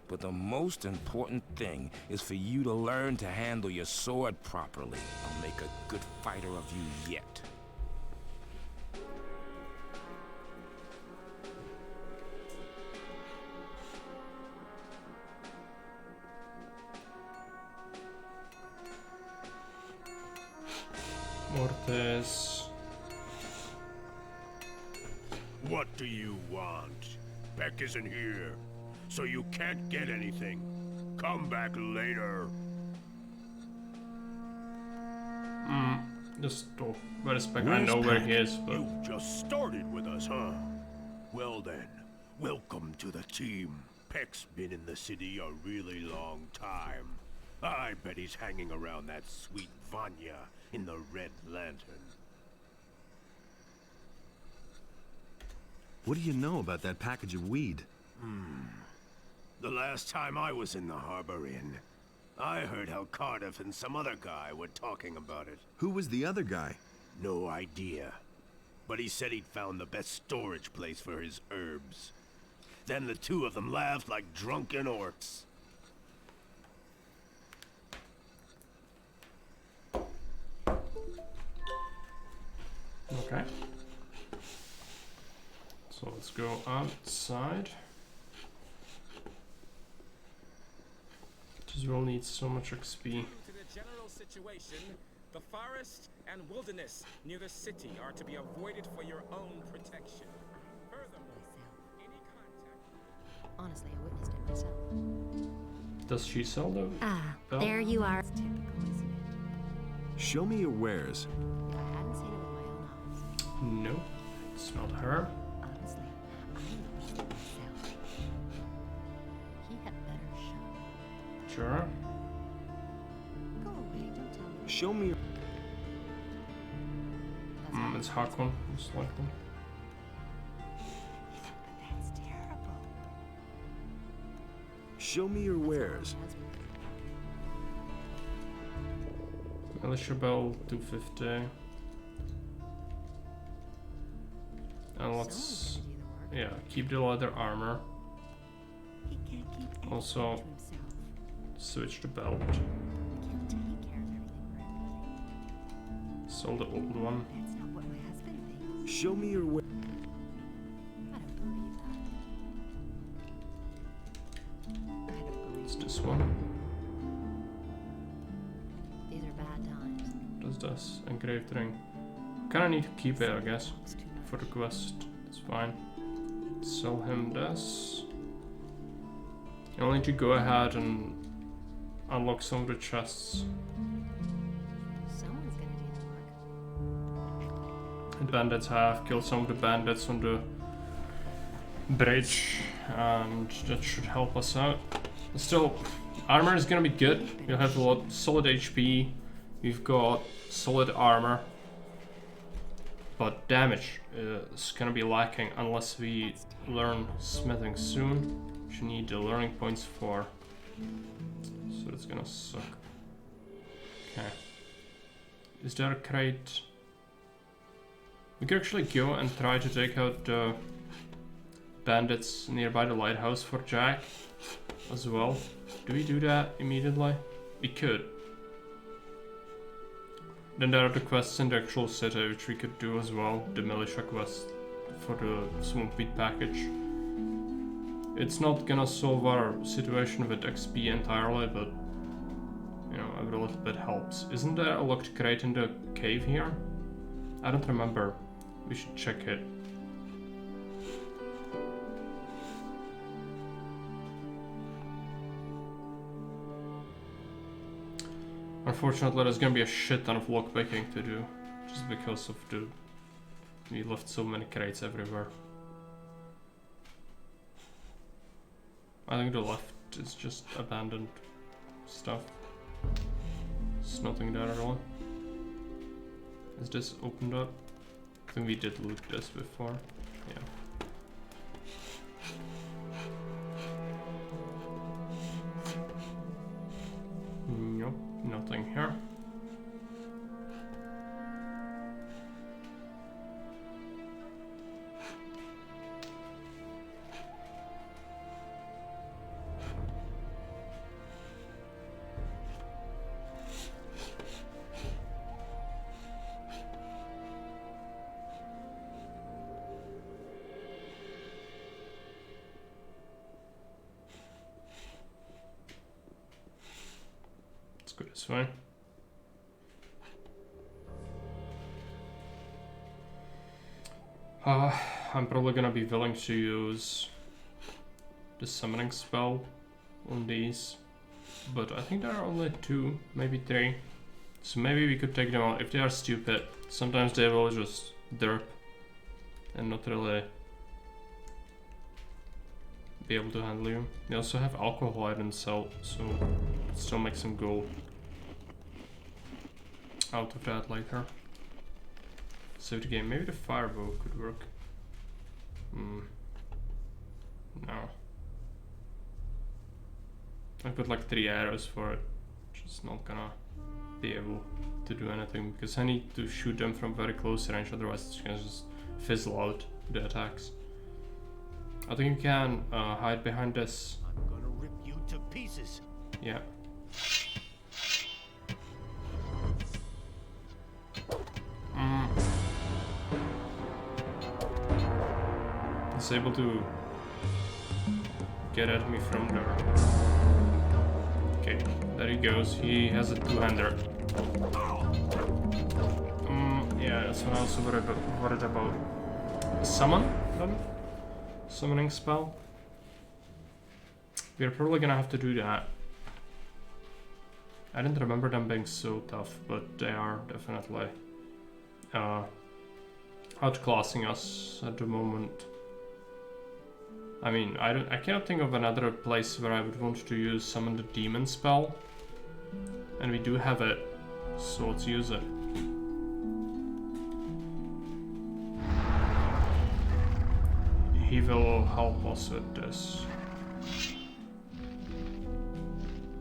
But the most important thing is for you to learn to handle your sword properly. I'll make a good fighter of you yet. Mortis. What do you want? Beck isn't here, so you can't get anything. Come back later. Just talk about his back. I know where he is, but You just started with us, huh? Well then, welcome to the team. Peck's been in the city a really long time. I bet he's hanging around that sweet Vanya in the Red Lantern. What do you know about that package of weed? The last time I was in the Harbor Inn, I heard how Cardiff and some other guy were talking about it. Who was the other guy? No idea. But he said he'd found the best storage place for his herbs. Then the two of them laughed like drunken orcs. okay. So let's go outside. Just will need so much XP. To the general situation, the forest and wilderness near the city are to be avoided for your own protection. Furthermore, any contact... Honestly, I witnessed it myself. Does she sell them? Ah, there you are. Show me your wares. I hadn't seen it with my own eyes. No, it's not her. Honestly, I noticed it myself. He had better show. Sure. Go away, don't tell me. Show me your... It's Hakon, most likely. That's terrible. Show me your wares. Militia bell, 250. And let's, yeah, keep the leather armor. Also, switch the belt. Sell the old one. Show me your wares. It's this one. These are bad times. Does this engraved ring? Kinda need to keep it, I guess, for the quest. It's fine. Sell him this. You'll need to go ahead and unlock some of the chests. Someone's gonna do the work. The bandits have killed some of the bandits on the bridge, and that should help us out. Still, armor is gonna be good. You'll have a lot solid HP. We've got solid armor, but damage is gonna be lacking unless we learn smithing soon, which you need the learning points for. So it's gonna suck. Okay. Is there a crate? We could actually go and try to take out the bandits nearby the lighthouse for Jack as well. Do we do that immediately? We could. Then there are the quests in the actual city, which we could do as well. The militia quest for the swamp wheat package. It's not gonna solve our situation with XP entirely, but you know, every little bit helps. Isn't there a locked crate in the cave here? I don't remember. We should check it. Unfortunately, there's gonna be a shit ton of lockpicking to do, just because of we left so many crates everywhere. I think the left is just abandoned stuff. There's nothing there at all. Is this opened up? I think we did loot this before. Yeah. Nope, nothing here. Go this way. I'm probably gonna be willing to use the summoning spell on these, but I think there are only 2, maybe 3. So maybe we could take them out. If they are stupid, sometimes they will just derp and not really be able to handle you. They also have alcohol I didn't sell, so still make some gold out of that later. Save the game. Maybe the firebow could work. No. I put like 3 arrows for it, which is not gonna be able to do anything because I need to shoot them from very close range, otherwise it's gonna just fizzle out the attacks. I think you can hide behind this. I'm gonna rip you to pieces. Yeah. It's able to get at me from there. Okay, There he goes. He has a two-hander. Yeah, that's what I was worried about. Summon them? Summoning spell? We're probably gonna have to do that. I didn't remember them being so tough, but they are definitely outclassing us at the moment. I mean, I cannot think of another place where I would want to use summon the demon spell. And we do have it, so let's use it. He will help us with this.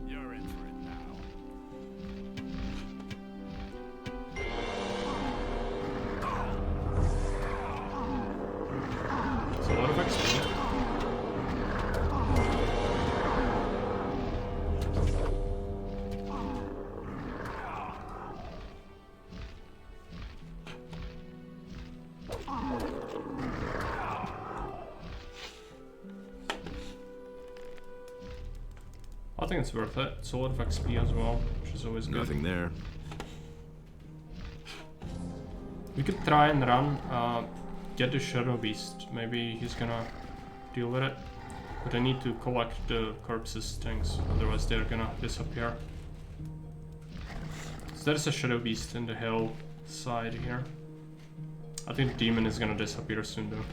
You're in for it now. It's a lot of XP. I think it's worth it. It's a lot of XP as well, which is always good. Nothing there. We could try and run, get the Shadow Beast. Maybe he's gonna deal with it. But I need to collect the corpses things, otherwise they're gonna disappear. So there's a Shadow Beast in the hill side here. I think the demon is gonna disappear soon though.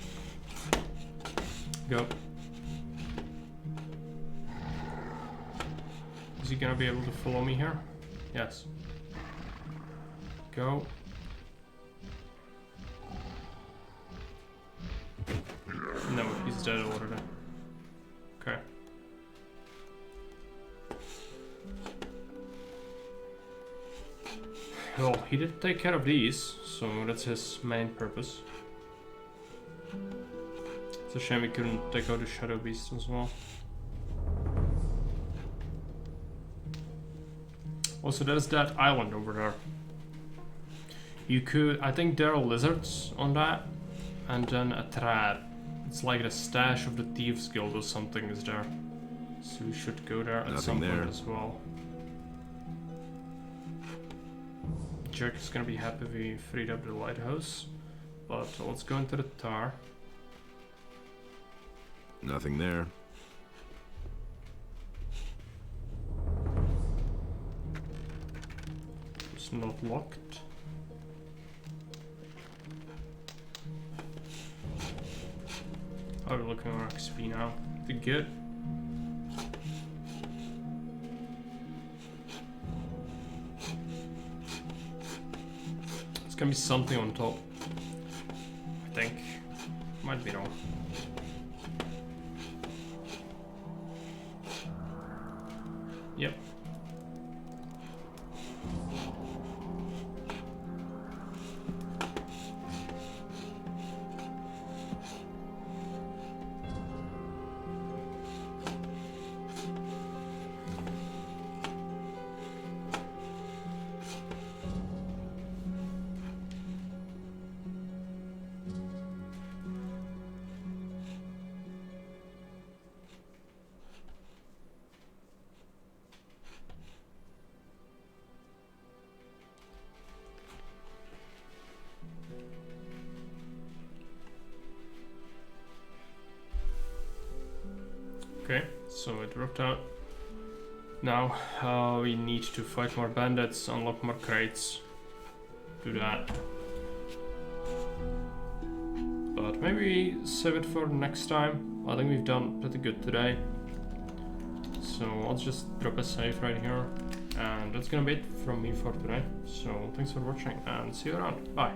Go. Is he gonna be able to follow me here? Yes. Go. No, he's dead already. Okay. Well, he did take care of these, so that's his main purpose. It's a shame we couldn't take out the Shadow Beast as well. Also, there's that island over there. You could, I think there are lizards on that, and then a trap. It's like the stash of the Thieves Guild or something is there. So we should go there at some point as well. Jack is gonna be happy we freed up the lighthouse, but let's go into the tower. Nothing there. It's not locked. Oh, we're looking at our XP now. The good. It's gonna be something on top. I think. Might be wrong. Yep. Okay, so it worked out. Now we need to fight more bandits, unlock more crates. Do that. But maybe save it for next time. I think we've done pretty good today. So let's just drop a save right here. And that's gonna be it from me for today. So thanks for watching and see you around. Bye.